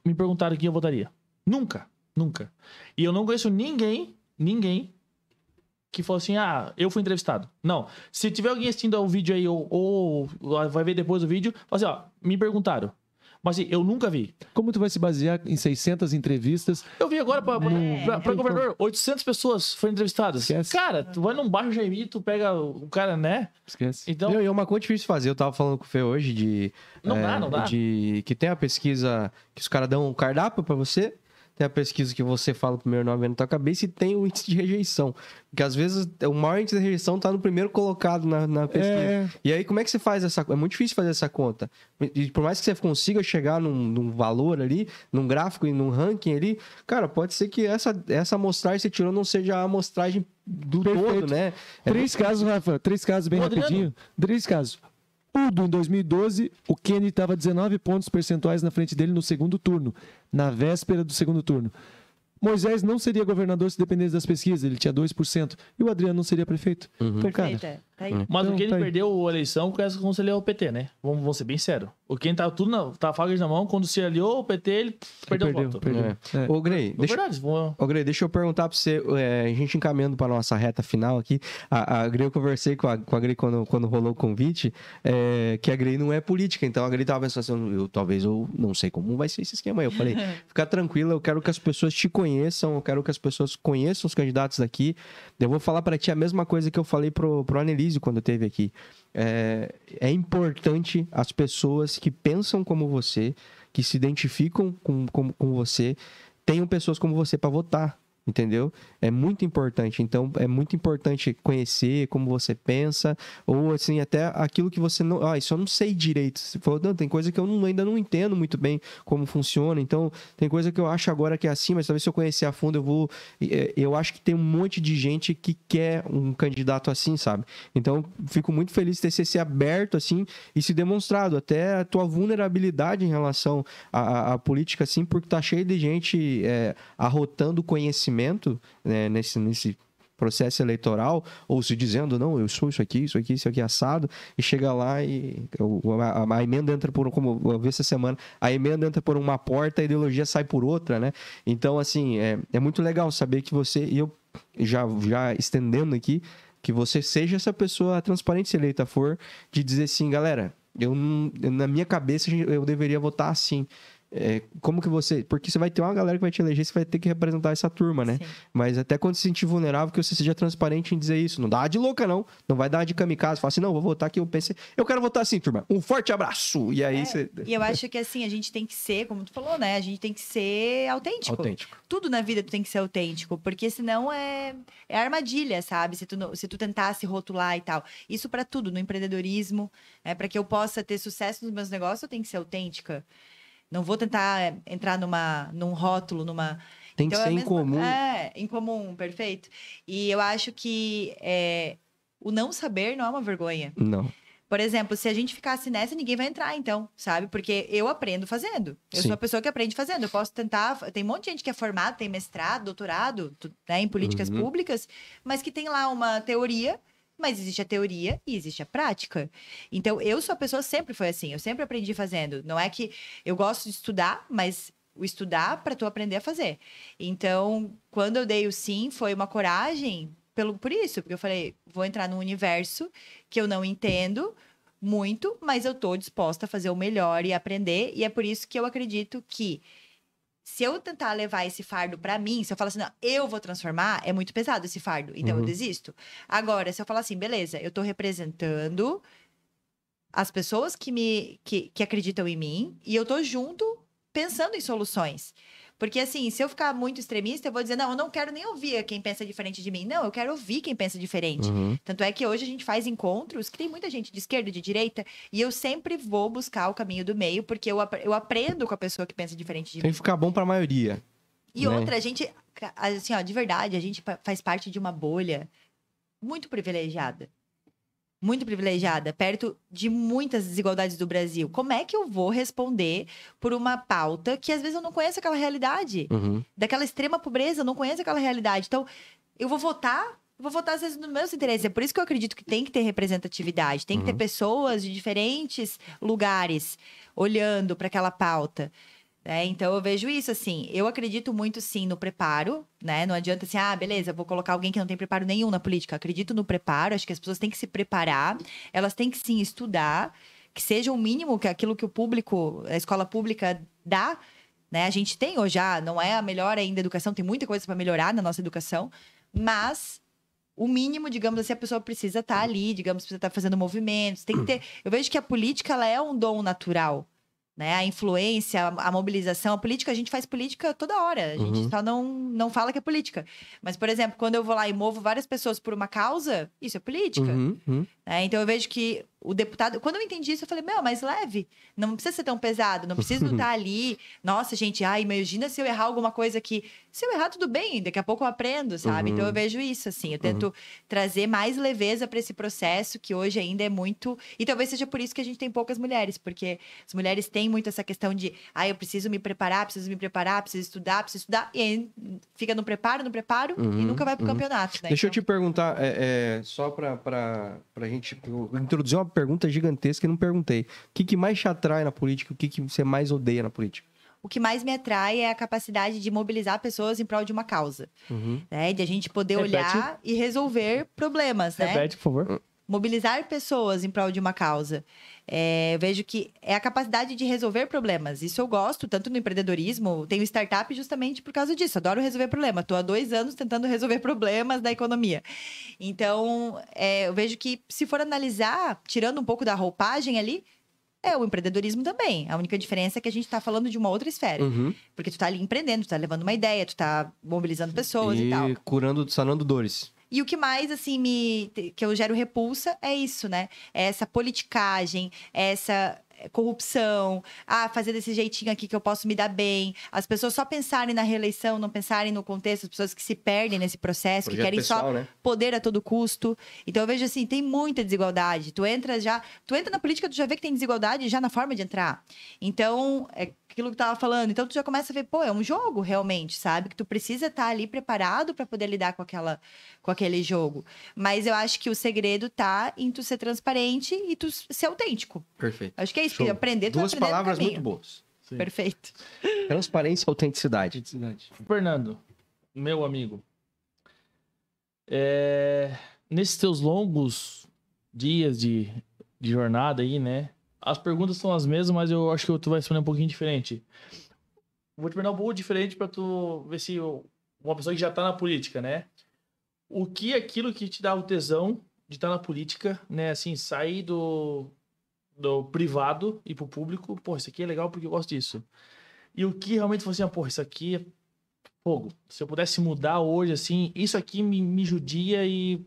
me perguntaram quem eu votaria. Nunca. E eu não conheço ninguém que falou assim, eu fui entrevistado. Não. Se tiver alguém assistindo ao vídeo aí, ou vai ver depois do vídeo, fala assim, me perguntaram. Mas assim, eu nunca vi. Como tu vai se basear em 600 entrevistas? Eu vi agora pra governador, 800 pessoas foram entrevistadas. Esquece. Cara, tu vai num bairro Jaime, tu pega o cara, né? Esquece. Então, E é uma coisa difícil de fazer. Eu tava falando com o Fê hoje de... Não dá. Que tem a pesquisa que os caras dão um cardápio pra você. Tem a pesquisa que você fala o primeiro nome na tua cabeça e tem o índice de rejeição. Porque às vezes o maior índice de rejeição tá no primeiro colocado na pesquisa. E aí como é que você faz essa... É muito difícil fazer essa conta. E por mais que você consiga chegar num valor ali, num gráfico e num ranking ali, cara, pode ser que essa amostragem que você tirou não seja a amostragem do Perfeito. todo, né? 3 casos, Rafa. 3 casos bem Ô, Adriano. rapidinho. 3 casos. tudo em 2012, o Kennedy estava 19 pontos percentuais na frente dele no segundo turno, na véspera do segundo turno. Moisés não seria governador se dependesse das pesquisas, ele tinha 2%. E o Adriano não seria prefeito. Então, cara, Perfeita. Tá aí. Mas Então, o Kennedy tá aí. perdeu a eleição porque essa conciliou o PT, né? Vamos ser bem sérios. O Kennedy tava tudo tá faca na mão, quando se aliou o PT, ele perdeu o voto. perdeu. É. Ô, Grey, É verdade, deixa eu perguntar pra você, a gente encaminhando pra nossa reta final aqui, a Grey, eu conversei com a Grey quando rolou o convite, que a Grey não é política, então a Grey tava pensando assim, talvez eu não sei como vai ser esse esquema aí. Eu falei, fica tranquila, eu quero que as pessoas te conheçam, eu quero que as pessoas conheçam os candidatos daqui. Eu vou falar pra ti a mesma coisa que eu falei pro Anelísio quando esteve aqui. É importante as pessoas que pensam como você, que se identificam com você, tenham pessoas como você para votar, entendeu? É muito importante. Então, é muito importante conhecer como você pensa, ou assim, até aquilo que você não... isso eu não sei direito. Você falou, não, tem coisa que eu ainda não entendo muito bem como funciona, então tem coisa que eu acho agora que é assim, mas talvez se eu conhecer a fundo eu vou... Eu acho que tem um monte de gente que quer um candidato assim, sabe? Então, fico muito feliz de ter se aberto assim e se demonstrado até a tua vulnerabilidade em relação à política, assim, porque tá cheio de gente arrotando conhecimento, né, nesse processo eleitoral, ou se dizendo, não, eu sou isso aqui, assado, e chega lá e a emenda entra por, como eu vi essa semana, a emenda entra por uma porta, a ideologia sai por outra, né? Então, assim, é muito legal saber que você, e eu já estendendo aqui, que você seja essa pessoa transparente, se eleita for, de dizer assim, galera, na minha cabeça eu deveria votar assim. Como que você... Porque você vai ter uma galera que vai te eleger, você vai ter que representar essa turma, né? Sim. Mas até quando se sentir vulnerável, que você seja transparente em dizer isso. Não dá uma de louca, não. Não vai dar uma de kamikaze. Fala assim, não, vou votar aqui, eu pensei... Eu quero votar assim, turma. Um forte abraço! E aí você... E eu acho que assim, a gente tem que ser, como tu falou, né? A gente tem que ser autêntico. Tudo na vida tu tem que ser autêntico, porque senão é armadilha, sabe? Se tu tentar se rotular e tal. Isso pra tudo, no empreendedorismo, pra que eu possa ter sucesso nos meus negócios, eu tenho que ser autêntica. Não vou tentar entrar num rótulo, numa... Tem que ser em comum. Em comum, perfeito. E eu acho que o não saber não é uma vergonha. Não. Por exemplo, se a gente ficasse nessa, ninguém vai entrar, então, sabe? Porque eu aprendo fazendo. Eu sou a pessoa que aprende fazendo. Eu posso tentar... Tem um monte de gente que é formado, tem mestrado, doutorado, né, em políticas públicas, mas que tem lá uma teoria... Mas existe a teoria e existe a prática. Então, eu sou a pessoa, sempre foi assim. Eu sempre aprendi fazendo. Não é que eu gosto de estudar, mas o estudar para tu aprender a fazer. Então, quando eu dei o sim, foi uma coragem por isso. Porque eu falei, vou entrar num universo que eu não entendo muito, mas eu tô disposta a fazer o melhor e aprender. E é por isso que eu acredito que se eu tentar levar esse fardo pra mim, se eu falar assim, não, eu vou transformar, é muito pesado esse fardo, então eu desisto. Agora, se eu falar assim, beleza, eu tô representando as pessoas que acreditam em mim e eu tô junto pensando em soluções. Porque, assim, se eu ficar muito extremista, eu vou dizer, não, eu não quero nem ouvir quem pensa diferente de mim. Não, eu quero ouvir quem pensa diferente. Tanto é que hoje a gente faz encontros que tem muita gente de esquerda, de direita, e eu sempre vou buscar o caminho do meio, porque eu aprendo com a pessoa que pensa diferente de mim. Tem que ficar bom pra maioria. E outra, a gente, assim, ó, de verdade, a gente faz parte de uma bolha muito privilegiada. Muito privilegiada, perto de muitas desigualdades do Brasil. Como é que eu vou responder por uma pauta que às vezes eu não conheço aquela realidade? Daquela extrema pobreza, eu não conheço aquela realidade. Então, eu vou votar às vezes nos meus interesses. É por isso que eu acredito que tem que ter representatividade. Tem que ter pessoas de diferentes lugares olhando para aquela pauta. Então, eu vejo isso, assim, eu acredito muito, sim, no preparo, né? Não adianta assim, beleza, vou colocar alguém que não tem preparo nenhum na política. Acredito no preparo, acho que as pessoas têm que se preparar, elas têm que, sim, estudar, que seja o mínimo que aquilo que a escola pública dá, né? A gente tem hoje já, não é a melhor ainda educação, tem muita coisa para melhorar na nossa educação, mas... O mínimo, digamos assim, a pessoa precisa estar ali, digamos, precisa estar fazendo movimentos, tem que ter... Eu vejo que a política, ela é um dom natural, né? A influência, a mobilização, a política, a gente faz política toda hora. A gente só não fala que é política. Mas, por exemplo, quando eu vou lá e movo várias pessoas por uma causa, isso é política. Então, eu vejo que o deputado... Quando eu entendi isso, eu falei, mais leve. Não precisa ser tão pesado. Não preciso estar ali. Nossa, gente, imagina se eu errar alguma coisa aqui. Se eu errar, tudo bem. Daqui a pouco eu aprendo, sabe? Então, eu vejo isso, assim. Eu tento trazer mais leveza para esse processo, que hoje ainda é muito... E talvez seja por isso que a gente tem poucas mulheres. Porque as mulheres têm muito essa questão de... eu preciso me preparar, preciso estudar. E aí fica no preparo, e nunca vai pro campeonato, né? Deixa eu te perguntar, só pra gente introduzir uma pergunta gigantesca e não perguntei. O que mais te atrai na política? O que você mais odeia na política? O que mais me atrai é a capacidade de mobilizar pessoas em prol de uma causa. Né? De a gente poder olhar e resolver problemas, né? Repete, por favor. Mobilizar pessoas em prol de uma causa. Eu vejo que é a capacidade de resolver problemas. Isso eu gosto, tanto no empreendedorismo. Tenho startup justamente por causa disso. Adoro resolver problema. Estou há 2 anos tentando resolver problemas da economia. Então, eu vejo que, se for analisar, tirando um pouco da roupagem ali, o empreendedorismo também. A única diferença é que a gente está falando de uma outra esfera. Porque tu está ali empreendendo, tu está levando uma ideia, tu está mobilizando pessoas e tal. Sanando dores. E o que mais, assim, que eu gero repulsa é isso, né? É essa politicagem, essa corrupção, fazer desse jeitinho aqui que eu posso me dar bem. As pessoas só pensarem na reeleição, não pensarem no contexto, as pessoas que se perdem nesse processo, que querem pessoal, só poder a todo custo. Então, eu vejo assim, tem muita desigualdade. Tu entra na política, tu já vê que tem desigualdade já na forma de entrar. Então, aquilo que eu tava falando. Então, tu já começa a ver, é um jogo realmente, sabe? Que tu precisa estar ali preparado para poder lidar com aquele jogo. Mas eu acho que o segredo tá em tu ser transparente e tu ser autêntico. Perfeito. Acho que é isso. Show. Aprender, tu 2 vai aprender palavras muito boas. Sim. Perfeito. Transparência e autenticidade. Fernando, meu amigo, nesses teus longos dias de jornada aí, né? As perguntas são as mesmas, mas eu acho que tu vai responder um pouquinho diferente. Vou te perguntar um pouco diferente pra tu ver se uma pessoa que já tá na política, né? O que é aquilo que te dá o tesão de estar na política, né? Assim, sair do privado e pro público, isso aqui é legal porque eu gosto disso. E o que realmente foi assim, isso aqui é fogo. Se eu pudesse mudar hoje, assim, isso aqui me judia e...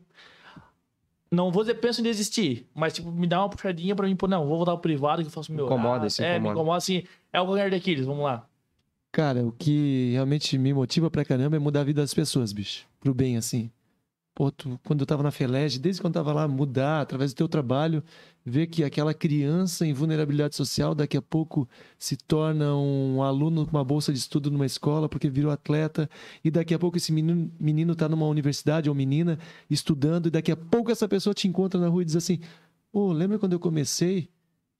Não vou dizer penso em desistir, mas me dá uma puxadinha pra mim, vou voltar pro privado que eu faço meu incomoda, me incomoda, assim, é o ganhar daqueles, vamos lá. Cara, o que realmente me motiva pra caramba é mudar a vida das pessoas, bicho. Pro bem, assim. Quando eu tava na FELEG, desde quando eu tava lá, mudar, através do teu trabalho, ver que aquela criança em vulnerabilidade social daqui a pouco se torna um aluno com uma bolsa de estudo numa escola porque virou atleta, e daqui a pouco esse menino tá numa universidade ou menina estudando, e daqui a pouco essa pessoa te encontra na rua e diz assim, lembra quando eu comecei?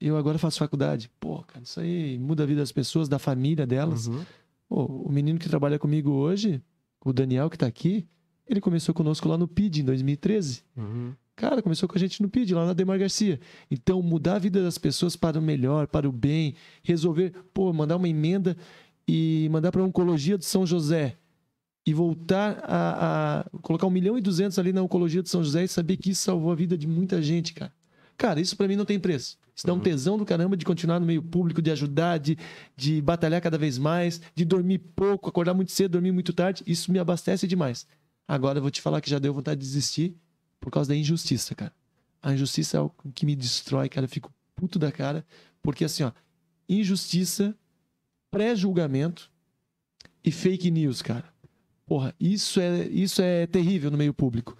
Eu agora faço faculdade. Cara, isso aí muda a vida das pessoas, da família delas. O menino que trabalha comigo hoje, o Daniel que tá aqui, ele começou conosco lá no PID em 2013. Cara, começou com a gente no PID, lá na Ademar Garcia. Então, mudar a vida das pessoas para o melhor, para o bem, resolver, mandar uma emenda e mandar para a Oncologia de São José e voltar a colocar 1.200.000 ali na Oncologia de São José e saber que isso salvou a vida de muita gente, cara. Cara, isso para mim não tem preço. Isso dá um tesão do caramba de continuar no meio público, de ajudar, de batalhar cada vez mais, de dormir pouco, acordar muito cedo, dormir muito tarde. Isso me abastece demais. Agora eu vou te falar que já deu vontade de desistir por causa da injustiça, cara. A injustiça é o que me destrói, cara. Eu fico puto da cara. Porque assim, injustiça, pré-julgamento e fake news, cara. Isso é terrível no meio público.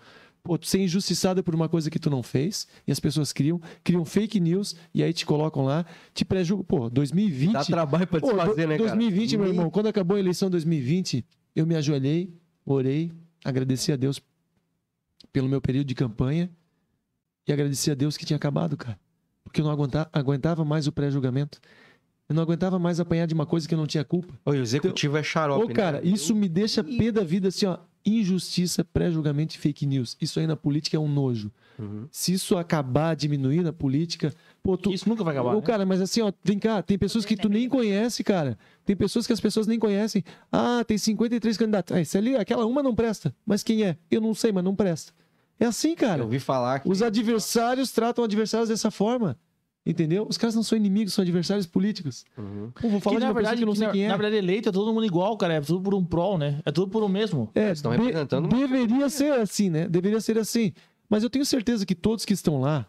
Tu ser injustiçado por uma coisa que tu não fez e as pessoas criam fake news e aí te colocam lá, te pré-julgam. 2020... Dá trabalho pra desfazer, né, cara? 2020, meu irmão, quando acabou a eleição 2020, eu me ajoelhei, orei, agradeci a Deus pelo meu período de campanha e agradeci a Deus que tinha acabado, cara. Porque eu não aguentava mais o pré-julgamento. Eu não aguentava mais apanhar de uma coisa que eu não tinha culpa. O executivo é xarope, cara, né? Isso me deixa pé da vida, assim, injustiça, pré-julgamento e fake news. Isso aí na política é um nojo. Se isso acabar, diminuir na política... Isso nunca vai acabar, né? Cara, mas assim, vem cá, tem pessoas que tu nem conhece, cara. Tem pessoas que as pessoas nem conhecem. Tem 53 candidatos. Isso ali, aquela uma não presta. Mas quem é? Eu não sei, mas não presta. É assim, cara. Eu ouvi falar que... Os adversários tratam adversários dessa forma. Entendeu? Os caras não são inimigos, são adversários políticos. Vou falar de uma pessoa que não sei quem é. Na verdade, eleito é todo mundo igual, cara. É tudo por um prol, né? É tudo por um mesmo. Estão representando... Deveria ser assim, né? Deveria ser assim. Mas eu tenho certeza que todos que estão lá,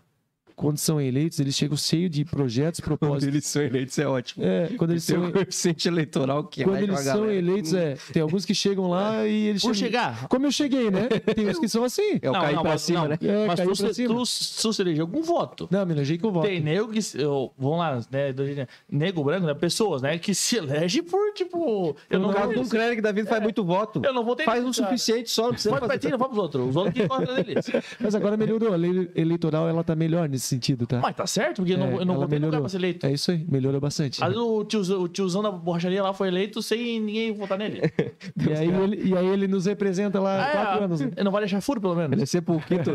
quando são eleitos, eles chegam cheios de projetos, Quando propósitos. eles são eleitos é ótimo. Quando eles Tem são um coeficiente eleitoral que Quando vai eles com a são galera. eleitos, tem alguns que chegam lá e eles Por chegam... chegar. Como eu cheguei, né? Tem uns que são assim. É o cair pra cima, né? Mas cair tu pra cima. se elegeu com voto. Não, me elegei com voto. Tem nego que... Vamos lá, né? Nego branco, né? Pessoas, né? Que se elege por, tipo... Eu não O caso vou... de um crédito da vida faz muito voto. Eu não vou ter... Faz o suficiente só, não precisa Pode fazer. partir, não vamos pros outros. Os outros que correm deles. Mas agora melhorou. A lei eleitoral, ela tá melhor nesse sentido, tá? Mas tá certo, porque eu não ela vou ter lugar melhorou. pra ser eleito. É isso aí, melhorou bastante. Às vezes o tiozão da borracharia lá foi eleito sem ninguém votar nele. E aí ele nos representa lá há 4 anos. Ele não vai deixar furo, pelo menos. Ele é sempre o quinto.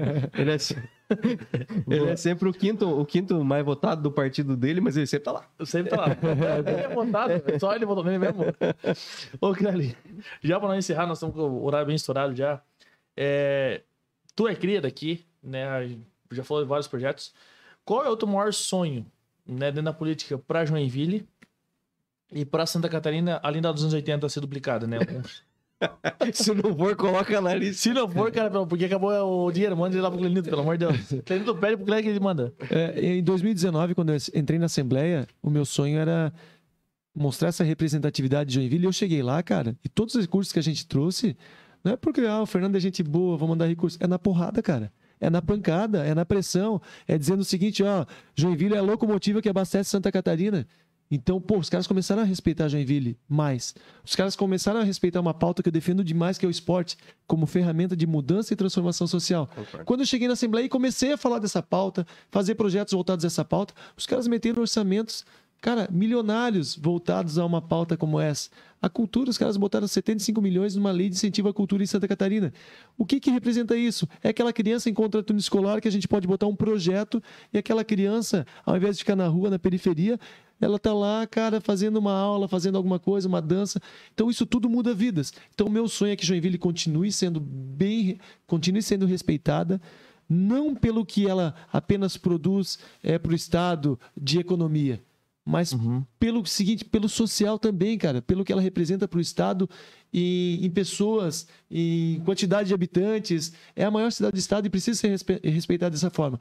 Ele é sempre o quinto mais votado do partido dele, mas ele sempre tá lá. Sempre tá lá. Ele é votado, só ele votou nele mesmo. Ô, Creli, já pra nós encerrar, nós estamos com o horário bem estourado já. Tu é cria daqui, né? Já falou de vários projetos. Qual é o teu maior sonho, né, dentro da política pra Joinville e pra Santa Catarina, além da dos anos 80 ser duplicada, né? Se não for, coloca na lista. Se não for, cara, porque acabou o dinheiro, manda ele lá pro Clenito, pelo amor de Deus. Clenito pede pro Clenito que ele manda. Em 2019, quando eu entrei na Assembleia, o meu sonho era mostrar essa representatividade de Joinville. E eu cheguei lá, cara, e todos os recursos que a gente trouxe, não é porque o Fernando é gente boa, vou mandar recursos. É na porrada, cara. É na pancada, é na pressão. É dizendo o seguinte, Joinville é a locomotiva que abastece Santa Catarina. Então, os caras começaram a respeitar Joinville mais. Os caras começaram a respeitar uma pauta que eu defendo demais, que é o esporte, como ferramenta de mudança e transformação social. Quando eu cheguei na Assembleia e comecei a falar dessa pauta, fazer projetos voltados a essa pauta, os caras meteram orçamentos, cara, milionários voltados a uma pauta como essa. A cultura, os caras botaram 75 milhões numa lei de incentivo à cultura em Santa Catarina. O que representa isso? É aquela criança em contraturno escolar que a gente pode botar um projeto e aquela criança, ao invés de ficar na rua, na periferia, ela tá lá, cara, fazendo uma aula, fazendo alguma coisa, uma dança. Então, isso tudo muda vidas. Então, o meu sonho é que Joinville continue sendo respeitada, não pelo que ela apenas produz para o Estado de economia, mas pelo seguinte, pelo social também, cara, pelo que ela representa para o Estado em pessoas, em quantidade de habitantes. É a maior cidade do Estado e precisa ser respeitada dessa forma.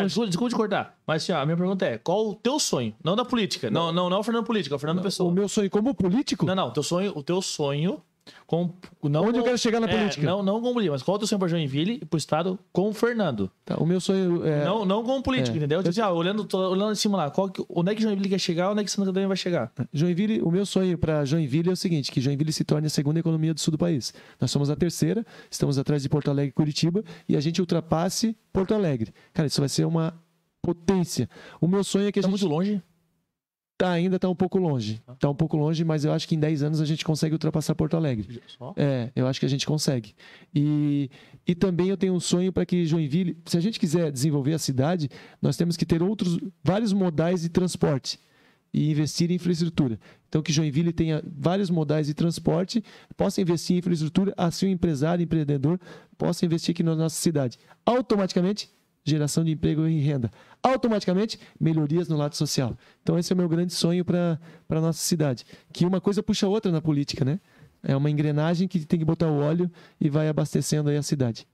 Desculpa te cortar, mas assim, a minha pergunta é: qual o teu sonho? Não da política, não o Fernando político, é o Fernando Pessoa. O meu sonho como político? Não, o teu sonho onde eu quero chegar na política? Não como político, mas qual é o teu sonho para Joinville e pro Estado com o Fernando? Tá, o meu sonho é... Não como político, entendeu? Tipo, olhando em cima lá, onde é que Joinville quer chegar, onde é que Santa Catarina vai chegar? Joinville, o meu sonho para Joinville é o seguinte, que Joinville se torne a segunda economia do sul do país. Nós somos a terceira, estamos atrás de Porto Alegre e Curitiba, e a gente ultrapasse Porto Alegre. Cara, isso vai ser uma potência. O meu sonho é que a gente... muito longe? Ainda está um pouco longe. Está um pouco longe, mas eu acho que em 10 anos a gente consegue ultrapassar Porto Alegre. Eu acho que a gente consegue. E também eu tenho um sonho para que Joinville, se a gente quiser desenvolver a cidade, nós temos que ter vários modais de transporte e investir em infraestrutura. Então, que Joinville tenha vários modais de transporte, possa investir em infraestrutura, assim o empresário, empreendedor, possa investir aqui na nossa cidade. Automaticamente, geração de emprego e renda. Automaticamente, melhorias no lado social. Então, esse é o meu grande sonho para a nossa cidade. Que uma coisa puxa a outra na política, né? É uma engrenagem que tem que botar o óleo e vai abastecendo aí a cidade.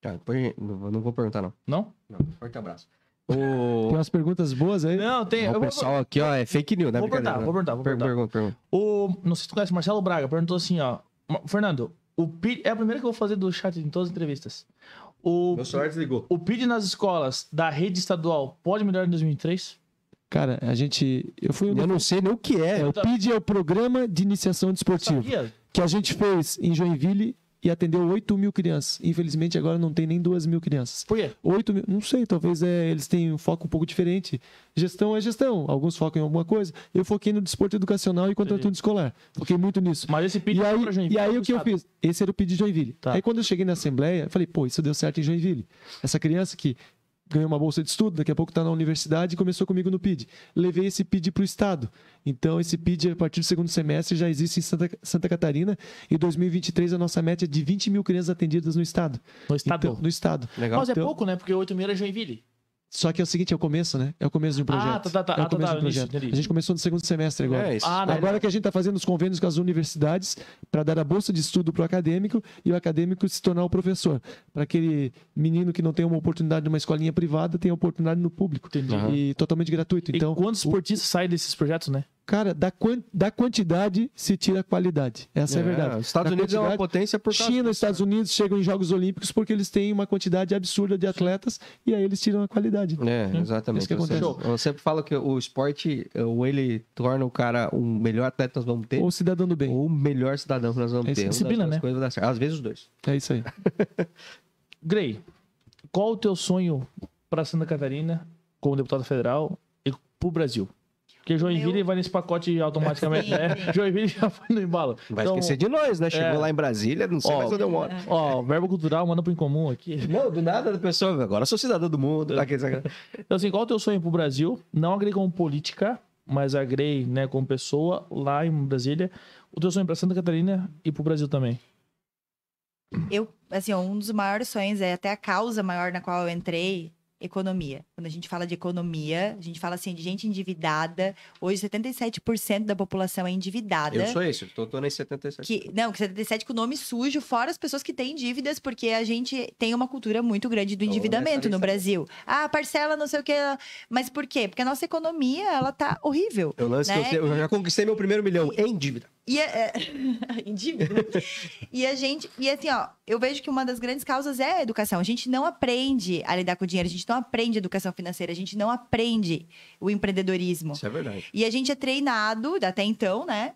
Cara, depois não vou perguntar, não. Não? Não, forte abraço. Tem umas perguntas boas aí? Não, tem. O pessoal aqui, é fake news, né? Vou perguntar. Pergunta. Não sei se tu conhece, Marcelo Braga perguntou assim, Fernando, o PID... É a primeira que eu vou fazer do chat em todas as entrevistas. Meu celular desligou. O PID nas escolas da rede estadual pode melhorar em 2023? Cara, Eu não sei nem o que é. O PID é o Programa de Iniciação Desportiva. Que a gente fez em Joinville e atendeu 8 mil crianças. Infelizmente, agora não tem nem 2 mil crianças. Por quê? 8 mil, não sei, talvez eles tenham um foco um pouco diferente. Gestão é gestão, alguns focam em alguma coisa. Eu foquei no desporto educacional e contraturno escolar. Foquei muito nisso. Mas esse PID e pra Joinville. E aí o que eu fiz? Esse era o PID de Joinville. Tá. Aí quando eu cheguei na Assembleia, eu falei, isso deu certo em Joinville. Essa criança que ganhou uma bolsa de estudo, daqui a pouco está na universidade e começou comigo no PID. Levei esse PID para o Estado. Então, esse PID, a partir do segundo semestre, já existe em Santa Catarina. E em 2023, a nossa meta é de 20 mil crianças atendidas no Estado. No Estado? Então, no Estado. Legal. Mas é pouco, né? Porque 8 mil era Joinville. Só que é o seguinte, é o começo, né? É o começo de um projeto. É o começo de um projeto. Entendi. A gente começou no segundo semestre agora. isso. Agora que a gente está fazendo os convênios com as universidades para dar a bolsa de estudo para o acadêmico e o acadêmico se tornar o professor. Para aquele menino que não tem uma oportunidade numa escolinha privada, tem a oportunidade no público. Entendi. E totalmente gratuito. Então, e quantos esportistas saem desses projetos, né? Cara, da quantidade se tira a qualidade. Essa é a verdade. Os Estados Unidos é uma potência por causa China e Estados Unidos chegam em Jogos Olímpicos porque eles têm uma quantidade absurda de atletas e aí eles tiram a qualidade. Exatamente. Isso que acontece. Eu sempre falo que o esporte, ou ele torna o cara um melhor atleta que nós vamos ter, Ou cidadão do bem. ou o melhor cidadão que nós vamos ter. Disciplina, né? Coisas vai dar certo. Às vezes os dois. É isso aí. Grey, qual o teu sonho para Santa Catarina como deputado federal e pro Brasil? Porque Joinville vai nesse pacote automaticamente, né? Joinville já foi no embalo. Vai esquecer de nós, né? Chegou lá em Brasília, não sei mais onde eu moro. Ó, verbo cultural, manda pro incomum aqui. Não, do nada da pessoa, agora eu sou cidadão do mundo. Então, assim, qual o teu sonho pro Brasil? Não a Grey como política, mas a Grey, né, como pessoa, lá em Brasília. O teu sonho pra Santa Catarina e pro Brasil também? Assim, um dos maiores sonhos é até a causa maior na qual eu entrei, economia. Quando a gente fala de economia, a gente fala assim de gente endividada. Hoje, 77% da população é endividada. Eu sou esse, tô nesse 77%. Que 77% com nome sujo, fora as pessoas que têm dívidas, porque a gente tem uma cultura muito grande do endividamento no Brasil. Ah, parcela, não sei o quê. Mas por quê? Porque a nossa economia, ela tá horrível. Eu lance né? que eu já conquistei meu primeiro milhão em dívida. Em dívida. E assim, ó, eu vejo que uma das grandes causas é a educação. A gente não aprende a lidar com o dinheiro, a gente não aprende educação financeira, a gente não aprende o empreendedorismo. Isso é verdade. E a gente é treinado, até então, né?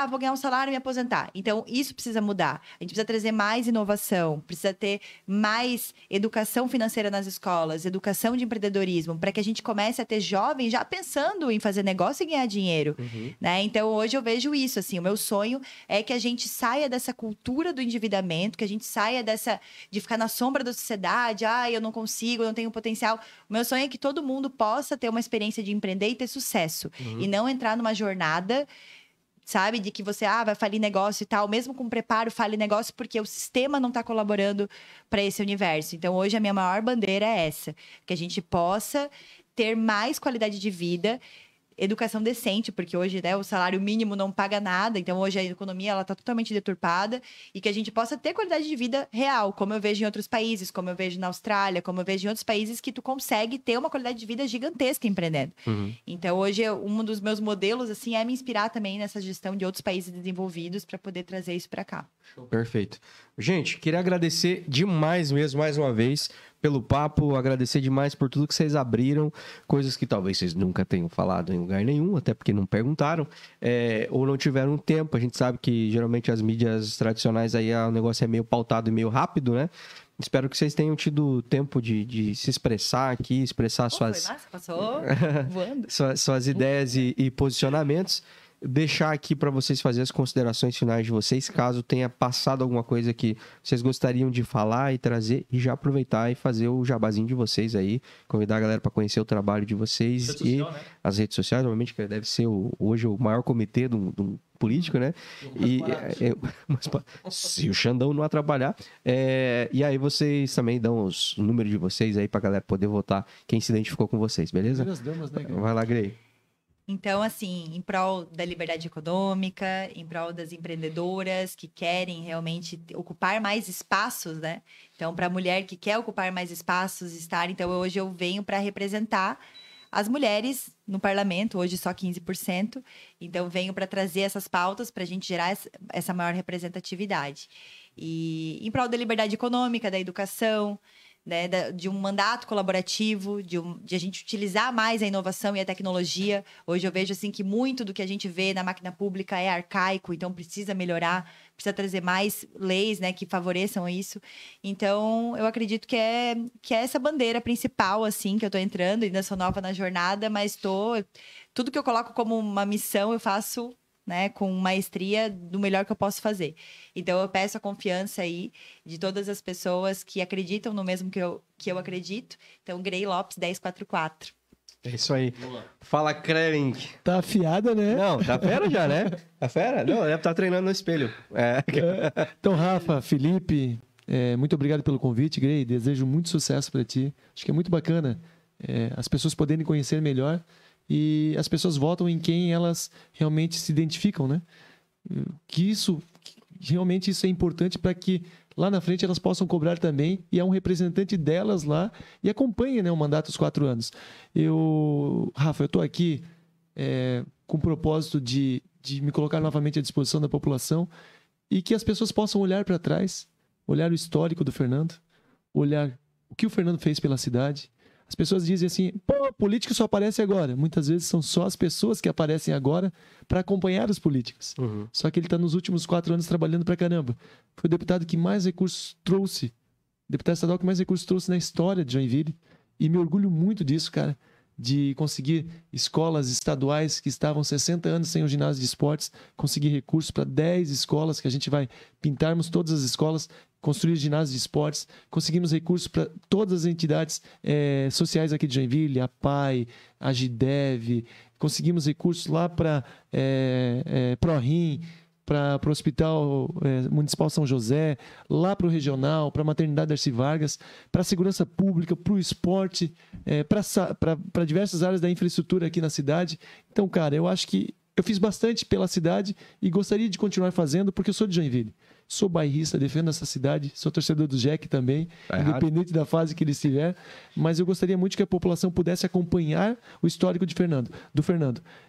Vou ganhar um salário e me aposentar. Então, isso precisa mudar. A gente precisa trazer mais inovação, precisa ter mais educação financeira nas escolas, educação de empreendedorismo, para que a gente comece a ter jovens já pensando em fazer negócio e ganhar dinheiro, né? Então, hoje eu vejo isso, assim, o meu sonho é que a gente saia dessa cultura do endividamento, que a gente saia de ficar na sombra da sociedade, eu não consigo, eu não tenho potencial. O meu sonho é que todo mundo possa ter uma experiência de empreender e ter sucesso, e não entrar numa jornada, sabe? De que você vai falir negócio e tal. Mesmo com preparo, fale negócio porque o sistema não está colaborando para esse universo. Então, hoje, a minha maior bandeira é essa. Que a gente possa ter mais qualidade de vida, educação decente, porque hoje, né, o salário mínimo não paga nada. Então, hoje, a economia ela está totalmente deturpada. E que a gente possa ter qualidade de vida real, como eu vejo em outros países, como eu vejo na Austrália, como eu vejo em outros países que tu consegue ter uma qualidade de vida gigantesca empreendendo. Então, hoje, um dos meus modelos, assim, é me inspirar também nessa gestão de outros países desenvolvidos para poder trazer isso para cá. Perfeito. Gente, queria agradecer demais mesmo, mais uma vez, pelo papo, agradecer demais por tudo que vocês abriram, coisas que talvez vocês nunca tenham falado em lugar nenhum, até porque não perguntaram, ou não tiveram tempo. A gente sabe que geralmente as mídias tradicionais aí o negócio é meio pautado e meio rápido, né? Espero que vocês tenham tido tempo de se expressar aqui, expressar suas... Foi massa, passou voando. suas ideias e posicionamentos. Deixar aqui para vocês fazerem as considerações finais de vocês, caso tenha passado alguma coisa que vocês gostariam de falar e trazer, e já aproveitar e fazer o jabazinho de vocês aí, convidar a galera para conhecer o trabalho de vocês as redes sociais, obviamente, que deve ser hoje o maior comitê de um político, né? Se o Xandão não atrapalhar. E aí vocês também dão os números de vocês aí pra galera poder votar quem se identificou com vocês, beleza? Vai lá, Grey. Então, assim, em prol da liberdade econômica, em prol das empreendedoras que querem realmente ocupar mais espaços, né? Então, para a mulher que quer ocupar mais espaços, então hoje eu venho para representar as mulheres no parlamento, hoje só 15%. Então, venho para trazer essas pautas para a gente gerar essa maior representatividade. E em prol da liberdade econômica, da educação, né, de um mandato colaborativo, de a gente utilizar mais a inovação e a tecnologia. Hoje eu vejo assim que muito do que a gente vê na máquina pública é arcaico, então precisa melhorar, precisa trazer mais leis, né, que favoreçam isso. Então, eu acredito que é essa bandeira principal, assim, que eu tô entrando, ainda sou nova na jornada, mas tudo que eu coloco como uma missão, eu faço, né, com maestria do melhor que eu posso fazer. Então, eu peço a confiança aí de todas as pessoas que acreditam no mesmo que eu acredito. Então, Grey Lopes 1044. É isso aí. Fala, Krelink. Tá afiada, né? Não, tá fera já, né? Tá fera? Não, deve estar treinando no espelho. Então, Rafa, Felipe, Muito obrigado pelo convite, Grey. Desejo muito sucesso para ti. Acho que é muito bacana as pessoas poderem conhecer melhor e as pessoas votam em quem elas realmente se identificam, né? Realmente isso é importante para que lá na frente elas possam cobrar também e é um representante delas lá e acompanhe, né, o mandato dos 4 anos. Rafa, eu estou aqui com o propósito de me colocar novamente à disposição da população e que as pessoas possam olhar para trás, olhar o histórico do Fernando, olhar o que o Fernando fez pela cidade. As pessoas dizem assim, pô, político só aparece agora. Muitas vezes são só as pessoas que aparecem agora para acompanhar os políticos. Uhum. Só que ele está nos últimos 4 anos trabalhando pra caramba. Foi o deputado que mais recursos trouxe, deputado estadual que mais recursos trouxe na história de Joinville. E me orgulho muito disso, cara, de conseguir escolas estaduais que estavam 60 anos sem o ginásio de esportes, conseguir recursos para 10 escolas, que a gente vai pintarmos todas as escolas, construir ginásios de esportes, conseguimos recursos para todas as entidades sociais aqui de Joinville, a PAI, a GIDEV, conseguimos recursos lá para ProRim, para o Hospital Municipal São José, lá para o Regional, para a Maternidade Darcy Vargas, para a Segurança Pública, para o esporte, para diversas áreas da infraestrutura aqui na cidade. Então, cara, eu acho que eu fiz bastante pela cidade e gostaria de continuar fazendo, porque eu sou de Joinville. Sou bairrista, defendo essa cidade, sou torcedor do Jack também, independente da fase que ele estiver, mas eu gostaria muito que a população pudesse acompanhar o histórico do Fernando.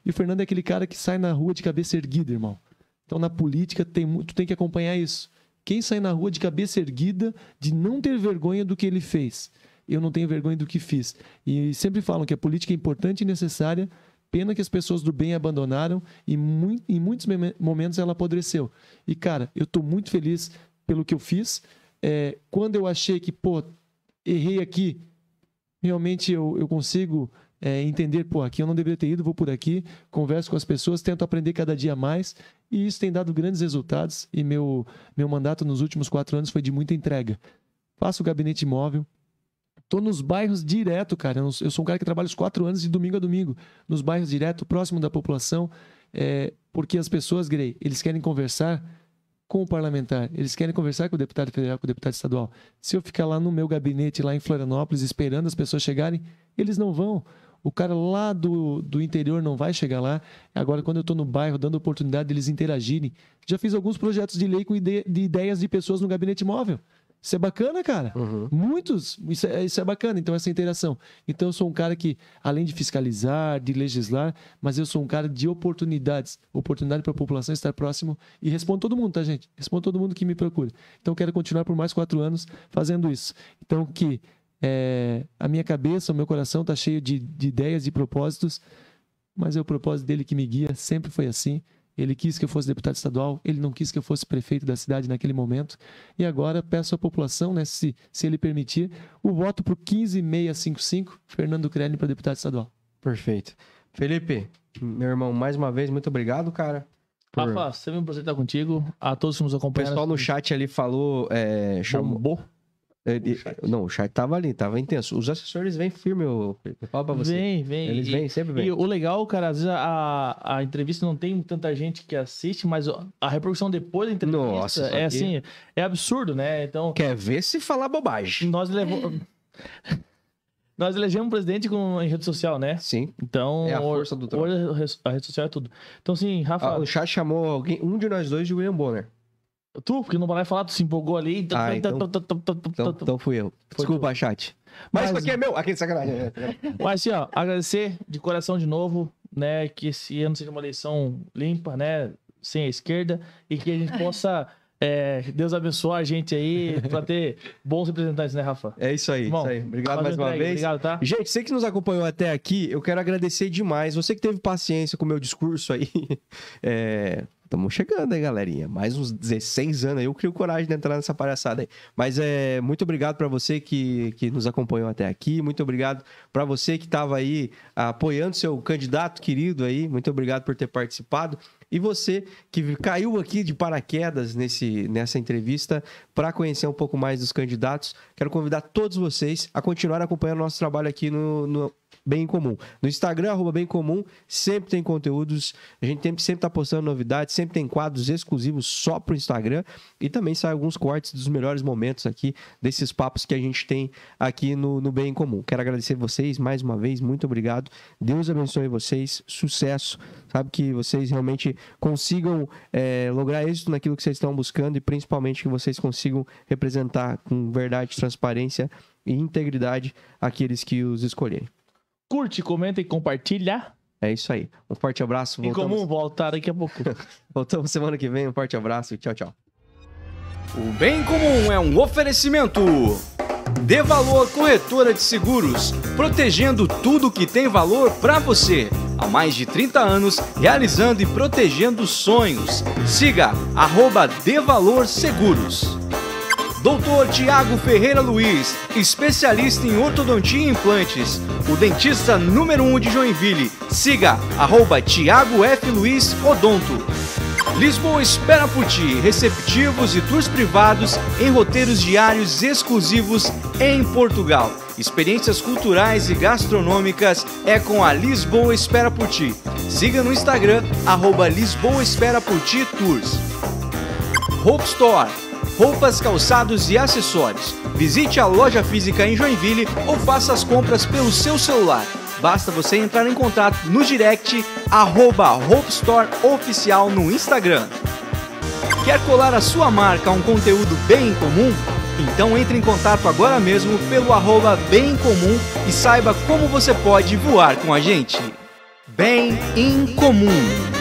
E o Fernando é aquele cara que sai na rua de cabeça erguida, irmão. Então, na política, tu tem que acompanhar isso. Quem sai na rua de cabeça erguida, de não ter vergonha do que ele fez. Eu não tenho vergonha do que fiz. E sempre falam que a política é importante e necessária, pena que as pessoas do bem abandonaram e em muitos momentos ela apodreceu. E, cara, eu estou muito feliz pelo que eu fiz. Quando eu achei que, errei aqui, realmente eu consigo entender, aqui eu não deveria ter ido, vou por aqui, converso com as pessoas, tento aprender cada dia mais e isso tem dado grandes resultados e meu mandato nos últimos 4 anos foi de muita entrega. Faço o gabinete imóvel, estou nos bairros direto, cara. Eu sou um cara que trabalha os 4 anos de domingo a domingo, nos bairros direto, próximo da população, porque as pessoas, Grey, eles querem conversar com o parlamentar, eles querem conversar com o deputado federal, com o deputado estadual. Se eu ficar lá no meu gabinete, lá em Florianópolis, esperando as pessoas chegarem, eles não vão. O cara lá do interior não vai chegar lá. Agora, quando eu estou no bairro, dando oportunidade deles interagirem, já fiz alguns projetos de lei com de ideias de pessoas no gabinete móvel. Isso é bacana, cara. Uhum. Muitos. Isso é bacana. Então, essa interação. Então, eu sou um cara que, além de fiscalizar, de legislar, mas eu sou um cara de oportunidades. Oportunidade para a população estar próximo. E respondo todo mundo, tá, gente? Respondo todo mundo que me procura. Então, eu quero continuar por mais 4 anos fazendo isso. Então, a minha cabeça, o meu coração está cheio de ideias e propósitos, mas é o propósito dele que me guia. Sempre foi assim. Ele quis que eu fosse deputado estadual, ele não quis que eu fosse prefeito da cidade naquele momento. E agora peço à população, né, se ele permitir, o voto para o 15655, Fernando Crelli para deputado estadual. Perfeito. Felipe, meu irmão, mais uma vez, muito obrigado, cara. Rafa, sempre um prazer estar contigo. A todos que nos acompanham. O pessoal no chat ali falou... chamou... Não, o chat tava ali, tava intenso. Os assessores vêm firme, eu falo pra você. Vem. Eles vêm, sempre vêm. E o legal, cara, às vezes a entrevista não tem tanta gente que assiste, mas a repercussão depois da entrevista Nossa, assim, é absurdo, né? Então, quer ver se falar bobagem. Nós elegemos um presidente em rede social, né? Sim. Então, é a força do hoje a rede social é tudo. Então, assim, Rafa... o chat chamou um de nós dois de William Bonner. Tu, porque não vai falar, tu se empolgou ali. Então fui eu. Desculpa, chat. Mas isso aqui é meu. Aqui de sacanagem. Mas assim, agradecer de coração de novo, né? Que esse ano seja uma eleição limpa, né? Sem a esquerda. E que a gente possa... Deus abençoe a gente aí pra ter bons representantes, né, Rafa? É isso aí. Bom, obrigado mais uma vez. Obrigado, tá? Gente, você que nos acompanhou até aqui, eu quero agradecer demais. Você que teve paciência com o meu discurso aí. Estamos chegando aí, galerinha. Mais uns 16 anos aí. Eu crio coragem de entrar nessa palhaçada aí. Mas muito obrigado para você que nos acompanhou até aqui. Muito obrigado para você que estava aí apoiando seu candidato querido aí. Muito obrigado por ter participado. E você que caiu aqui de paraquedas nessa entrevista para conhecer um pouco mais dos candidatos, quero convidar todos vocês a continuar acompanhando o nosso trabalho aqui no Bem em Comum. No Instagram, @Bem em Comum, sempre tem conteúdos, a gente sempre tá postando novidades, sempre tem quadros exclusivos só pro Instagram e também saem alguns cortes dos melhores momentos aqui, desses papos que a gente tem aqui no Bem em Comum. Quero agradecer vocês mais uma vez, muito obrigado. Deus abençoe vocês, sucesso, sabe, que vocês realmente consigam lograr êxito naquilo que vocês estão buscando e principalmente que vocês consigam representar com verdade, transparência e integridade aqueles que os escolherem. Curte, comenta e compartilha. É isso aí. Um forte abraço. Em Comum voltar daqui a pouco. Voltamos semana que vem. Um forte abraço e tchau, tchau. O Bem Comum é um oferecimento. Dê Valor Corretora de Seguros, protegendo tudo que tem valor para você. Há mais de 30 anos, realizando e protegendo sonhos. Siga @DeValorSeguros. Dr. Tiago Ferreira Luiz, especialista em ortodontia e implantes, o dentista número 1 de Joinville. Siga @Tiago F. Luiz Odonto. Lisboa espera por ti, receptivos e tours privados em roteiros diários exclusivos em Portugal. Experiências culturais e gastronômicas é com a Lisboa Espera por Ti. Siga no Instagram, @Lisboa Espera por Ti Tours. Hope Store. Roupas, calçados e acessórios. Visite a loja física em Joinville ou faça as compras pelo seu celular. Basta você entrar em contato no direct @Hope Store Oficial no Instagram. Quer colar a sua marca a um conteúdo bem em comum? Então entre em contato agora mesmo pelo @Bem em Comum e saiba como você pode voar com a gente. Bem em Comum.